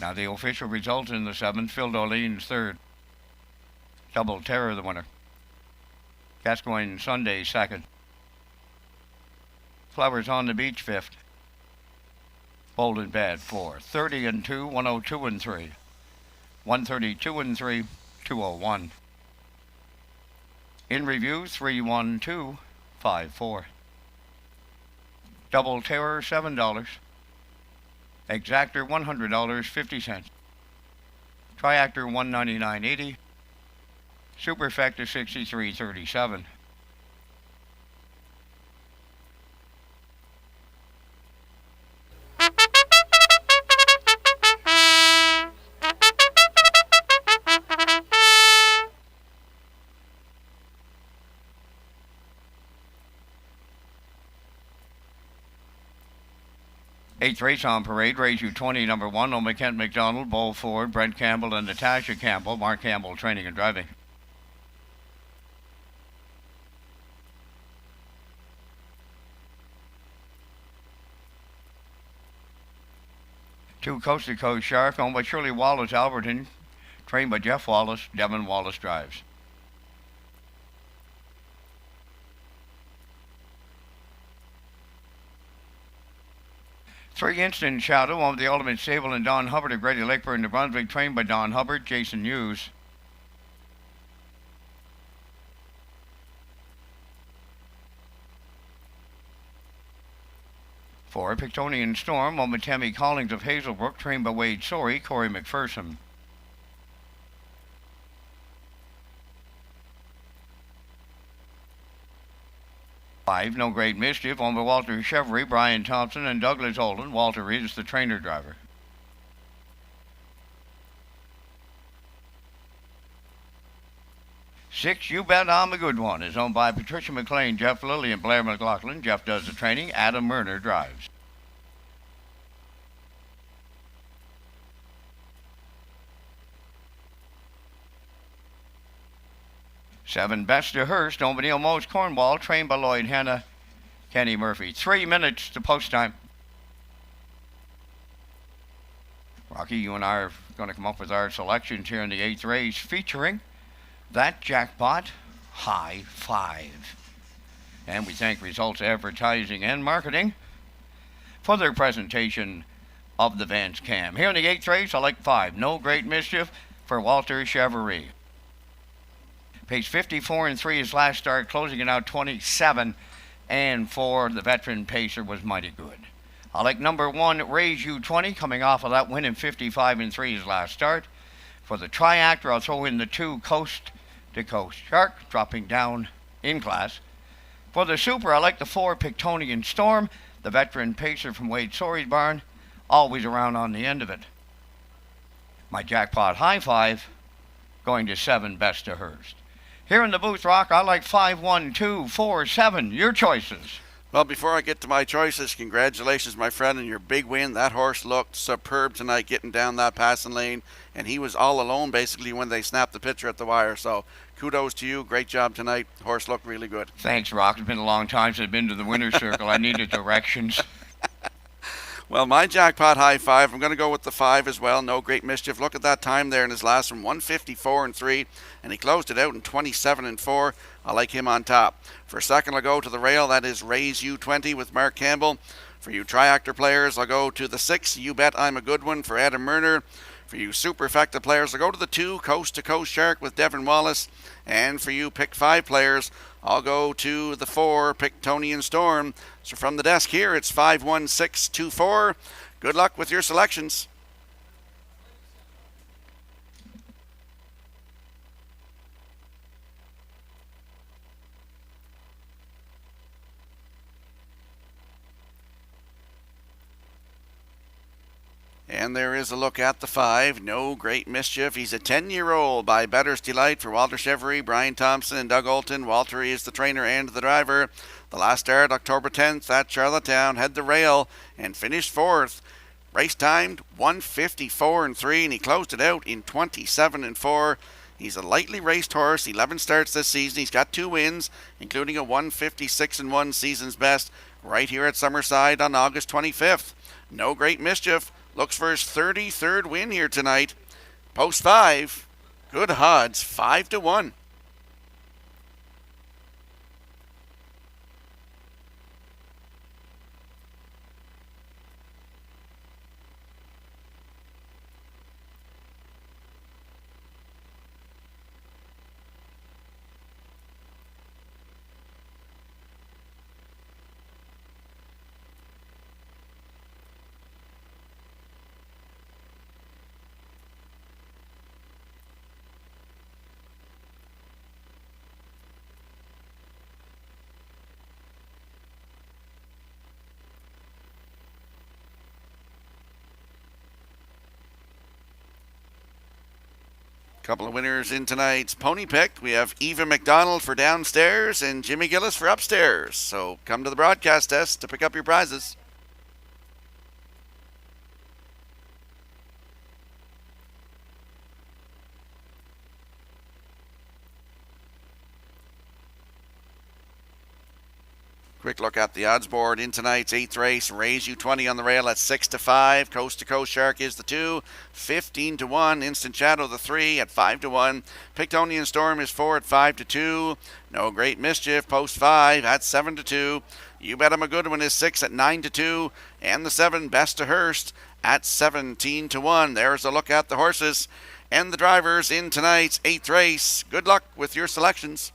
Now the official results in the 7th, Phil Dolene's 3rd. Double Terror the winner. Gascoigne Sunday 2nd. Flowers on the Beach 5th. Bold and Bad 4. 30 and 2, 102 and 3. 132 and 3, 201. In review 312, 54. Double Terror $7. Exactor $100, 50 cents. Triactor $199.80. Superfecta $63.37. Eighth race on parade, race U20, number 1, Oma Kent McDonald, Bo Ford, Brent Campbell, and Natasha Campbell. Mark Campbell training and driving. Two Coast to Coast Shark, owned by Shirley Wallace Alberton, trained by Jeff Wallace. Devin Wallace drives. Three Instant Shadow on the Ultimate Stable and Don Hubbard of Grady Lakeburn, New Brunswick, trained by Don Hubbard. Jason Hughes. Four Pictonian Storm on Tammy Collins of Hazelbrook, trained by Wade Sorey. Corey McPherson. 5, No Great Mischief, owned by Walter Chevry, Brian Thompson, and Douglas Olden. Walter is the trainer driver. Six, You Bet I'm a Good One, is owned by Patricia McLean, Jeff Lilly, and Blair McLaughlin. Jeff does the training. Adam Murner drives. Seven, Best to Hurst, owned by Neil Mose Cornwall, trained by Lloyd Hanna, Kenny Murphy. 3 minutes to post time. Rocky, you and I are going to come up with our selections here in the 8th race, featuring that jackpot high 5. And we thank Results Advertising and Marketing for their presentation of the Vance Cam. Here in the 8th race, I like 5, No Great Mischief for Walter Chevry. Pace 54 and 3 his last start, closing it out 27 and 4. The veteran pacer was mighty good. I like number 1, Raise U20, coming off of that win in 55 and 3 his last start. For the triactor, I'll throw in the 2, Coast to Coast Shark, dropping down in class. For the super, I like the 4, Pictonian Storm, the veteran pacer from Wade Sorey's barn, always around on the end of it. My jackpot high 5, going to 7, Best to Hurst. Here in the booth, Rock, I like 5, 1, 2, 4, 7. Your choices. Well, before I get to my choices, congratulations, my friend, on your big win. That horse looked superb tonight getting down that passing lane, and he was all alone basically when they snapped the picture at the wire. So kudos to you. Great job tonight. Horse looked really good. Thanks, Rock. It's been a long time since I've been to the winner's circle. I needed directions. Well, my jackpot high 5, I'm going to go with the 5 as well. No Great Mischief. Look at that time there in his last one, 154 and 3, and he closed it out in 27 and 4. I like him on top. For second, I'll go to the rail. That is Raise U20 with Mark Campbell. For you triactor players, I'll go to the 6, You Bet I'm a Good One for Adam Murner. For you superfecta players, I'll go to the 2, Coast to Coast Shark with Devin Wallace. And for you pick 5 players, I'll go to the 4, Pictonian Storm. So from the desk here, it's 51624. Good luck with your selections. And there is a look at the 5, No Great Mischief. He's a 10-year-old by Better's Delight for Walter Chevry, Brian Thompson, and Doug Olton. Walter is the trainer and the driver. The last start, October 10th at Charlottetown, had the rail and finished 4th. Race timed 154 and 3, and he closed it out in 27 and 4. He's a lightly raced horse, 11 starts this season. He's got 2 wins, including a 156 and 1 season's best right here at Summerside on August 25th. No Great Mischief. looks for his 33rd win here tonight. Post 5, good odds, 5-1. Couple of winners in tonight's pony pick. We have Eva McDonald for downstairs and Jimmy Gillis for upstairs. So come to the broadcast desk to pick up your prizes. Quick look at the odds board in tonight's 8th race. Raise U20 on the rail at 6-5. Coast to Coast Shark is the 2. 15-1. Instant Shadow the 3 at 5-1. Pictonian Storm is 4 at 5-2. No Great Mischief post 5 at 7-2. You Bet I'm a Good One is 6 at 9-2. And the 7 Best to Hurst at 17-1. There's a look at the horses and the drivers in tonight's 8th race. Good luck with your selections.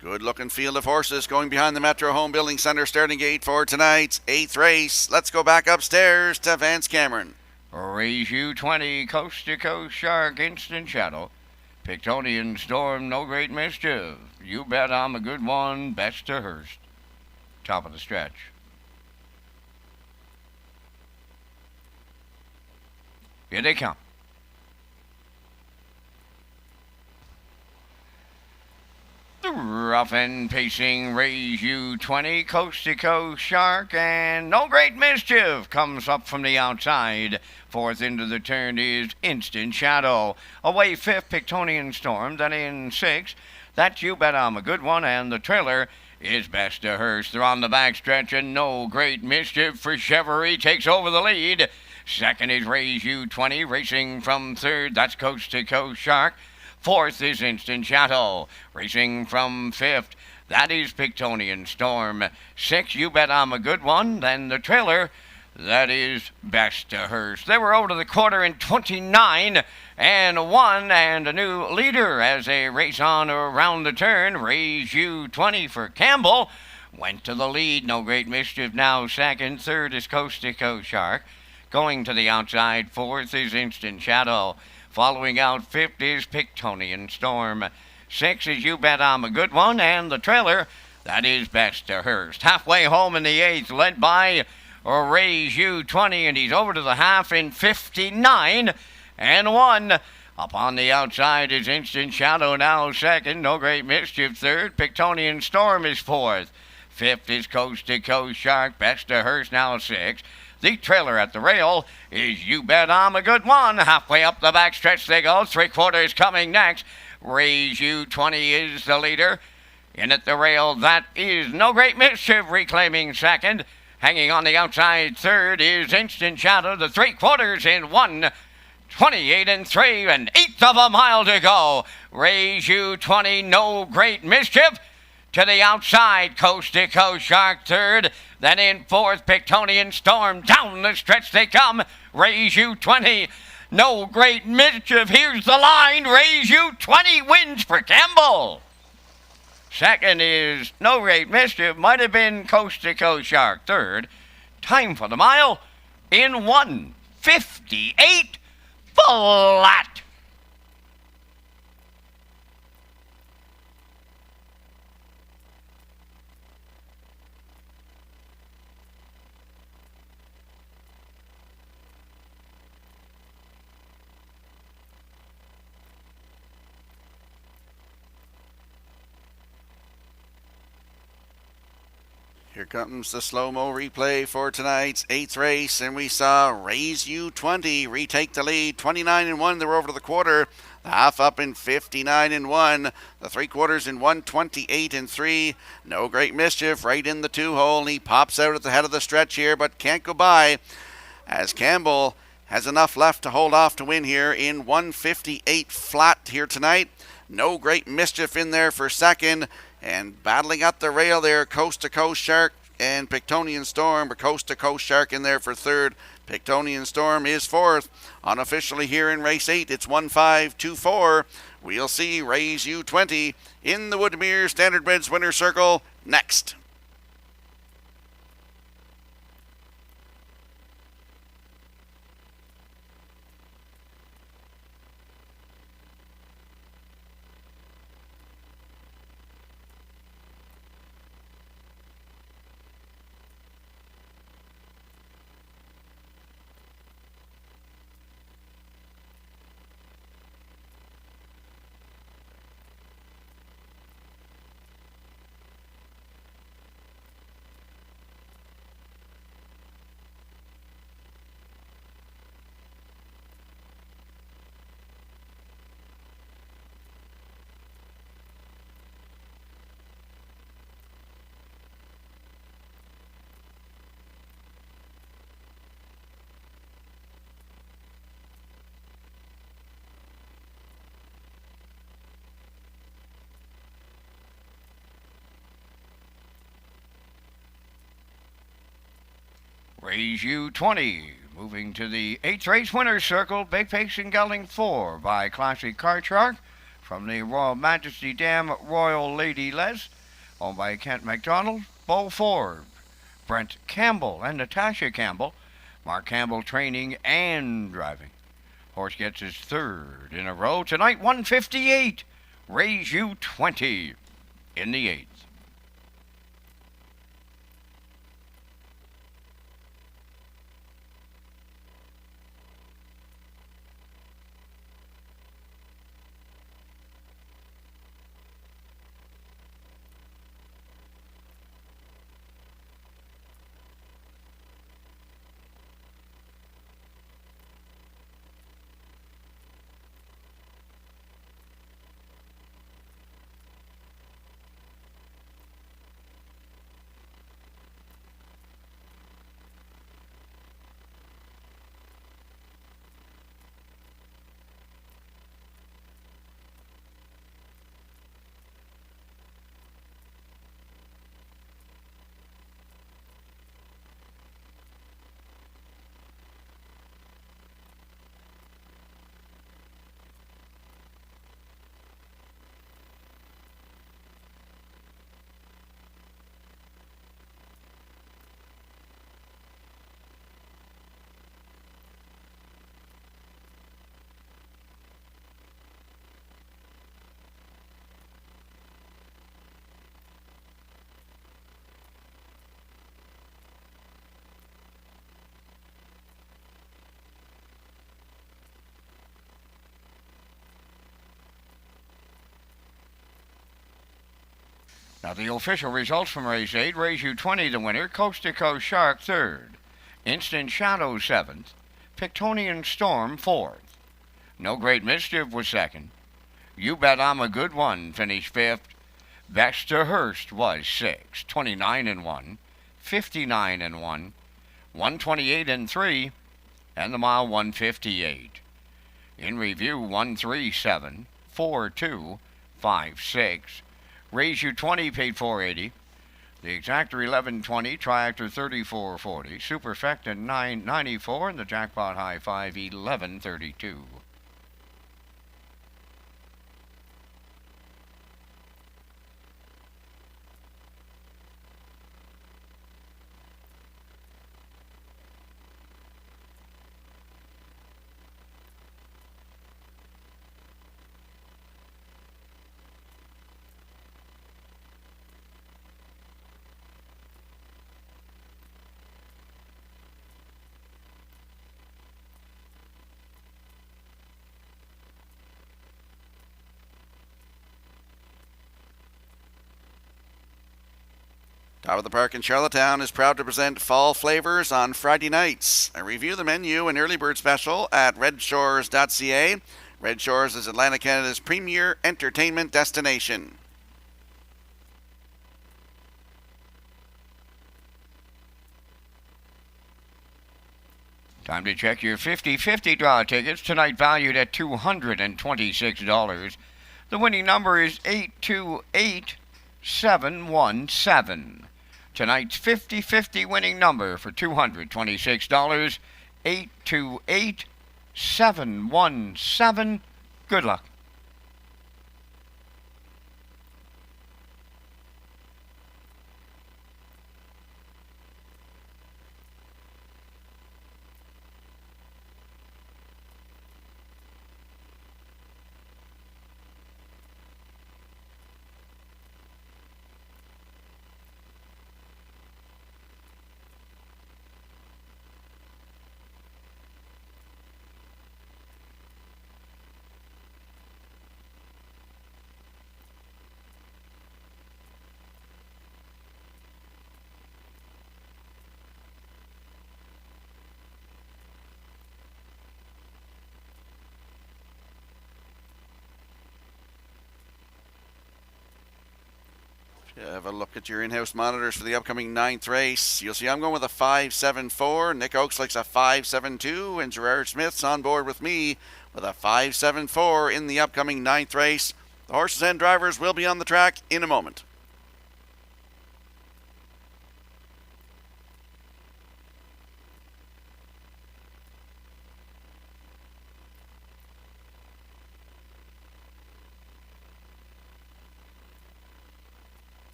Good looking field of horses going behind the Metro Home Building Center starting gate for tonight's 8th race. Let's go back upstairs to Vance Cameron. Raise U20, Coast to Coast Shark, Instant Shadow. Pictonian Storm, No Great Mischief. You Bet I'm a Good One, Best to Hurst. Top of the stretch. Here they come. The rough and pacing Raise U20, Coast to Coast Shark, and No Great Mischief comes up from the outside. Fourth into the turn is Instant Shadow. Away fifth, Pictonian Storm. Then in sixth, that's You Bet I'm a Good One, and the trailer is Best to Hurst. They're on the back stretch, and No Great Mischief for Chevrolet takes over the lead. Second is Raise U20, racing from third. That's Coast to Coast Shark. Fourth is Instant Shadow, racing from fifth. That is Pictonian Storm. Sixth, You Bet I'm a Good One. Then the trailer, That is Best to Hers. They were over to the quarter in 29 and 1, and a new leader as they race on around the turn. Raise You 20 for Campbell. Went to the lead. No Great Mischief now second. Third is Coast to Coast Shark. Going to the outside. Fourth is Instant Shadow. Following out fifth is Pictonian Storm. Six is You Bet I'm a Good One. And the trailer, that is Best to Hers. Halfway home in the eighth, led by Raise You 20, and he's over to the half in 59 and 1. Up on the outside is Instant Shadow now second. No Great Mischief third. Pictonian Storm is fourth. Fifth is Coast to Coast Shark. Best to Hers now sixth. The trailer at the rail is You Bet I'm a Good One. Halfway up the backstretch they go. 3/4 coming next. Raise You 20 is the leader. In at the rail, that is No Great Mischief reclaiming second. Hanging on the outside third is Instant Shadow. The 3/4 in 1. 28 and 3, an eighth of a mile to go. Raise You 20, No Great Mischief. To the outside, Coast to Coast Shark third. Then in fourth, Pictonian Storm. Down the stretch they come. Raise You 20, No Great Mischief. Here's the line. Raise You 20 wins for Campbell. Second is No Great Mischief. Might have been Coast to Coast Shark third. Time for the mile in 1:58 flat. Here comes the slow-mo replay for tonight's 8th race, and we saw Raise You 20 retake the lead. 29 and 1, they were over to the quarter. The half up in 59 and 1. The 3/4 in 1:28 and 3. No Great Mischief right in the 2-hole, and he pops out at the head of the stretch here, but can't go by as Campbell has enough left to hold off to win here in 1:58 flat here tonight. No Great Mischief in there for second. And battling up the rail there, Coast to Coast Shark and Pictonian Storm, but Coast to Coast Shark in there for third. Pictonian Storm is fourth. Unofficially here in race 8, it's 1-5-2-4. We'll see Raise You 20 in the Woodmere Standardbreds winner circle next. Raise You 20. Moving to the 8th race winner's circle. Big Face and Gelding 4 by Classic Card Shark. From the Royal Majesty Dam, Royal Lady Les. Owned by Kent MacDonald, Bo Ford, Brent Campbell, and Natasha Campbell. Mark Campbell training and driving. Horse gets his third in a row. Tonight, 1:58. Raise You 20 in the 8th. Now the official results from race 8, race U20, the winner, Coast to Coast Shark 3rd, Instant Shadow 7th, Pictonian Storm 4th. No Great Mischief was 2nd. You Bet I'm a Good One finished 5th. Baxter Hurst was 6th, 29-1, 59-1, 128-3, and the mile 158. In review, 137, 42, 56. Raise you 20 paid 480. The exactor 1120, triactor 3440, superfecta 994, and the jackpot high 5 1132. Top of the Park in Charlottetown is proud to present Fall Flavors on Friday nights. Review the menu and early bird special at Redshores.ca. Red Shores is Atlantic Canada's premier entertainment destination. Time to check your 50-50 draw tickets, tonight valued at $226. The winning number is 828717. Tonight's 50-50 winning number for $226, 828717. Good luck. Have a look at your in-house monitors for the upcoming 9th race. You'll see I'm going with a 5.74. Nick Oakes likes a 5.72, and Gerard Smith's on board with me with a 5.74 in the upcoming 9th race. The horses and drivers will be on the track in a moment.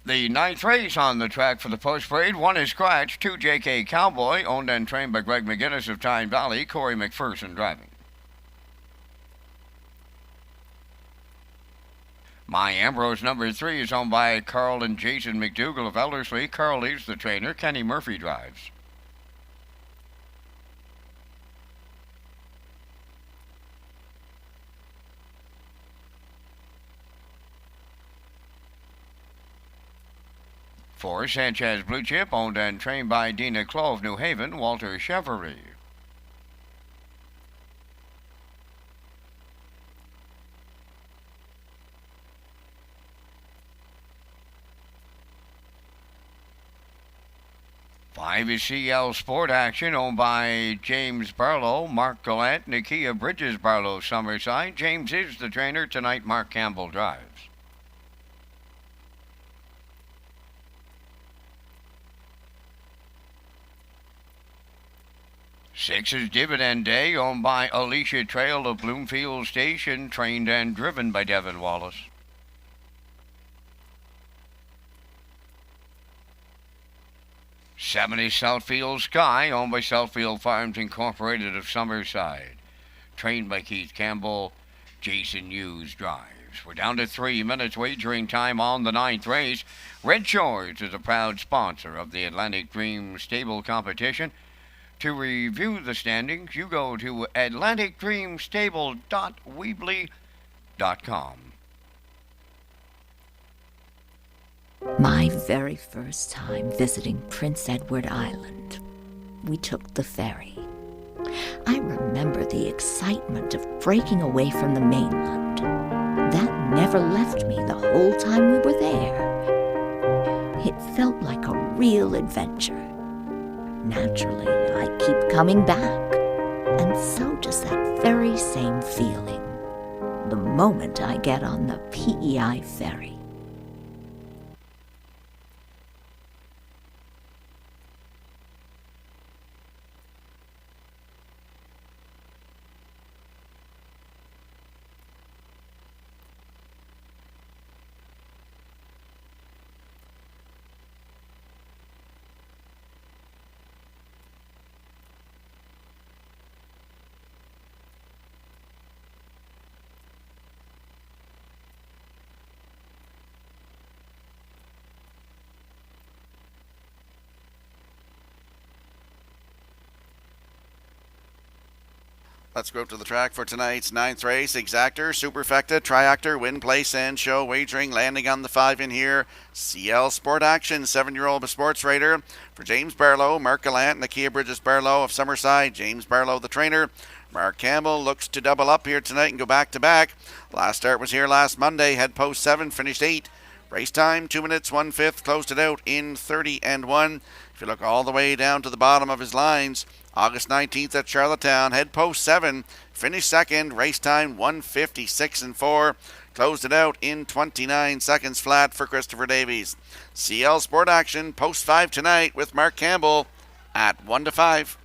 The 9th race on the track for the post parade. 1 is Scratch, 2 J.K. Cowboy, owned and trained by Greg McGinnis of Tyne Valley, Corey McPherson driving. My Ambrose number 3 is owned by Carl and Jason McDougall of Ellerslie. Carl leads the trainer. Kenny Murphy drives. For Sanchez Blue Chip, owned and trained by Dina Clough of New Haven, Walter Chevrolet. Five is CL Sport Action, owned by James Barlow, Mark Gallant, Nakia Bridges Barlow, Summerside. James is the trainer. Tonight, Mark Campbell drives. 6 is Dividend Day, owned by Alicia Trail of Bloomfield Station, trained and driven by Devin Wallace. 7 is Southfield Sky, owned by Southfield Farms Incorporated of Summerside, trained by Keith Campbell. Jason Hughes drives. We're down to 3 minutes wagering time on the 9th race. Red Shores is a proud sponsor of the Atlantic Dream Stable competition. To review the standings, you go to atlanticdreamstable.weebly.com. My very first time visiting Prince Edward Island, we took the ferry. I remember the excitement of breaking away from the mainland. That never left me the whole time we were there. It felt like a real adventure. Naturally, I keep coming back, and so does that very same feeling the moment I get on the PEI ferry. Let's go up to the track for tonight's 9th race. Exactor, Superfecta, Triactor, Win, Place, and Show. Wagering landing on the 5 in here. CL Sport Action, 7-year-old sports raider. For James Barlow, Mark Gallant, Nakia Bridges Barlow of Summerside. James Barlow, the trainer. Mark Campbell looks to double up here tonight and go back-to-back. Last start was here last Monday. Had post 7, finished 8. Race time, 2 minutes, 1/5. Closed it out in 30 and 1. If you look all the way down to the bottom of his lines, August 19th at Charlottetown, head post 7, finished second, race time 1:56 and 4. Closed it out in 29 seconds flat for Christopher Davies. CL Sport Action, post 5 tonight with Mark Campbell at 1-5.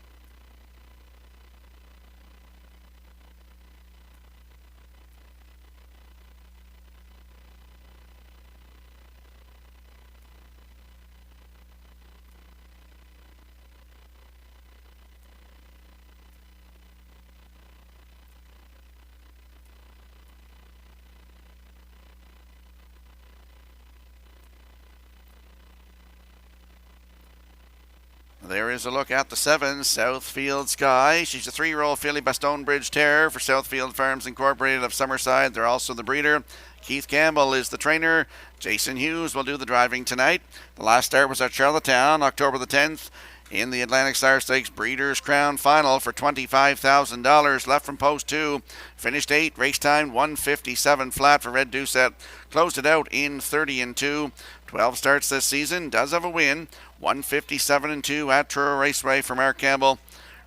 There is a look at the 7, Southfield Sky. She's a 3-year-old filly by Stonebridge Terror for Southfield Farms Incorporated of Summerside. They're also the breeder. Keith Campbell is the trainer. Jason Hughes will do the driving tonight. The last start was at Charlottetown, October the 10th. In the Atlantic Star Stakes Breeders' Crown Final for $25,000. Left from post 2. Finished 8. Race time 1:57 flat for Red Doucette. Closed it out in 30 and 2. 12 starts this season. Does have a win. 1:57 and 2 at SHORES Raceway for Mark Campbell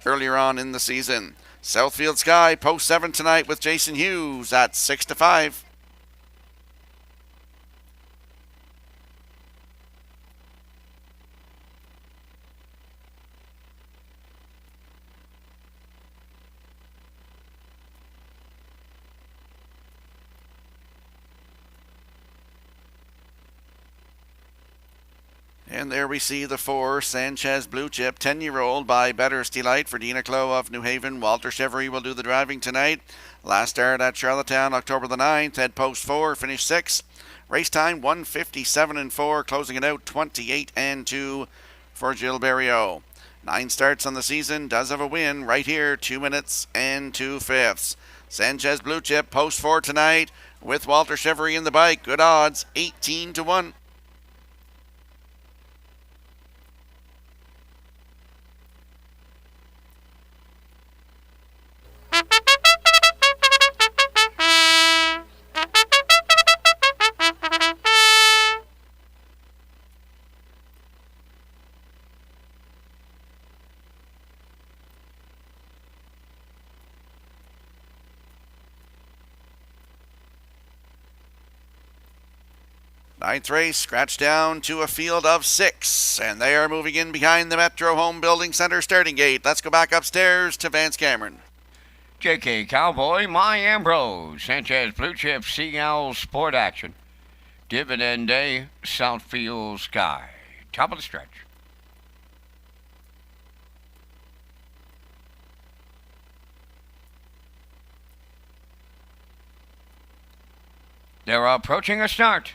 earlier on in the season. Southfield Sky, post 7 tonight with Jason Hughes at 6-5. And there we see the 4, Sanchez Blue Chip, 10-year-old by Better's Delight for Dina Clough of New Haven. Walter Chevery will do the driving tonight. Last start at Charlottetown, October the 9th. Head post 4, finished 6. Race time 1:57 and 4, closing it out 28 and 2 for Jill Berriot. 9 starts on the season, does have a win right here, 2 minutes and 2/5. Sanchez Blue Chip, post 4 tonight with Walter Chevery in the bike. Good odds, 18 to 1. Ninth race, scratched down to a field of 6, and they are moving in behind the Metro Home Building Center starting gate. Let's go back upstairs to Vance Cameron. JK Cowboy, My Ambrose, Sanchez Blue Chip, CL Sport Action, Dividend Day, Southfield Sky. Top of the stretch. They're approaching a start.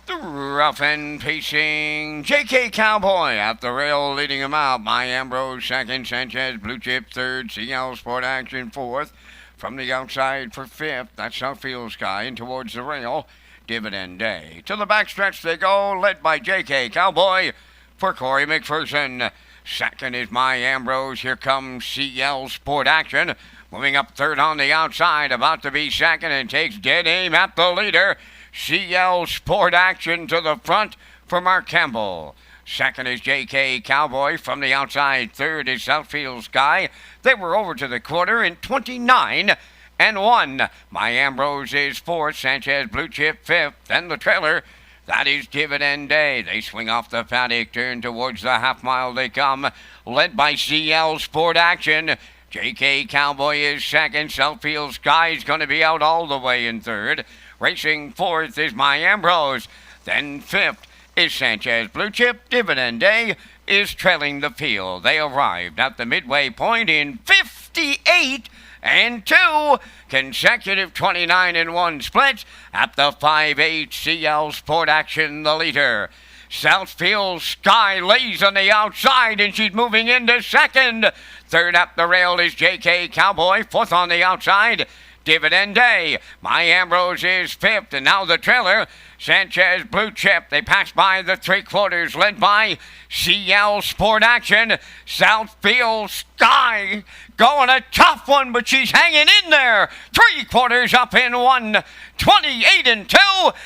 The rough and pacing JK Cowboy at the rail leading him out. My Ambrose second, Sanchez Blue Chip third, CL Sport Action fourth. From the outside for fifth, that's Southfield Sky, and towards the rail, Dividend Day. To the backstretch they go, led by JK Cowboy for Corey McPherson. Second is My Ambrose. Here comes CL Sport Action. Moving up third on the outside, about to be second, and takes dead aim at the leader. CL Sport Action to the front for Mark Campbell. Second is JK Cowboy from the outside. Third is Southfield Sky. They were over to the quarter in 29-1. My Ambrose is fourth. Sanchez Blue Chip fifth. Then the trailer. That is Dividend Day. They swing off the paddock, turn towards the half mile they come, led by CL Sport Action. JK Cowboy is second. Southfield Sky is going to be out all the way in third. Racing fourth is My Ambrose. Then fifth is Sanchez Blue Chip. Dividend Day is trailing the field. They arrived at the midway point in 58-2. Consecutive 29-1 splits at the 5-8 CL Sport Action, the leader. Southfield Sky lays on the outside, and she's moving into second. Third up the rail is JK Cowboy. Fourth on the outside, Dividend Day. My Ambrose is fifth, and now the trailer, Sanchez Blue Chip. They pass by the three quarters, led by CL Sport Action. Southfield Sky going a tough one, but she's hanging in there. Three quarters up in 28-2,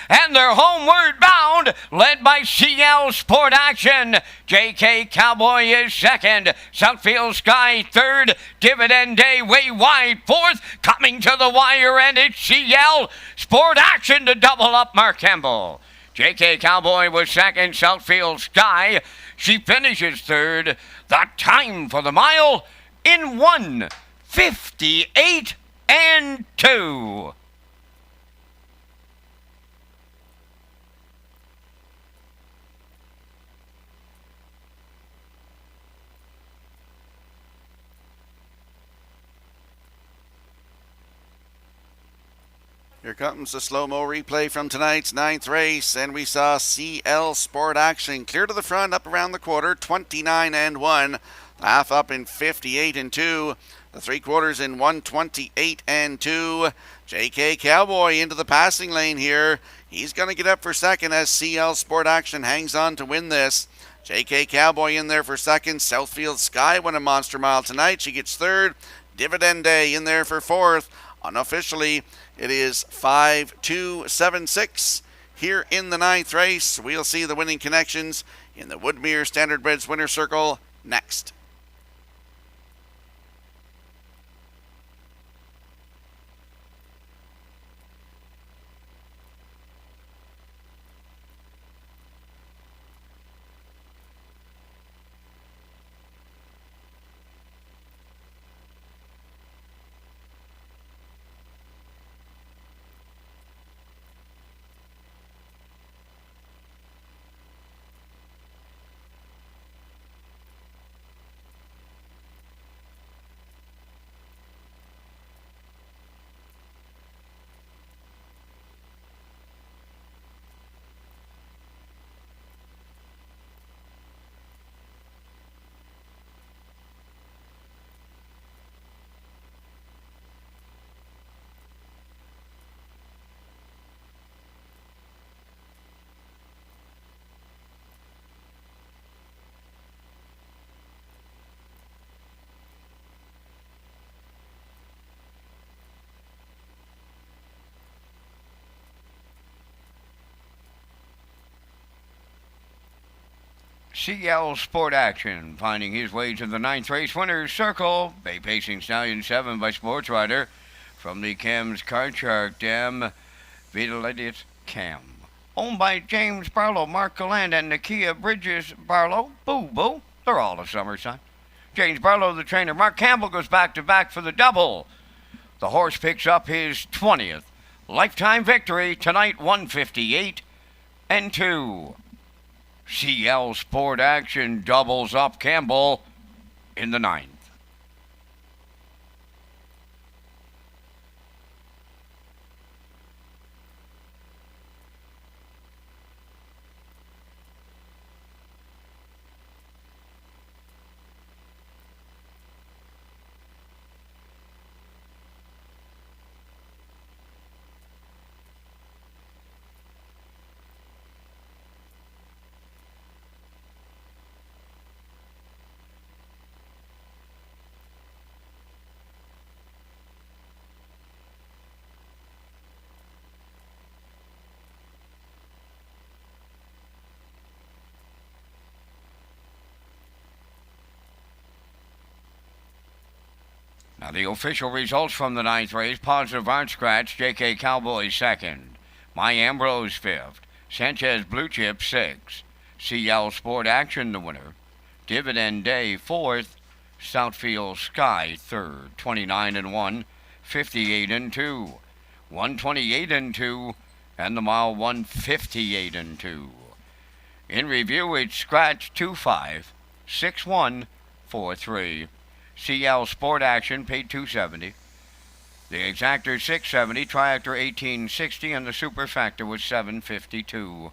and they're homeward bound, led by CL Sport Action. JK Cowboy is second. Southfield Sky third. Dividend Day way wide fourth. Coming to the wire, and it's CL Sport Action to double up Mark Campbell. JK Cowboy was second. Southfield Sky, she finishes third. The time for the mile in 1:58-2. Here comes the slow-mo replay from tonight's ninth race, and we saw CL Sport Action clear to the front up around the quarter, 29-1. Half up in 58-2. The three quarters in 128-2. JK Cowboy into the passing lane here. He's going to get up for second as CL Sport Action hangs on to win this. JK Cowboy in there for second. Southfield Sky won a monster mile tonight. She gets third. Dividend Day in there for fourth. Unofficially, it is 5-2-7-6 here in the ninth race. We'll see the winning connections in the Woodmere Standardbreds Winner Circle next. CL Sport Action finding his way to the ninth race winner's circle. Bay Pacing Stallion 7 by Sports Rider. from the Cam's Card Shark Dam, Vitalidius Cam. Owned by James Barlow, Mark Galland, and Nakia Bridges Barlow. Boo Boo. They're all of Summerside. James Barlow, the trainer. Mark Campbell goes back-to-back for the double. The horse picks up his 20th lifetime victory tonight, 158-2. CL Sport Action doubles up Campbell in the 9th. Now the official results from the 9th race: Positive Art Scratch, J.K. Cowboy 2nd, My Ambrose 5th, Sanchez Blue Chip 6th, CL Sport Action the winner, Dividend Day 4th, Southfield Sky 3rd, 29-1, 58-2, 128-2, and the mile 158-2. In review, it's Scratch 2-5, 6-1, 4-3. CL Sport Action paid $270. The Exactor $670, Triactor $1860, and the Superfactor was $752.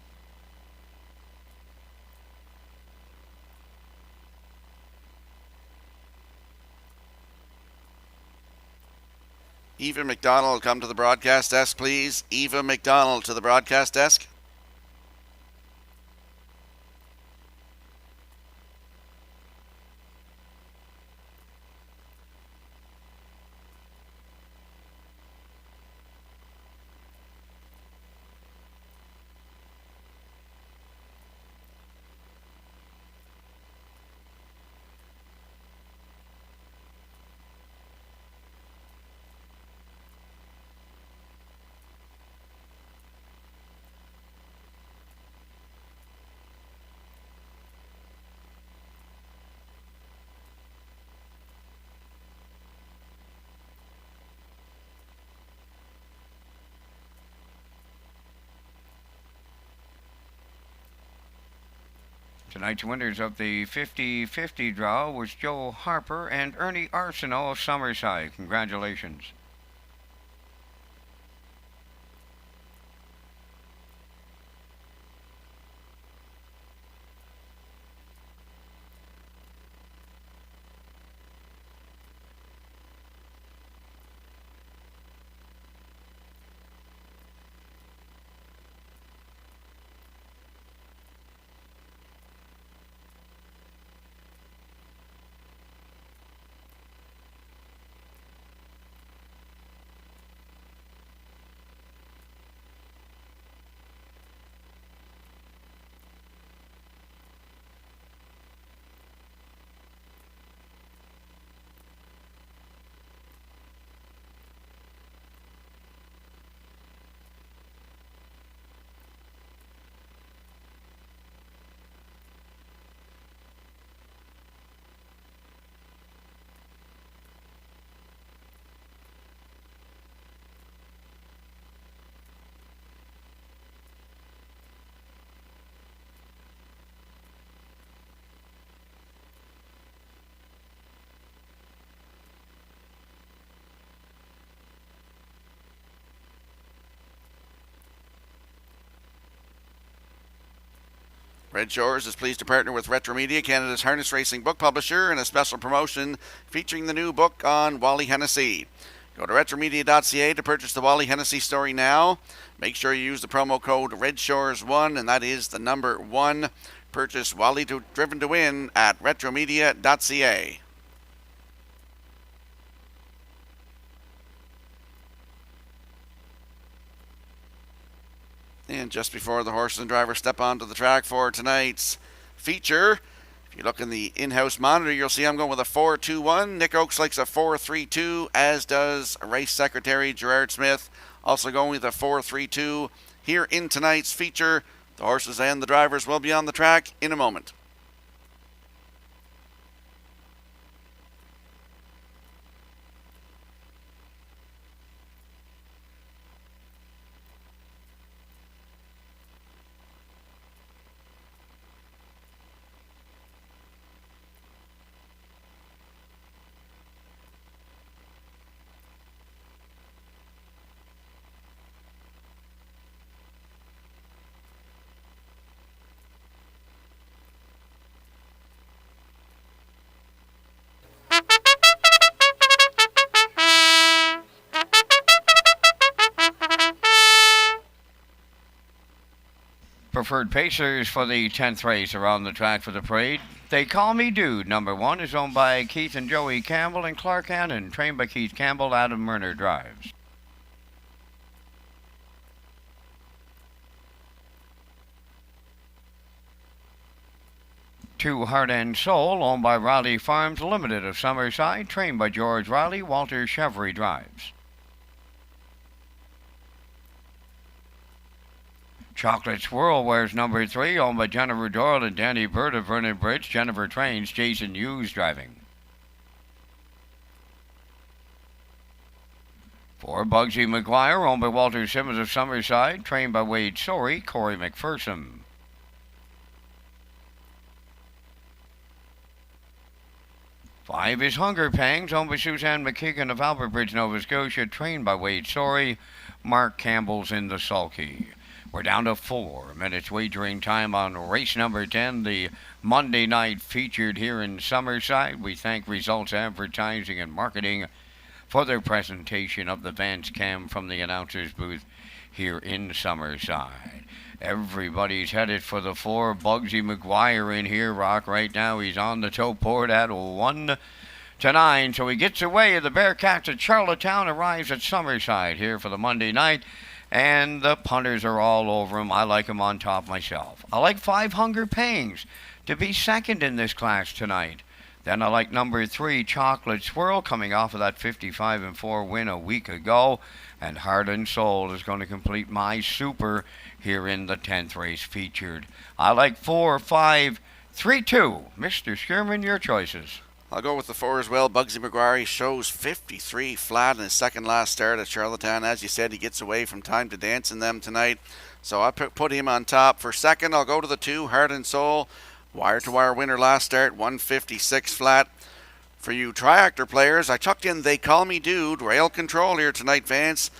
Eva McDonald, come to the broadcast desk, please. Eva McDonald to the broadcast desk. Tonight's winners of the 50-50 draw was Joe Harper and Ernie Arsenault of Summerside. Congratulations. Red Shores is pleased to partner with Retro Media, Canada's harness racing book publisher, in a special promotion featuring the new book on Wally Hennessy. Go to retromedia.ca to purchase the Wally Hennessy story now. Make sure you use the promo code REDSHORES1, and that is the number 1. Purchase Wally Driven to Win at retromedia.ca. And just before the horses and drivers step onto the track for tonight's feature, if If you look in the in-house monitor, you'll see I'm going with a 4-2-1. Nick Oakes likes a 4-3-2, as does race secretary Gerard Smith. Also going with a 4-3-2 here in tonight's feature. The horses and the drivers will be on the track in a moment. Preferred pacers for the 10th race are on the track for the parade. They Call Me Dude, number 1, is owned by Keith and Joey Campbell and Clark Hannon, trained by Keith Campbell. Adam Murner drives. Two Heart and Soul, owned by Riley Farms Limited of Summerside, trained by George Riley. Walter Chevry drives. Chocolate Swirl wears number 3, owned by Jennifer Doyle and Danny Bird of Vernon Bridge. Jennifer trains, Jason Hughes driving. 4 Bugsy McGuire, owned by Walter Simmons of Summerside, trained by Wade Sorey, Corey McPherson. 5 is Hunger Pangs, owned by Suzanne McKeegan of Albert Bridge, Nova Scotia, trained by Wade Sorey. Mark Campbell's in the sulky. We're down to 4 minutes wagering time on race number 10, the Monday night featured here in Summerside. We thank Results Advertising and Marketing for their presentation of the Vance Cam from the announcer's booth here in Summerside. Everybody's headed for the 4. Bugsy McGuire in here, Rock, right now. He's on the tote board at 1-9. So he gets away. The Bearcats at Charlottetown arrives at Summerside here for the Monday night. And the punters are all over him. I like him on top myself. I like 5 Hunger Pangs to be second in this class tonight. Then I like number 3, Chocolate Swirl, coming off of that 55-4 win a week ago. And Heart and Soul is going to complete my super here in the 10th race featured. I like 4, 5, 3, 2. Mr. Schierman, your choices. I'll go with the 4 as well. Bugsy McGuire, he shows 53 flat in his second last start at Charlottetown. As you said, he gets away from Time to Dance in them tonight. So I put him on top. For second, I'll go to the 2, Heart and Soul. Wire-to-wire winner last start, 156 flat. For you Triactor players, I chucked in They Call Me Dude, Rail Control here tonight, Vance.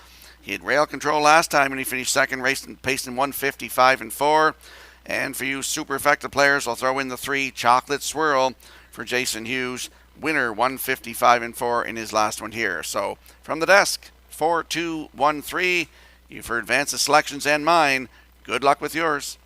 He had Rail Control last time and he finished second, pacing 155-4. And for you super effective players, I'll throw in the 3, Chocolate Swirl, for Jason Hughes, winner 155-4 in his last one here. So from the desk, 4-2-1-3. You've heard Vance's selections and mine. Good luck with yours.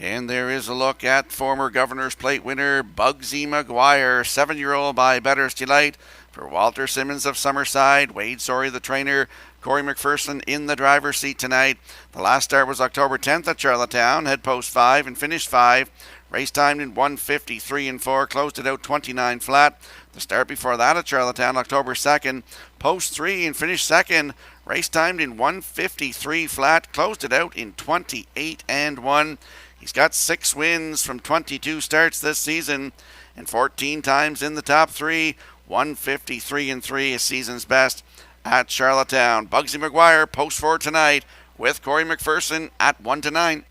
And there is a look at former Governor's Plate winner Bugsy McGuire, 7-year-old by Better's Delight. For Walter Simmons of Summerside, Wade Sorey the trainer, Corey McPherson in the driver's seat tonight. The last start was October 10th at Charlottetown, head post 5 and finished 5. Race timed in 153-4, closed it out 29 flat. The start before that at Charlottetown, October 2nd, post 3 and finished 2nd. Race timed in 153 flat, closed it out in 28-1. He's got 6 wins from 22 starts this season and 14 times in the top 3. 153-3, his season's best at Charlottetown. Bugsy McGuire, post 4 tonight with Corey McPherson at 1-9.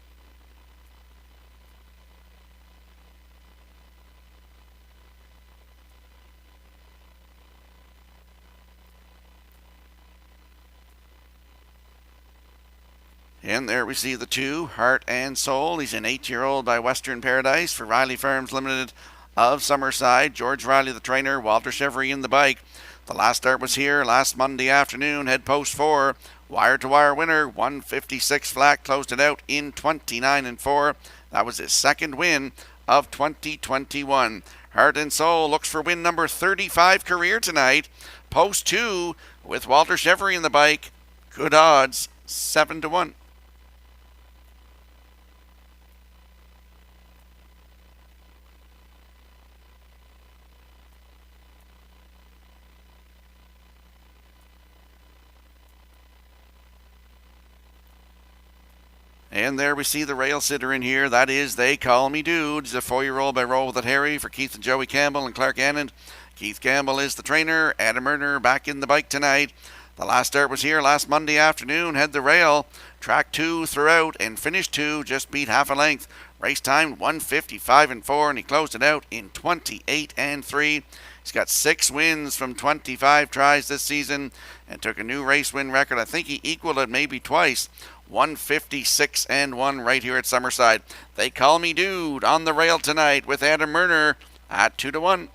And there we see the 2, Heart and Soul. He's an 8-year-old by Western Paradise for Riley Farms Limited of Summerside. George Riley, the trainer. Walter Chevry in the bike. The last start was here last Monday afternoon, head post 4. Wire-to-wire winner, 156 flat, closed it out in 29-4. That was his second win of 2021. Heart and Soul looks for win number 35 career tonight. Post 2 with Walter Chevery in the bike. Good odds, 7-1. And there we see the rail sitter in here. That is They Call Me Dude. He's a 4-year-old by Roll With It Harry for Keith and Joey Campbell and Clark Annand. Keith Campbell is the trainer. Adam Erner back in the bike tonight. The last start was here last Monday afternoon. Head the rail. Track 2 throughout and finished 2. Just beat half a length. Race time 155-4 and he closed it out in 28-3. He's got 6 wins from 25 tries this season and took a new race win record. I think he equaled it maybe twice. 156-1 right here at Summerside. They Call Me Dude on the rail tonight with Adam Erner at 2-1.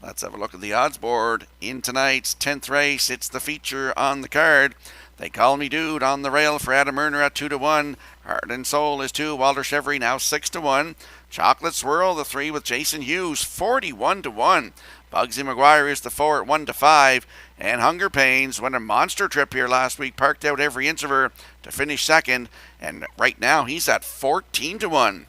Let's have a look at the odds board in tonight's 10th race. It's the feature on the card. They Call Me Dude on the rail for Adam Erner at 2-1. Heart and Soul is 2. Walter Chevery now 6-1. Chocolate Swirl, the 3 with Jason Hughes, 41-1. Bugsy McGuire is the 4 at 1-5. And Hunger Pains won a monster trip here last week, parked out every inch of her to finish second. And right now he's at 14-1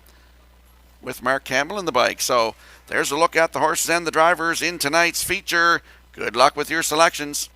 with Mark Campbell in the bike. So there's a look at the horses and the drivers in tonight's feature. Good luck with your selections.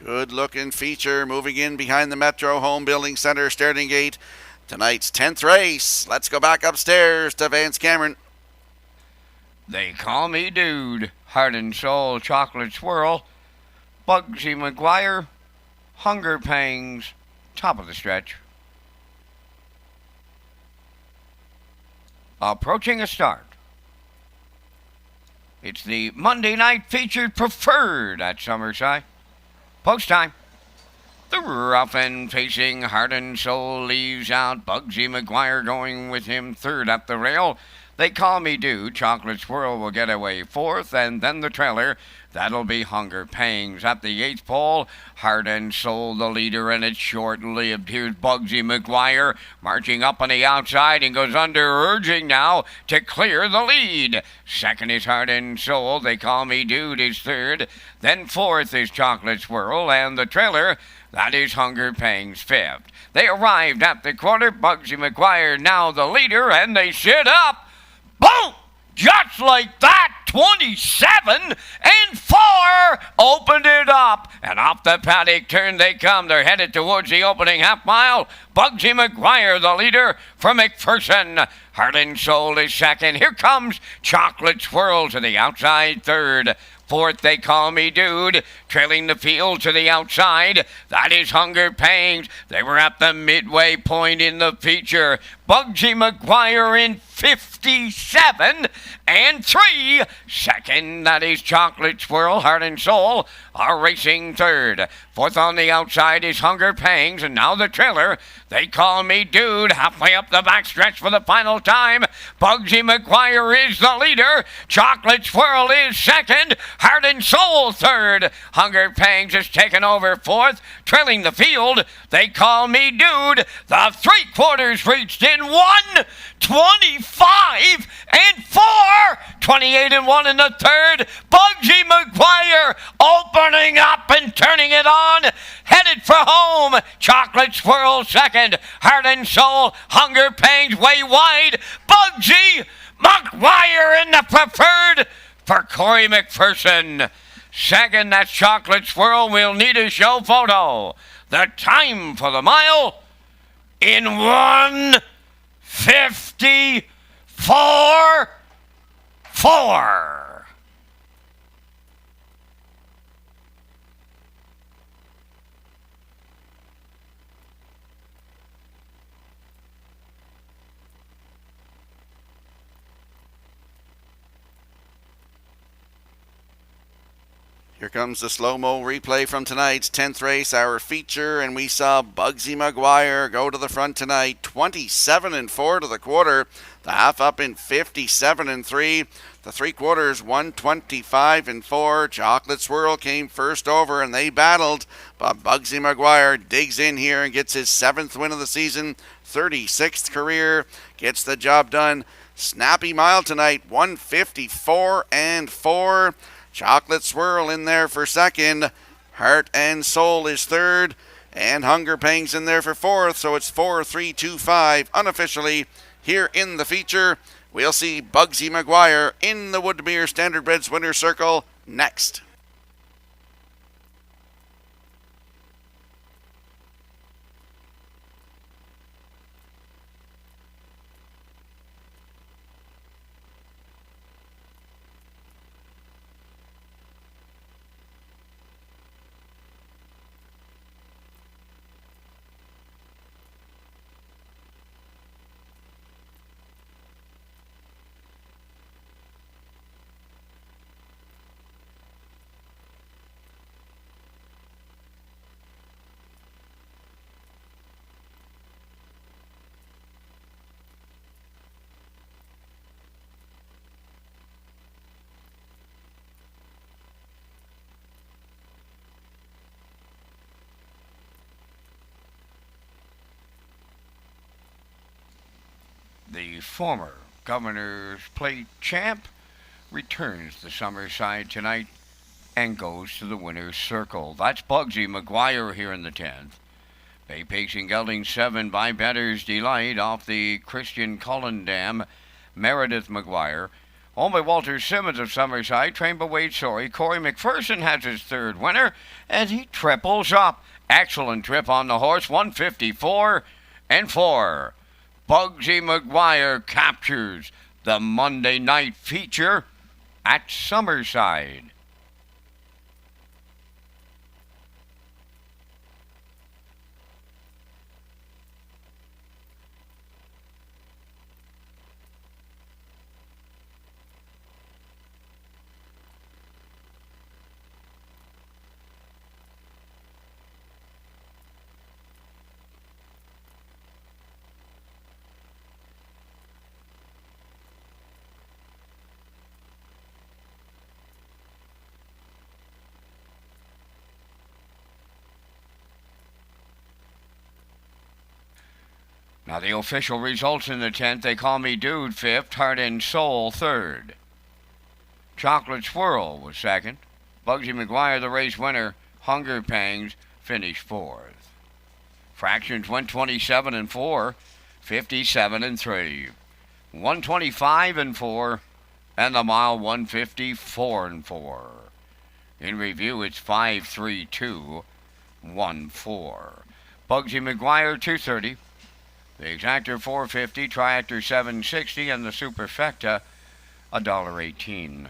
Good looking feature moving in behind the Metro Home Building Center starting gate. Tonight's 10th race. Let's go back upstairs to Vance Cameron. They Call Me Dude, Heart and Soul, Chocolate Swirl, Bugsy McGuire, Hunger Pangs, top of the stretch. Approaching a start. It's the Monday night featured preferred at Summerside. Post time. The rough and facing Heart and Soul leaves out. Bugsy McGuire going with him third at the rail. They Call Me Dude. Chocolate Swirl will get away fourth, and then the trailer. That'll be Hunger Pangs at the 8th pole. Heart and Soul the leader, and it's short-lived. Here's Bugsy McGuire marching up on the outside and goes under, urging now to clear the lead. Second is Heart and Soul. They Call Me Dude is third. Then fourth is Chocolate Swirl, and the trailer, that is Hunger Pangs fifth. They arrived at the quarter. Bugsy McGuire now the leader, and they sit up. Boom! Just like that, 27-4 opened it up. And off the paddock turn they come. They're headed towards the opening half mile. Bugsy McGuire, the leader for McPherson. Heart and Soul is second. Here comes Chocolate Swirl to the outside third. Fourth, They Call Me Dude, trailing the field to the outside. That is Hunger Pangs. They were at the midway point in the feature. Bugsy McGuire in 57-3. Second, that is Chocolate Swirl. Heart and Soul are racing third. Fourth on the outside is Hunger Pangs, and now the trailer. They Call Me Dude, halfway up the backstretch for the final time. Bugsy McGuire is the leader. Chocolate Swirl is second. Heart and Soul third. Hunger Pangs has taken over fourth, trailing the field. They call me dude. The 3/4 reached in 1:25 and 4. 28 and 1 in the third. Bugsy McGuire opening up and turning it on. Headed for home. Chocolate Swirl second. Heart and Soul. Hunger Pangs way wide. Bugsy McGuire in the preferred for Corey McPherson. Second, that's Chocolate Swirl. We'll need a show photo. The time for the mile in 1:54.4. Here comes the slow-mo replay from tonight's 10th race, our feature, and we saw Bugsy McGuire go to the front tonight, 27 and 4 to the quarter, the half up in 57 and 3, the 3/4 125 and 4. Chocolate Swirl came first over and they battled, but Bugsy McGuire digs in here and gets his 7th win of the season, 36th career, gets the job done. Snappy mile tonight, 1:54 and 4. Chocolate Swirl in there for second. Heart and Soul is third. And Hunger Pangs in there for fourth. So it's 4-3-2-5 unofficially here in the feature. We'll see Bugsy McGuire in the Woodmere Standardbreds winner's circle next. The former Governor's Plate champ returns to Summerside tonight and goes to the winner's circle. That's Bugsy McGuire here in the 10th. Bay Pacing gelding 7 by Better's Delight off the Christian Cullen Dam. Meredith McGuire. Owned by Walter Simmons of Summerside, trained by Wade Sorey. Corey McPherson has his 3rd winner, and he triples up. Excellent trip on the horse, 1:54 and 4. Bugsy McGuire captures the Monday night feature at Summerside. Now the official results in the 10th, they call me Dude 5th, Heart and Soul 3rd. Chocolate Swirl was 2nd. Bugsy McGuire, the race winner. Hunger Pangs finished 4th. Fractions 127 and 4, 57 and 3. 125 and 4, and the mile 154 and 4. In review, it's 5-3-2-1-4. Bugsy McGuire 230. The Exactor 450, Triactor 760, and the Superfecta $1.18.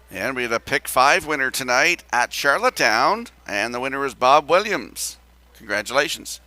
And we had a pick 5 winner tonight at Charlottetown, and the winner is Bob Williams. Congratulations.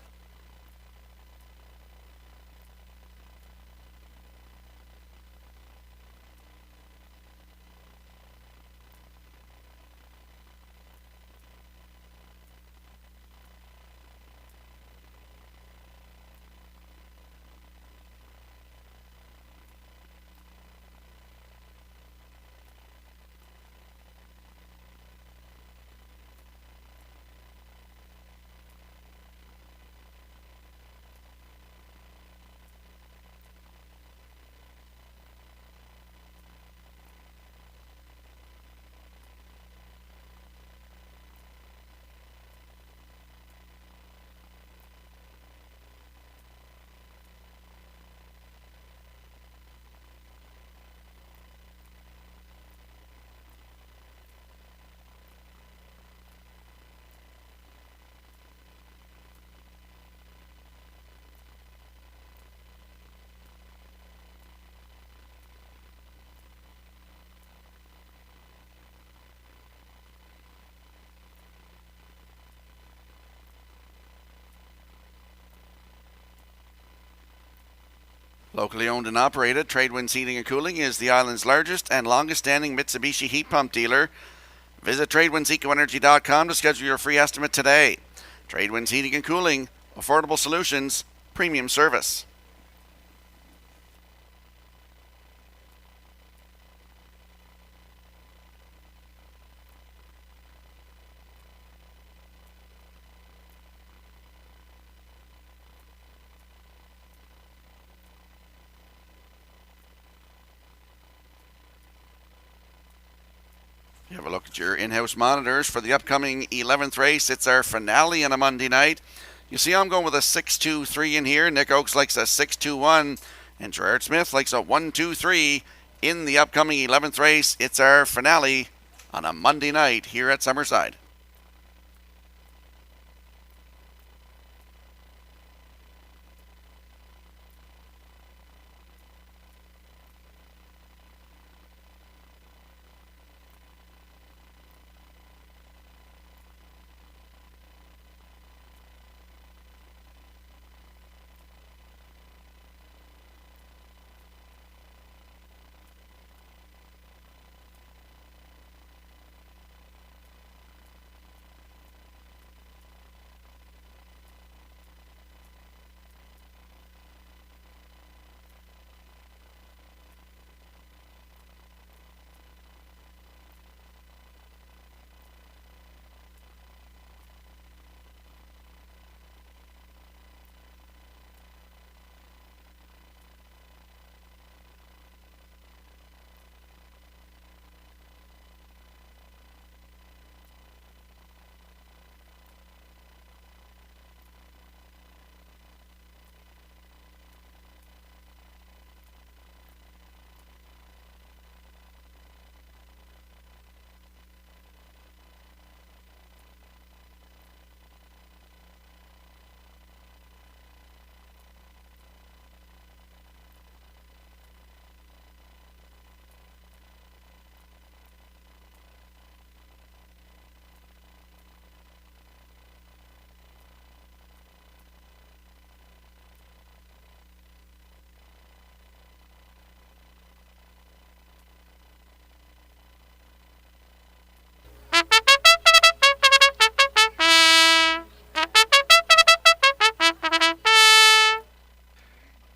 Locally owned and operated, Tradewinds Heating and Cooling is the island's largest and longest-standing Mitsubishi heat pump dealer. Visit TradewindsEcoEnergy.com to schedule your free estimate today. Tradewinds Heating and Cooling, affordable solutions, premium service. You have a look at your in-house monitors for the upcoming 11th race. It's our finale on a Monday night. You see I'm going with a 6-2-3 in here. Nick Oakes likes a 6-2-1. And Gerard Smith likes a 1-2-3 in the upcoming 11th race. It's our finale on a Monday night here at Summerside.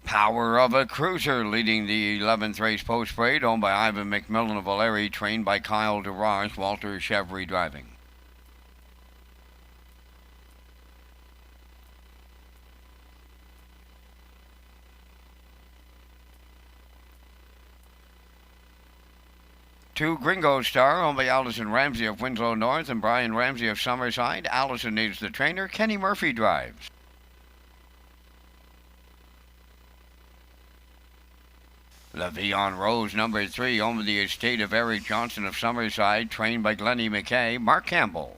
Power of a Cruiser leading the 11th race post-parade, owned by Ivan McMillan of Valeri, trained by Kyle DeRoche, Walter Chevry driving. Two Gringo Star, owned by Allison Ramsey of Winslow North and Brian Ramsey of Summerside. Allison is the trainer. Kenny Murphy drives. Le'Veon Rose, number 3, owned by the estate of Eric Johnson of Summerside, trained by Glennie McKay. Mark Campbell.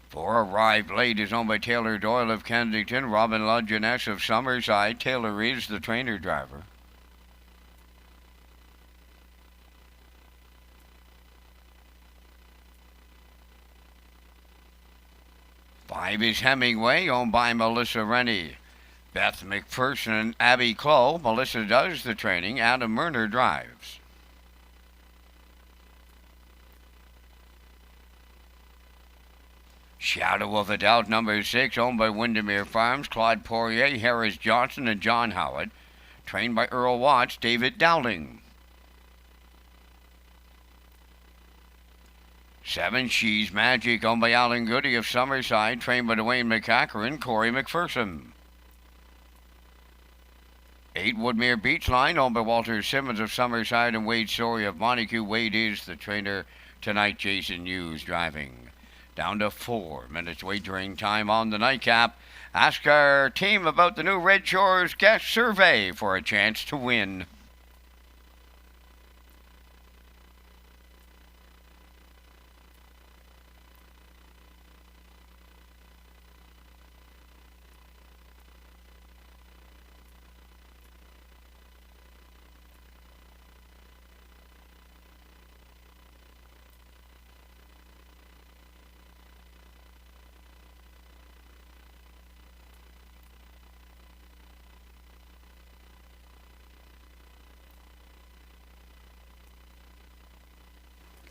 For Arrived Late is owned by Taylor Doyle of Kensington, Robin Ludgeness of Summerside. Taylor is the trainer driver. Five is Hemingway, owned by Melissa Rennie. Beth McPherson and Abby Clough. Melissa does the training. Adam Murner drives. Shadow of a Doubt, number 6, owned by Windermere Farms. Claude Poirier, Harris Johnson, and John Howard. Trained by Earl Watts, David Dowling. 7, She's Magic, owned by Alan Goody of Summerside, trained by Dwayne McCacker and Corey McPherson. 8, Woodmere Beach Line, owned by Walter Simmons of Summerside and Wade Story of Montague. Wade is the trainer tonight. Jason Hughes driving. Down to 4 minutes wagering time on the nightcap. Ask our team about the new Red Shores guest survey for a chance to win.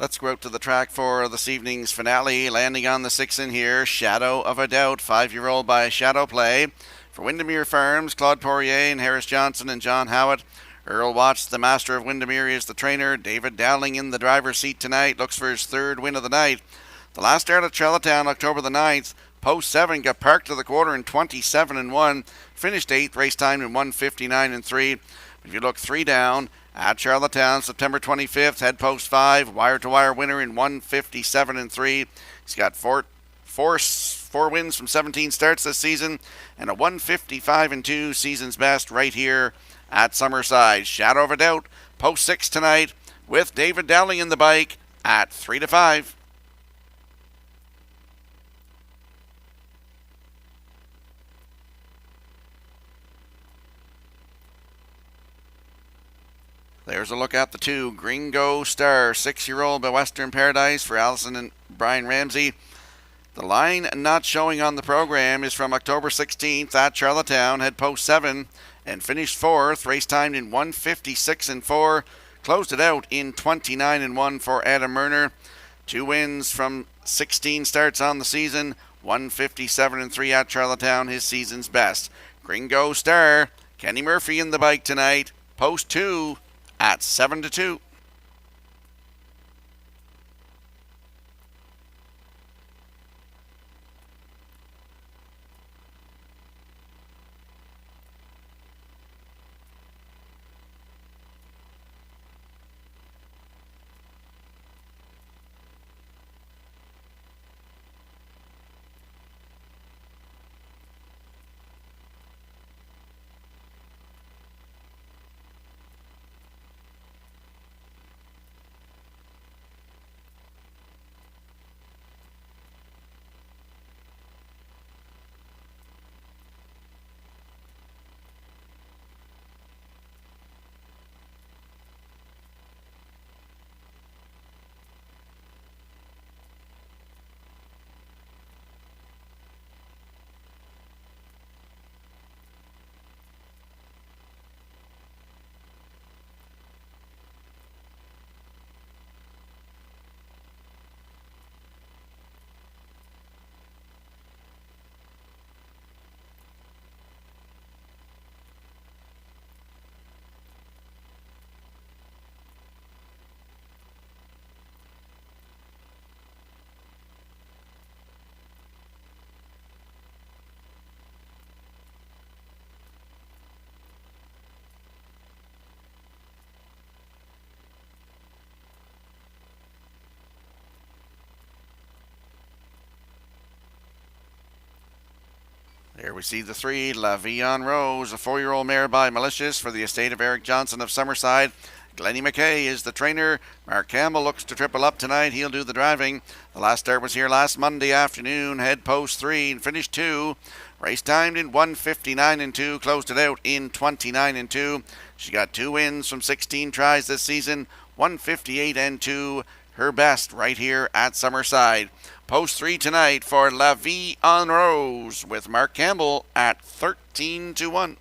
Let's go out to the track for this evening's finale. Landing on the 6 in here, Shadow of a Doubt, 5-year-old by Shadow Play. For Windermere Farms, Claude Poirier and Harris Johnson and John Howitt. Earl Watts, the master of Windermere, is the trainer. David Dowling in the driver's seat tonight, looks for his third win of the night. The last start at Charlottetown, October the 9th. Post 7 got parked to the quarter in 27-1. Finished 8th, race time in 1:59-3. If you look 3 down, at Charlottetown, September 25th, head post 5, wire-to-wire winner in 1:57-3. He's got four wins from 17 starts this season and a 1:55-2 season's best right here at Summerside. Shadow of a Doubt, post 6 tonight with David Dowling in the bike at 3-5. There's a look at the 2, Gringo Star, 6-year-old by Western Paradise for Allison and Brian Ramsey. The line not showing on the program is from October 16th at Charlottetown, head post 7, and finished 4th, race timed in 1:56-4. Closed it out in 29-1 for Adam Murner. 2 wins from 16 starts on the season, 1:57-3 at Charlottetown, his season's best. Gringo Star, Kenny Murphy in the bike tonight, post 2 at 7-2. There we see the 3, La Vie en Rose, a 4-year-old mare by Malicious for the estate of Eric Johnson of Summerside. Glennie McKay is the trainer. Mark Campbell looks to triple up tonight. He'll do the driving. The last start was here last Monday afternoon. Head post 3 and finished 2. Race timed in 1:59-2. Closed it out in 29-2. She got 2 wins from 16 tries this season. 1:58-2. Her best right here at Summerside. Post 3 tonight for La Vie en Rose with Mark Campbell at 13-1.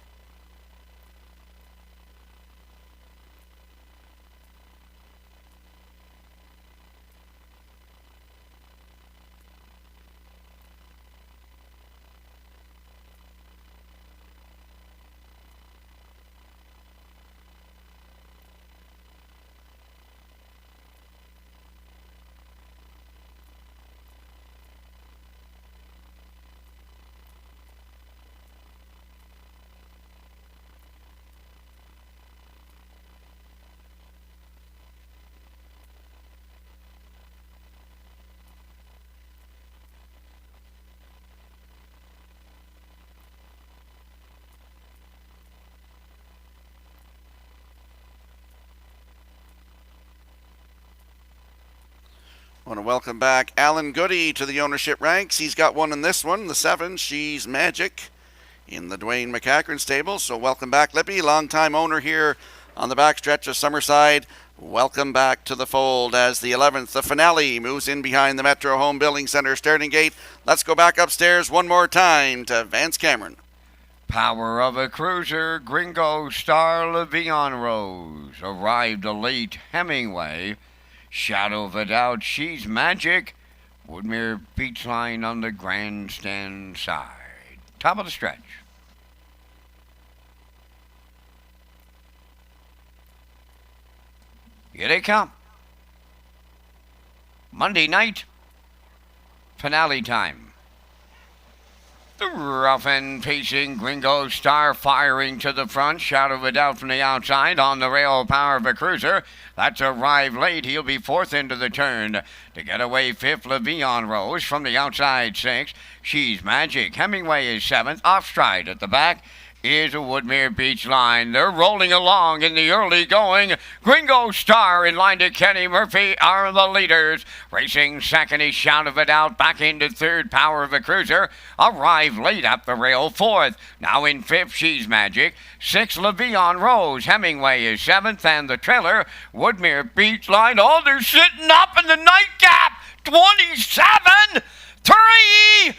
I want to welcome back Alan Goody to the ownership ranks. He's got one in this one, the 7. She's Magic in the Dwayne McCachran stable. So welcome back, Lippy, longtime owner here on the backstretch of Summerside. Welcome back to the fold as the 11th, the finale, moves in behind the Metro Home Building Center starting gate. Let's go back upstairs one more time to Vance Cameron. Power of a cruiser, Gringo Star, La Vie en Rose. Arrived a late Hemingway. Shadow of a Doubt, She's Magic. Woodmere Beach Line on the grandstand side. Top of the stretch. Here they come. Monday night, finale time. The rough and pacing Gringo Star firing to the front. Shadow of a Doubt from the outside. On the rail, Power of a Cruiser. That's arrived late. He'll be fourth into the turn. To get away fifth, Levion Rose from the outside sixth. She's Magic. Hemingway is seventh. Off stride at the back is a Woodmere Beach Line. They're rolling along in the early going. Gringo Star in line to Kenny Murphy are the leaders. Racing second is Shout of a Doubt. Back into third, Power of a Cruiser. Arrived late up the rail, fourth. Now in fifth, She's Magic. Sixth, Levion Rose. Hemingway is seventh, and the trailer, Woodmere Beach Line. Oh, they're sitting up in the nightcap. 27, 3,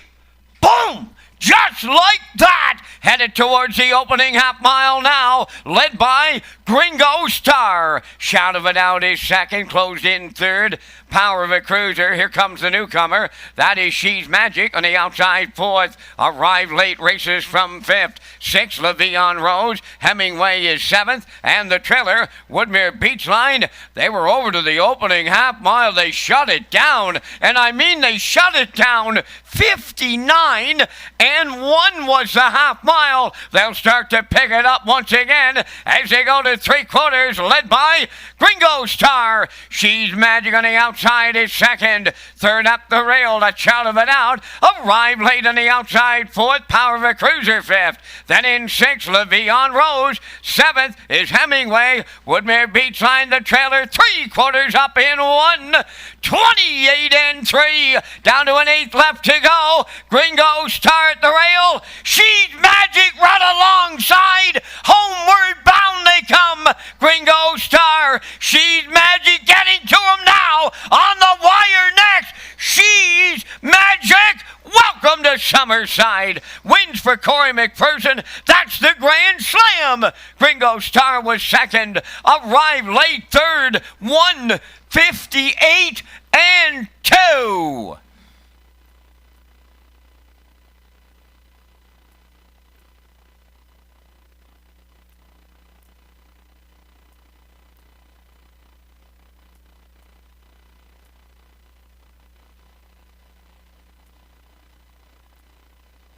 boom! Just like that, headed towards the opening half mile now, led by Gringo Star. Shout of a Doubt is second, closed in third. Power of a Cruiser, here comes the newcomer. That is She's Magic on the outside fourth. Arrived late, races from fifth. Sixth, Levion Rose. Hemingway is seventh. And the trailer, Woodmere Beach Line, they were over to the opening half mile. They shut it down. And I mean they shut it down 59 and 1 was the half mile. They'll start to pick it up once again as they go to three quarters, led by Gringo Star. She's Magic on the outside is second. Third up the rail, the Shout of a Doubt. Arrived late on the outside fourth, Power of a Cruiser fifth. Then in sixth, Levion Rose. Seventh is Hemingway. Woodmere Beach Line, the trailer, three quarters up in 1. 28 and 3. Down to an eighth left to go. Gringo Star at the rail. She's Magic right alongside. Homeward bound they come. Gringo Star. She's Magic getting to him now. On the wire next. She's Magic. Welcome to Summerside. Wins for Corey McPherson. That's the Grand Slam. Gringo Star was second. Arrived late third. 1:58 and 2.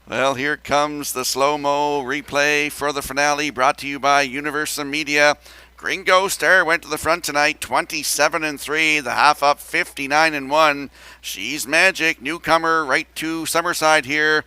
Well, here comes the slow-mo replay for the finale, brought to you by Universal Media. Gringo Star went to the front tonight, 27 and 3. The half up, 59 and 1. She's Magic, newcomer right to Summerside here.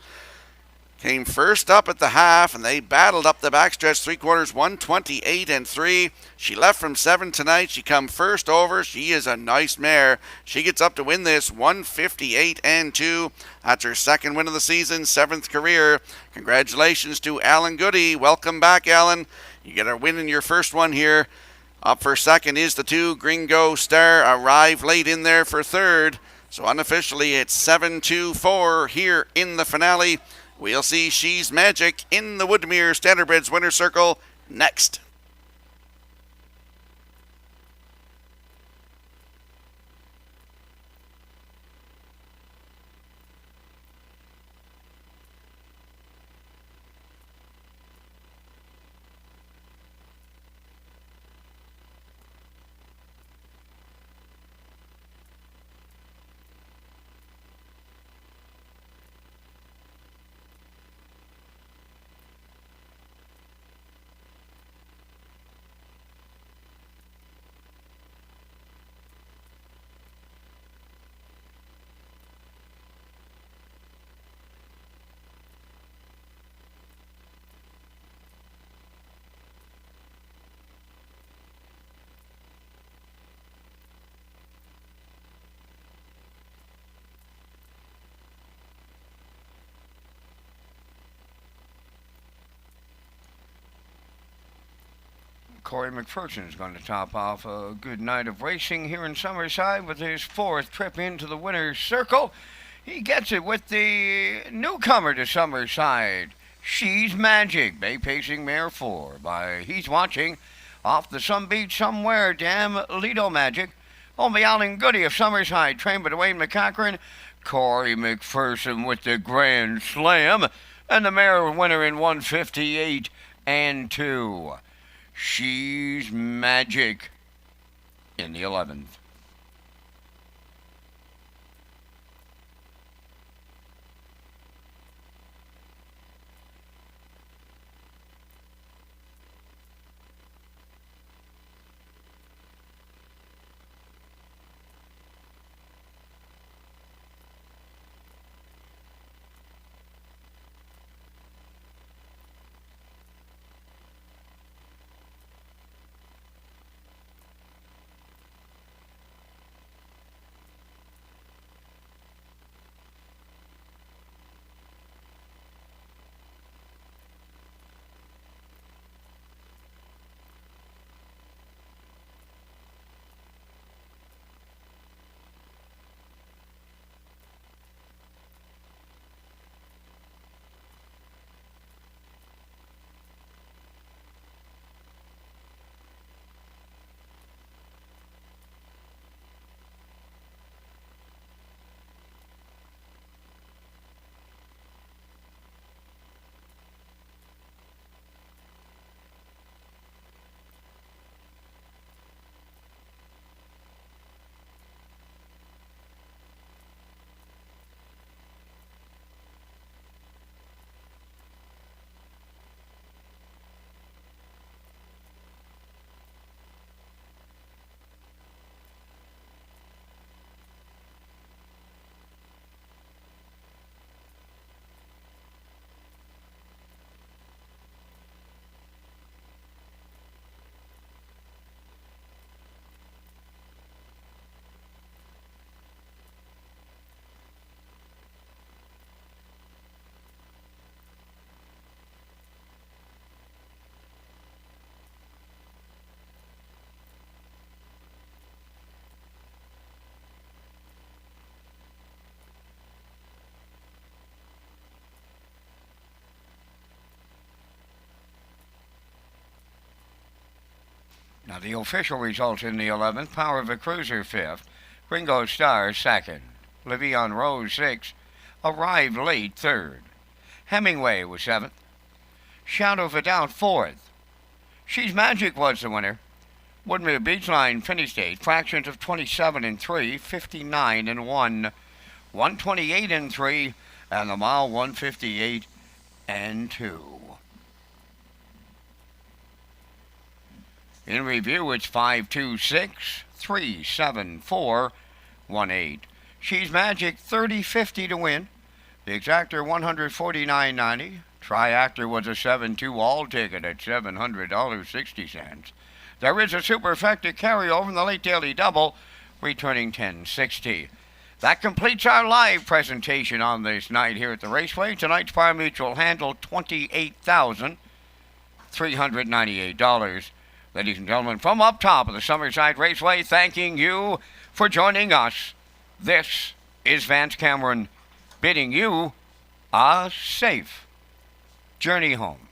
Came first up at the half, and they battled up the backstretch, three quarters, 128 and 3. She left from 7 tonight. She come first over. She is a nice mare. She gets up to win this, 158 and 2. That's her second win of the season, 7th career. Congratulations to Alan Goody. Welcome back, Alan. You get a win in your first one here. Up for second is the 2, Gringo Star. Arrived late in there for third. So unofficially, it's 7-2-4 here in the finale. We'll see She's Magic in the Woodmere Standardbreds Winner's Circle next. Corey McPherson is going to top off a good night of racing here in Summerside with his fourth trip into the winner's circle. He gets it with the newcomer to Summerside, She's Magic, Bay Pacing Mare 4 by He's Watching off the Sun Beach somewhere, damn Lido Magic. On the Allen Goody of Summerside, trained by Dwayne McCachran. Corey McPherson with the grand slam. And the mare winner in 158 and 2. She's Magic in the 11th. Now the official results in the 11th. Power of a Cruiser 5th. Ringo Starr 2nd. Livion Rose 6th. Arrived Late 3rd. Hemingway was 7th. Shadow of a Doubt 4th. She's Magic was the winner. Woodmere Beachline finished 8th. Fractions of 27 and 3. 59 and 1. 128 and 3. And the mile 158 and 2. In review, it's 526 374 18. She's Magic 30.50 to win. The exactor 149.90. Triactor was a 7-2 all ticket at $700.60. There is a superfecta carryover in the late daily double, returning 10.60. That completes our live presentation on this night here at the Raceway. Tonight's par mutual handle $28,398. Ladies and gentlemen, from up top of the Summerside Raceway, thanking you for joining us. This is Vance Cameron bidding you a safe journey home.